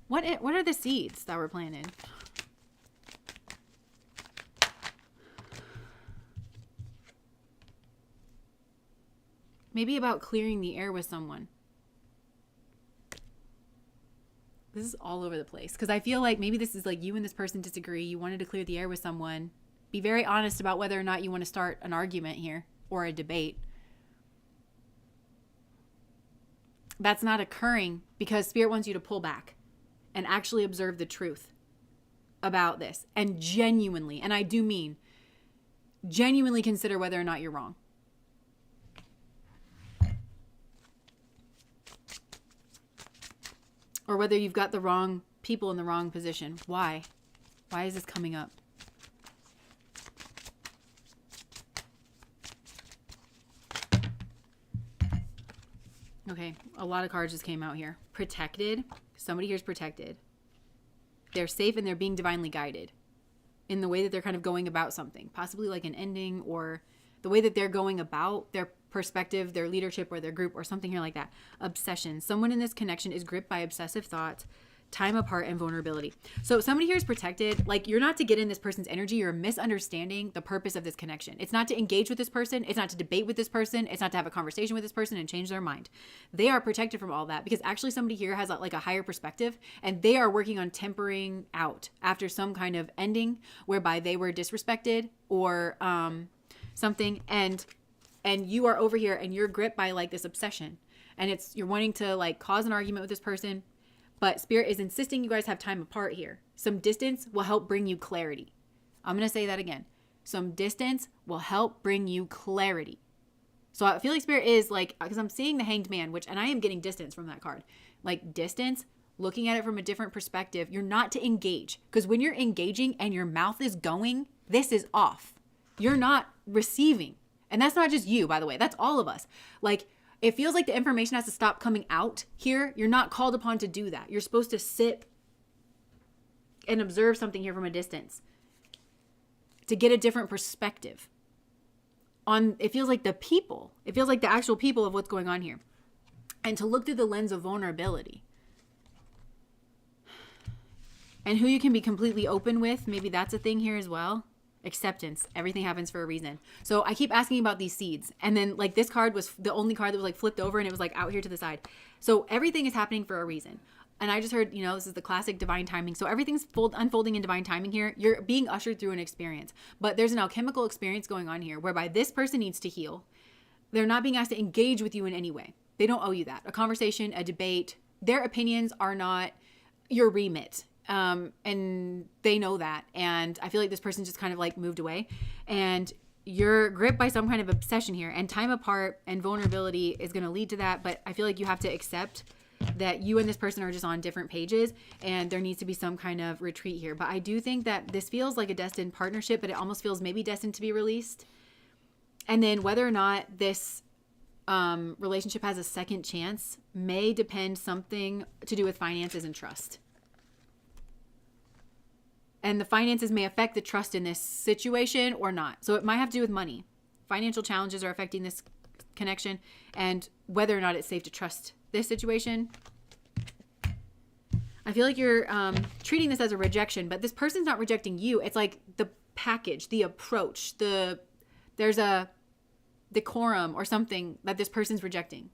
What are the seeds that were planted? Maybe about clearing the air with someone. This is all over the place. Because I feel like maybe this is like you and this person disagree. You wanted to clear the air with someone. Be very honest about whether or not you want to start an argument here or a debate. That's not occurring because Spirit wants you to pull back and actually observe the truth about this. And genuinely, and I do mean genuinely consider whether or not you're wrong. Or whether you've got the wrong people in the wrong position. Why? Why is this coming up? Okay, a lot of cards just came out here. Protected. Somebody here is protected. They're safe and they're being divinely guided in the way that they're kind of going about something. Possibly like an ending or the way that they're going about their perspective, their leadership, or their group, or something here like that. Obsession. Someone in this connection is gripped by obsessive thoughts, time apart, and vulnerability. So somebody here is protected. Like, you're not to get in this person's energy. You're misunderstanding the purpose of this connection. It's not to engage with this person. It's not to debate with this person. It's not to have a conversation with this person and change their mind. They are protected from all that because actually somebody here has like a higher perspective, and they are working on tempering out after some kind of ending whereby they were disrespected or something, and you are over here and you're gripped by like this obsession, and you're wanting to like cause an argument with this person, but Spirit is insisting you guys have time apart here. Some distance will help bring you clarity. I'm going to say that again. Some distance will help bring you clarity. So I feel like Spirit is like, because I'm seeing the Hanged Man, and I am getting distance from that card. Like distance, looking at it from a different perspective. You're not to engage, because when you're engaging and your mouth is going, this is off. You're not receiving. And that's not just you, by the way. That's all of us. Like, it feels like the information has to stop coming out here. You're not called upon to do that. You're supposed to sit and observe something here from a distance to get a different perspective on, it feels like the people. It feels like the actual people of what's going on here. And to look through the lens of vulnerability. And who you can be completely open with. Maybe that's a thing here as well. Acceptance. Everything happens for a reason. So I keep asking about these seeds, and then like this card was the only card that was like flipped over, and it was like out here to the side. So everything is happening for a reason. And I just heard, this is the classic divine timing. So everything's unfolding in divine timing here. You're being ushered through an experience, but there's an alchemical experience going on here whereby this person needs to heal. They're not being asked to engage with you in any way. They don't owe you that. A conversation, a debate, their opinions are not your remit. And they know that. And I feel like this person just kind of like moved away, and you're gripped by some kind of obsession here, and time apart and vulnerability is going to lead to that. But I feel like you have to accept that you and this person are just on different pages, and there needs to be some kind of retreat here. But I do think that this feels like a destined partnership, but it almost feels maybe destined to be released. And then whether or not this relationship has a second chance may depend something to do with finances and trust. And the finances may affect the trust in this situation or not. So it might have to do with money. Financial challenges are affecting this connection and whether or not it's safe to trust this situation. I feel like you're treating this as a rejection, but this person's not rejecting you. It's like the package, the approach, there's a decorum or something that this person's rejecting,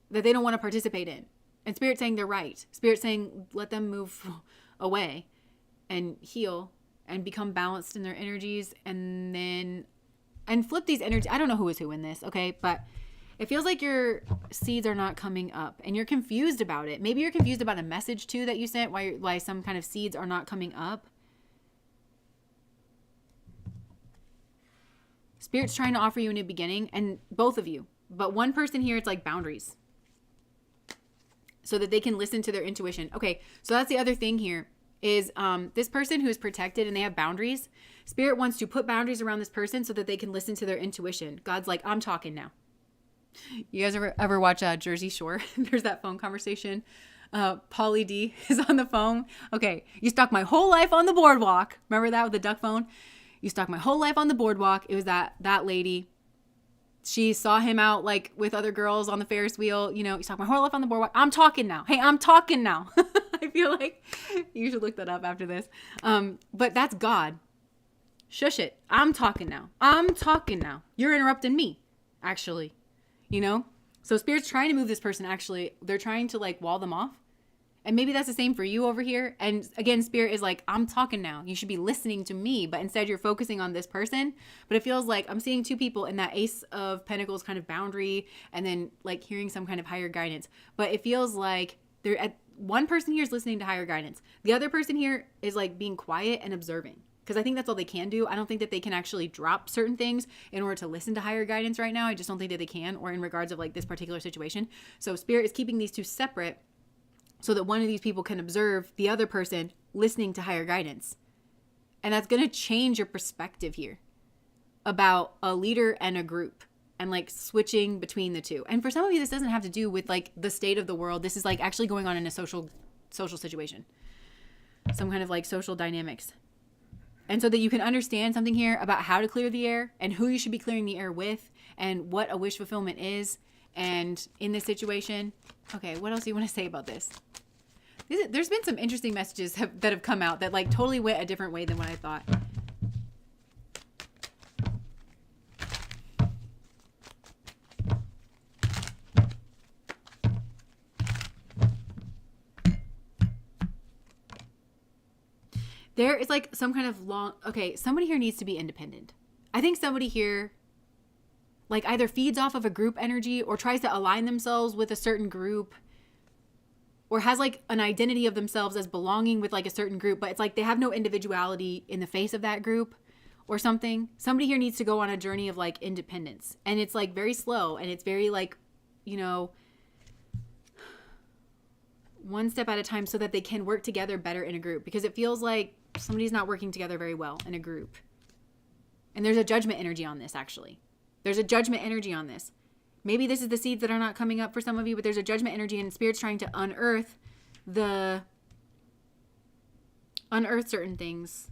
that they don't want to participate in. And Spirit's saying they're right. Spirit's saying let them move away and heal and become balanced in their energies and flip these energies. I don't know who is who in this, okay? But it feels like your seeds are not coming up and you're confused about it. Maybe you're confused about a message too that you sent, why some kind of seeds are not coming up. Spirit's trying to offer you a new beginning, and both of you. But one person here, it's like boundaries, so that they can listen to their intuition. Okay, so that's the other thing here is this person who is protected and they have boundaries. Spirit wants to put boundaries around this person so that they can listen to their intuition. God's like, I'm talking now. You guys ever watch Jersey Shore? There's that phone conversation. Pauly D is on the phone. Okay, you stalked my whole life on the boardwalk. Remember that with the duck phone? You stalked my whole life on the boardwalk. It was that lady. She saw him out like with other girls on the Ferris wheel. You know, you stalked my whole life on the boardwalk. I'm talking now. Hey, I'm talking now. I feel like you should look that up after this. But that's God. Shush it. I'm talking now. I'm talking now. You're interrupting me, actually. You know? So Spirit's trying to move this person, actually. They're trying to like wall them off. And maybe that's the same for you over here. And again, Spirit is like, I'm talking now. You should be listening to me. But instead you're focusing on this person. But it feels like I'm seeing two people in that Ace of Pentacles kind of boundary. And then like hearing some kind of higher guidance. But it feels like one person here is listening to higher guidance. The other person here is like being quiet and observing. Because I think that's all they can do. I don't think that they can actually drop certain things in order to listen to higher guidance right now. I just don't think that they can, or in regards of like this particular situation. So Spirit is keeping these two separate so that one of these people can observe the other person listening to higher guidance. And that's going to change your perspective here about a leader and a group and like switching between the two. And for some of you, this doesn't have to do with like the state of the world. This is like actually going on in a social situation, some kind of like social dynamics. And so that you can understand something here about how to clear the air and who you should be clearing the air with and what a wish fulfillment is. And in this situation, okay, what else do you want to say about this? There's been some interesting messages that have come out that like totally went a different way than what I thought. There is like some kind of somebody here needs to be independent. I think somebody here like either feeds off of a group energy or tries to align themselves with a certain group or has like an identity of themselves as belonging with like a certain group, but it's like they have no individuality in the face of that group or something. Somebody here needs to go on a journey of like independence, and it's like very slow and it's very like, you know, one step at a time so that they can work together better in a group, because it feels like somebody's not working together very well in a group. And there's a judgment energy on this, actually. There's a judgment energy on this. Maybe this is the seeds that are not coming up for some of you, but there's a judgment energy and Spirit's trying to unearth certain things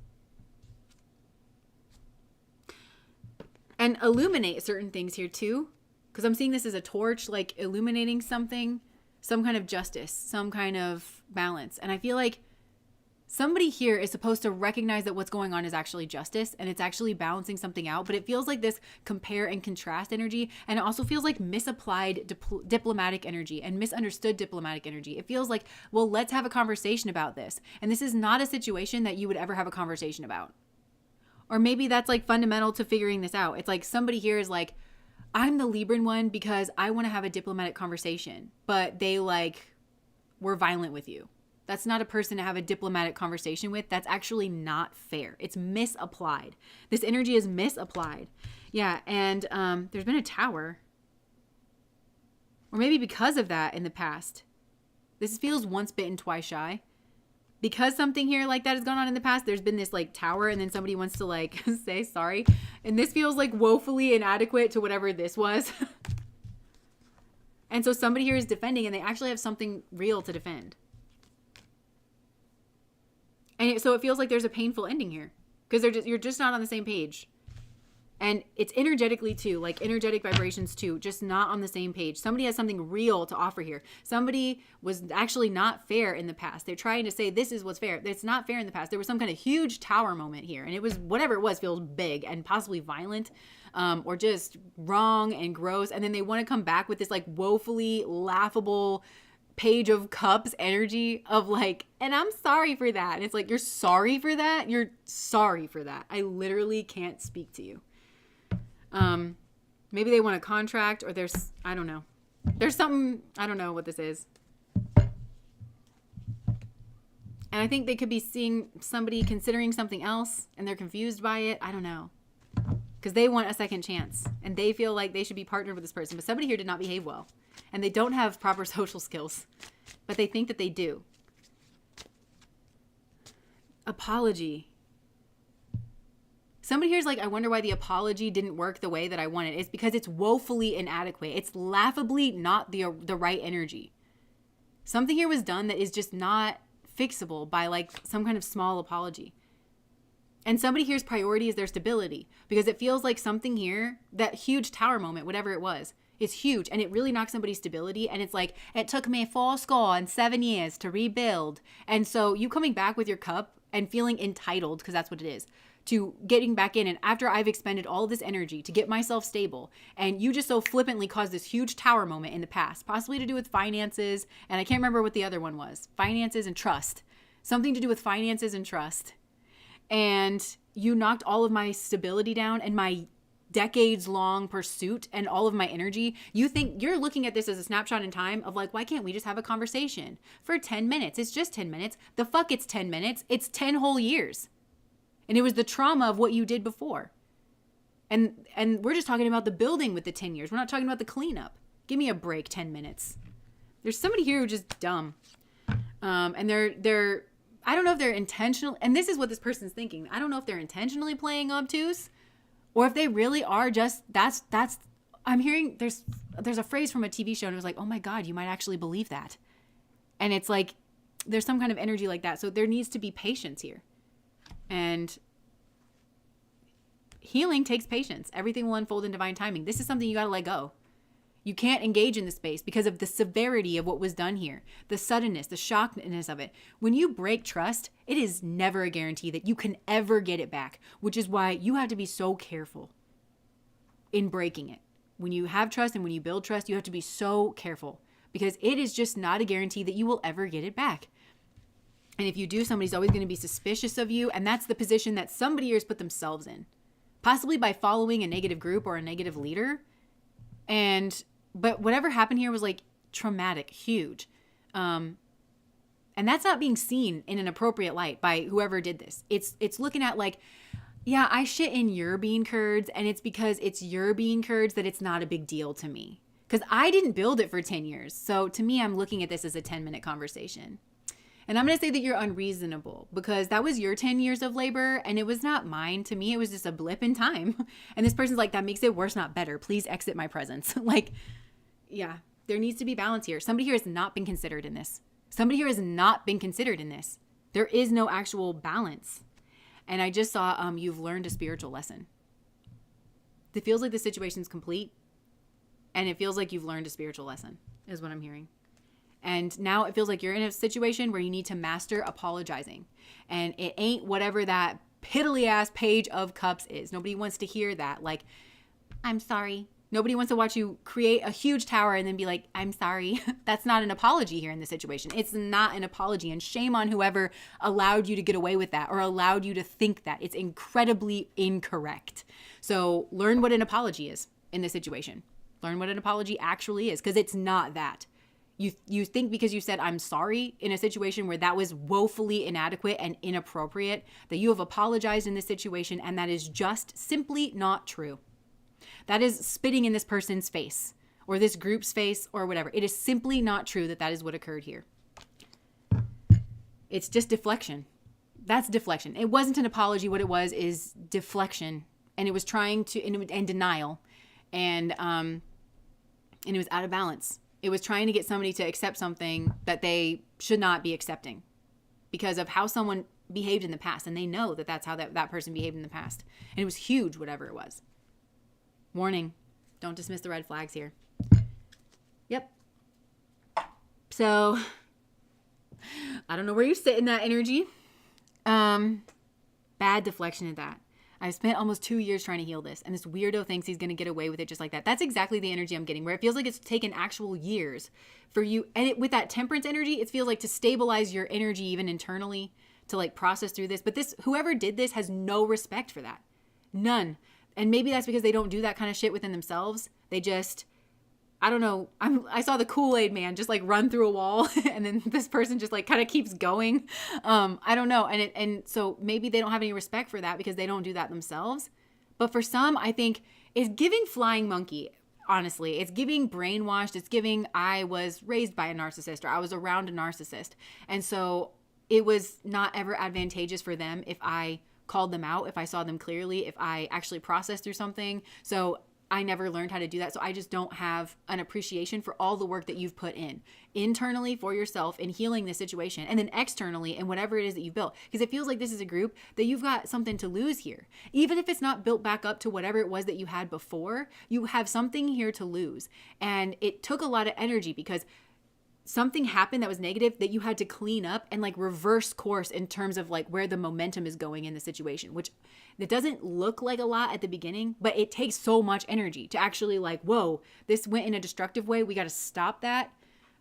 and illuminate certain things here too. Because I'm seeing this as a torch, like illuminating something, some kind of justice, some kind of balance. And I feel like somebody here is supposed to recognize that what's going on is actually justice and it's actually balancing something out. But it feels like this compare and contrast energy. And it also feels like misapplied diplomatic energy and misunderstood diplomatic energy. It feels like, well, let's have a conversation about this. And this is not a situation that you would ever have a conversation about. Or maybe that's like fundamental to figuring this out. It's like somebody here is like, I'm the Libran one because I want to have a diplomatic conversation, but they like were violent with you. That's not a person to have a diplomatic conversation with. That's actually not fair. It's misapplied. This energy is misapplied. Yeah, and there's been a tower. Or maybe because of that in the past. This feels once bitten, twice shy. Because something here like that has gone on in the past, there's been this like tower and then somebody wants to like say sorry. And this feels like woefully inadequate to whatever this was. And so somebody here is defending and they actually have something real to defend. so it feels like there's a painful ending here because you're just not on the same page. And it's energetically too, like energetic vibrations too, just not on the same page. Somebody has something real to offer here. Somebody was actually not fair in the past. They're trying to say this is what's fair. It's not fair in the past. There was some kind of huge tower moment here. And it was, whatever it was, feels big and possibly violent, or just wrong and gross. And then they want to come back with this like woefully laughable Page of Cups energy of like, and I'm sorry for that. And it's like, you're sorry for that? You're sorry for that. I literally can't speak to you. Maybe they want a contract, or I don't know. There's something, I don't know what this is. And I think they could be seeing somebody considering something else and they're confused by it. I don't know. Because they want a second chance and they feel like they should be partnered with this person. But somebody here did not behave well and they don't have proper social skills, but they think that they do. Apology. Somebody here's like, I wonder why the apology didn't work the way that I wanted. It's because it's woefully inadequate. It's laughably not the right energy. Something here was done that is just not fixable by like some kind of small apology. And somebody here's priority is their stability, because it feels like something here, that huge tower moment, whatever it was, is huge. And it really knocks somebody's stability. And it's like, it took me 7 years to rebuild. And so you coming back with your cup and feeling entitled, because that's what it is, to getting back in, and after I've expended all of this energy to get myself stable, and you just so flippantly caused this huge tower moment in the past, possibly to do with finances, and I can't remember what the other one was, finances and trust, something to do with finances and trust, and you knocked all of my stability down and my decades-long pursuit and all of my energy. You think you're looking at this as a snapshot in time of like, why can't we just have a conversation for 10 minutes? It's just 10 minutes. The fuck, it's 10 minutes. It's 10 whole years. And it was the trauma of what you did before. And we're just talking about the building with the 10 years. We're not talking about the cleanup. Give me a break, 10 minutes. There's somebody here who's just dumb. And they're I don't know if they're intentional. And this is what this person's thinking. I don't know if they're intentionally playing obtuse or if they really are just, that's, I'm hearing there's a phrase from a TV show and it was like, oh my God, you might actually believe that. And it's like, there's some kind of energy like that. So there needs to be patience here. And healing takes patience. Everything will unfold in divine timing. This is something you got to let go. You can't engage in the space because of the severity of what was done here, the suddenness, the shockness of it. When you break trust, it is never a guarantee that you can ever get it back, which is why you have to be so careful in breaking it. When you have trust and when you build trust, you have to be so careful because it is just not a guarantee that you will ever get it back. And if you do, somebody's always going to be suspicious of you. And that's the position that somebody has put themselves in, possibly by following a negative group or a negative leader. But whatever happened here was like traumatic, huge. And that's not being seen in an appropriate light by whoever did this. It's looking at like, yeah, I shit in your bean curds. And it's because it's your bean curds that it's not a big deal to me. Because I didn't build it for 10 years. So to me, I'm looking at this as a 10-minute conversation. And I'm going to say that you're unreasonable because that was your 10 years of labor and it was not mine. To me, it was just a blip in time. And this person's like, that makes it worse, not better. Please exit my presence. Like, yeah, there needs to be balance here. Somebody here has not been considered in this. Somebody here has not been considered in this. There is no actual balance. And I just saw you've learned a spiritual lesson. It feels like the situation's complete. And it feels like you've learned a spiritual lesson is what I'm hearing. And now it feels like you're in a situation where you need to master apologizing. And it ain't whatever that piddly ass Page of Cups is. Nobody wants to hear that. Like, I'm sorry. Nobody wants to watch you create a huge tower and then be like, I'm sorry. That's not an apology here in this situation. It's not an apology. And shame on whoever allowed you to get away with that or allowed you to think that. It's incredibly incorrect. So learn what an apology is in this situation. Learn what an apology actually is, because it's not that. You think because you said I'm sorry in a situation where that was woefully inadequate and inappropriate that you have apologized in this situation, and that is just simply not true. That is spitting in this person's face or this group's face or whatever. It is simply not true that is what occurred here. It's just deflection. That's deflection. It wasn't an apology. What it was is deflection, and it was trying to and denial, and it was out of balance. It was trying to get somebody to accept something that they should not be accepting because of how someone behaved in the past, and they know that that's how that person behaved in the past, and it was huge, whatever it was. Warning, don't dismiss the red flags here. Yep. So I don't know where you sit in that energy. Bad deflection of that. I've spent almost 2 years trying to heal this, and this weirdo thinks he's going to get away with it just like that. That's exactly the energy I'm getting, where it feels like it's taken actual years for you. And with that temperance energy, it feels like to stabilize your energy even internally, to like process through this. But whoever did this has no respect for that. None. And maybe that's because they don't do that kind of shit within themselves. They just, I don't know. I saw the Kool-Aid man just like run through a wall, and then this person just like kind of keeps going. I don't know. And so maybe they don't have any respect for that because they don't do that themselves. But for some, I think it's giving flying monkey. Honestly, it's giving brainwashed. It's giving I was raised by a narcissist, or I was around a narcissist. And so it was not ever advantageous for them if I called them out, if I saw them clearly, if I actually processed through something. So I never learned how to do that. So I just don't have an appreciation for all the work that you've put in internally for yourself in healing this situation, and then externally in whatever it is that you've built. Because it feels like this is a group that you've got something to lose here. Even if it's not built back up to whatever it was that you had before, you have something here to lose. And it took a lot of energy because something happened that was negative that you had to clean up and like reverse course in terms of like where the momentum is going in the situation, which it doesn't look like a lot at the beginning, but it takes so much energy to actually like, whoa, this went in a destructive way. We got to stop that.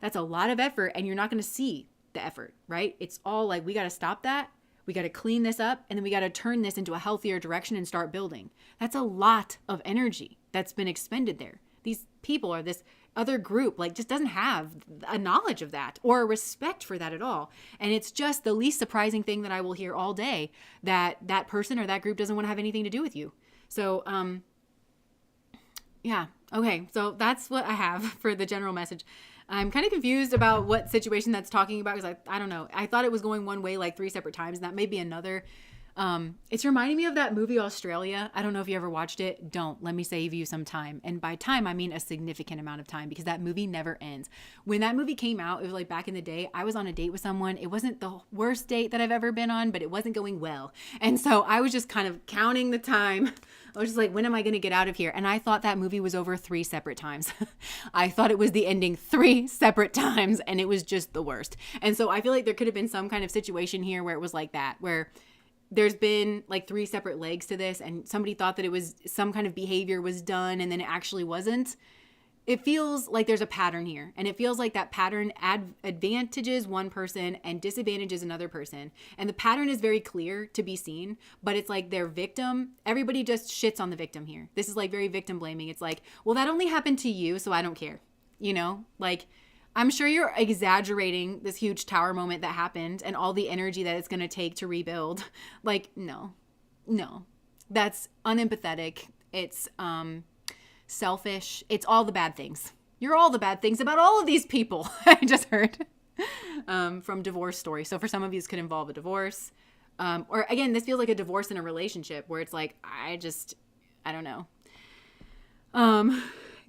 That's a lot of effort, and you're not going to see the effort, right? It's all like, we got to stop that. We got to clean this up, and then we got to turn this into a healthier direction and start building. That's a lot of energy that's been expended there. These people, or this other group, like just doesn't have a knowledge of that or a respect for that at all. And it's just the least surprising thing that I will hear all day, that that person or that group doesn't want to have anything to do with you. So, yeah. Okay. So that's what I have for the general message. I'm kind of confused about what situation that's talking about, because I don't know. I thought it was going one way like 3 separate times, and that may be another. It's reminding me of that movie Australia. I don't know if you ever watched it. Don't. Let me save you some time. And by time, I mean a significant amount of time, because that movie never ends. When that movie came out, it was like back in the day, I was on a date with someone. It wasn't the worst date that I've ever been on, but it wasn't going well. And so I was just kind of counting the time. I was just like, when am I going to get out of here? And I thought that movie was over 3 separate times. I thought it was the ending 3 separate times, and it was just the worst. And so I feel like there could have been some kind of situation here where it was like that, where there's been like 3 separate legs to this, and somebody thought that it was some kind of behavior was done, and then it actually wasn't. It feels like there's a pattern here, and it feels like that pattern advantages one person and disadvantages another person. And the pattern is very clear to be seen, but it's like their victim. Everybody just shits on the victim here. This is like very victim blaming. It's like, well, that only happened to you, so I don't care. You know, like, I'm sure you're exaggerating this huge tower moment that happened and all the energy that it's going to take to rebuild. Like, no, that's unempathetic. It's selfish. It's all the bad things. You're all the bad things about all of these people. I just heard from Divorce Story. So for some of you, this could involve a divorce. Or again, this feels like a divorce in a relationship where it's like, I don't know.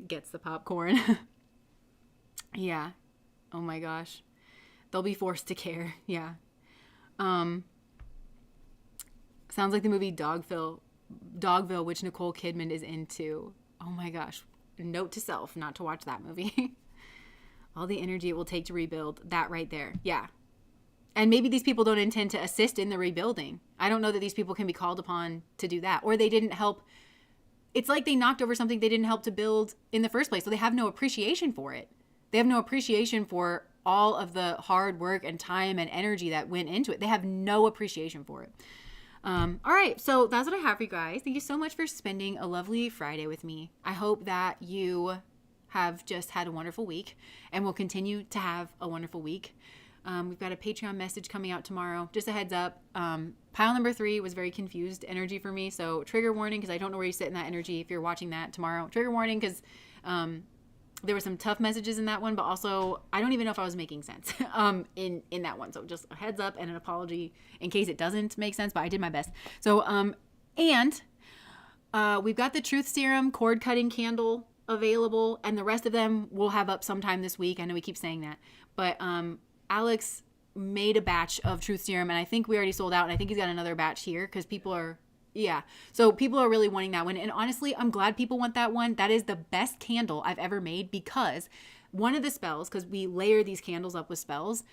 Gets the popcorn. Yeah. Oh my gosh. They'll be forced to care. Yeah. Sounds like the movie Dogville, which Nicole Kidman is into. Oh my gosh. Note to self not to watch that movie. All the energy it will take to rebuild. That right there. Yeah. And maybe these people don't intend to assist in the rebuilding. I don't know that these people can be called upon to do that. Or they didn't help. It's like they knocked over something they didn't help to build in the first place. So they have no appreciation for it. They have no appreciation for all of the hard work and time and energy that went into it. They have no appreciation for it. All right. So that's what I have for you guys. Thank you so much for spending a lovely Friday with me. I hope that you have just had a wonderful week and will continue to have a wonderful week. We've got a Patreon message coming out tomorrow. Just a heads up. Pile number 3 was very confused energy for me. So trigger warning, because I don't know where you sit in that energy. If you're watching that tomorrow, trigger warning, because there were some tough messages in that one, but also I don't even know if I was making sense in that one. So just a heads up and an apology in case it doesn't make sense, but I did my best. So, and we've got the Truth Serum cord cutting candle available, and the rest of them we'll have up sometime this week. I know we keep saying that, but Alex made a batch of truth serum, and I think we already sold out, and I think he's got another batch here because people are, yeah. So people are really wanting that one. And honestly, I'm glad people want that one. That is the best candle I've ever made, because one of the spells, because we layer these candles up with spells,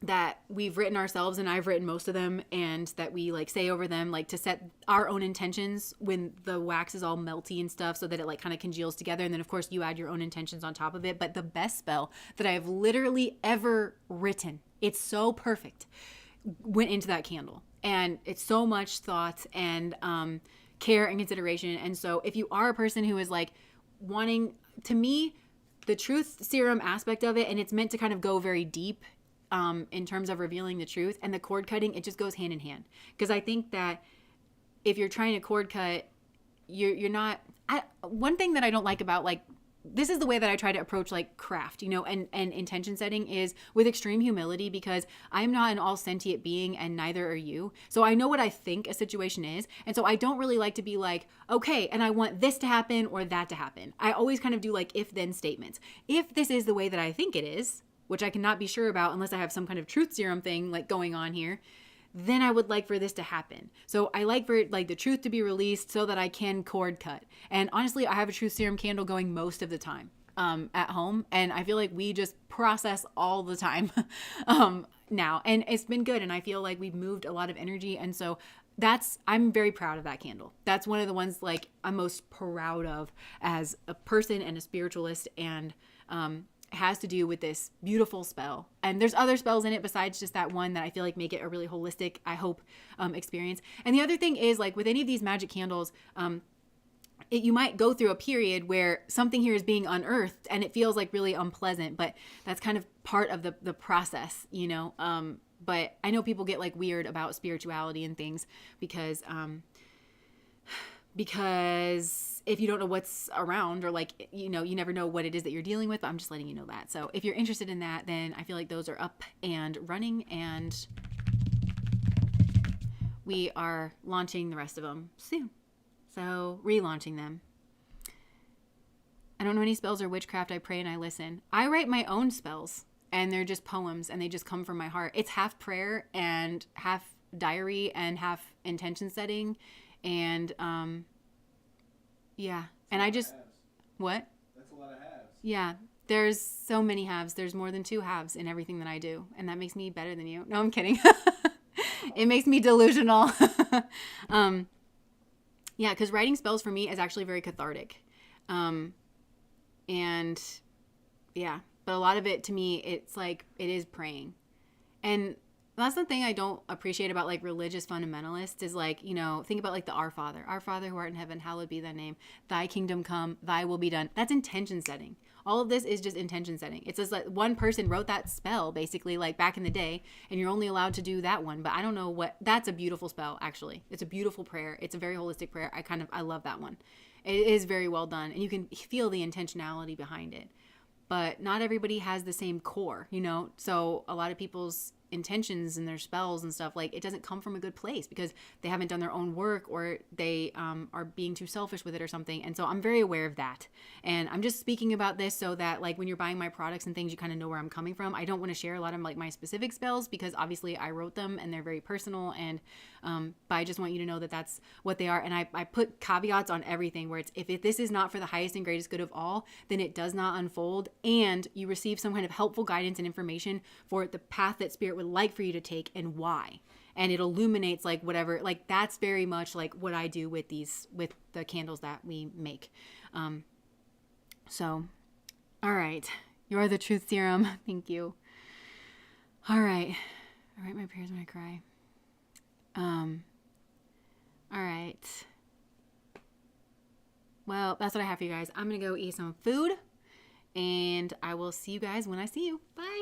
that we've written ourselves, and I've written most of them, and that we like say over them, like to set our own intentions when the wax is all melty and stuff, so that it like kind of congeals together. And then of course you add your own intentions on top of it. But the best spell that I have literally ever written, it's so perfect, went into that candle. And it's so much thought and care and consideration. And so if you are a person who is like wanting, to me, the truth serum aspect of it, and it's meant to kind of go very deep in terms of revealing the truth, and the cord cutting, it just goes hand in hand. Because I think that if you're trying to cord cut, you're not, one thing that I don't like about, like, this is the way that I try to approach like craft, you know, and intention setting, is with extreme humility, because I'm not an all sentient being, and neither are you. So I know what I think a situation is. And so I don't really like to be like, okay, and I want this to happen or that to happen. I always kind of do like if then statements. If this is the way that I think it is, which I cannot be sure about unless I have some kind of truth serum thing like going on here, then I would like for this to happen. So I like for like the truth to be released so that I can cord cut. And honestly, I have a truth serum candle going most of the time at home, and I feel like we just process all the time now, and it's been good. And I feel like we've moved a lot of energy, and so I'm very proud of that candle. That's one of the ones like I'm most proud of as a person and a spiritualist, and has to do with this beautiful spell. And there's other spells in it besides just that one that I feel like make it a really holistic, I hope, experience. And the other thing is, like with any of these magic candles, you might go through a period where something here is being unearthed and it feels like really unpleasant, but that's kind of part of the process, you know. But I know people get like weird about spirituality and things because if you don't know what's around, or like, you know, you never know what it is that you're dealing with. But I'm just letting you know that. So if you're interested in that, then I feel like those are up and running, and we are launching the rest of them soon. So relaunching them. I don't know any spells or witchcraft. I pray and I listen. I write my own spells, and they're just poems, and they just come from my heart. It's half prayer and half diary and half intention setting. And yeah, and I just, what? That's a lot of halves. Yeah, there's so many halves. There's more than two halves in everything that I do, and that makes me better than you. No, I'm kidding. It makes me delusional. Yeah, because writing spells for me is actually very cathartic. And yeah, but a lot of it to me, it's like, it is praying. And that's the thing I don't appreciate about like religious fundamentalists is like, you know, think about like the Our Father who art in heaven, hallowed be thy name, thy kingdom come, thy will be done. That's intention setting. All of this is just intention setting. It's just like one person wrote that spell basically like back in the day, and you're only allowed to do that one. But I don't know what, that's a beautiful spell actually. It's a beautiful prayer. It's a very holistic prayer. I love that one. It is very well done, and you can feel the intentionality behind it. But not everybody has the same core, you know? So a lot of people's intentions and their spells and stuff, like, it doesn't come from a good place because they haven't done their own work, or they are being too selfish with it or something. And so I'm very aware of that. And I'm just speaking about this so that, like, when you're buying my products and things, you kind of know where I'm coming from. I don't want to share a lot of, like, my specific spells because obviously I wrote them and they're very personal. And but I just want you to know that that's what they are. And I put caveats on everything where it's, if this is not for the highest and greatest good of all, then it does not unfold. And you receive some kind of helpful guidance and information for the path that Spirit would like for you to take and why. And it illuminates like whatever, like that's very much like what I do with the candles that we make. So, all right. You are the truth serum. Thank you. All right. I write my prayers when I cry. All right. Well, that's what I have for you guys. I'm going to go eat some food, and I will see you guys when I see you. Bye.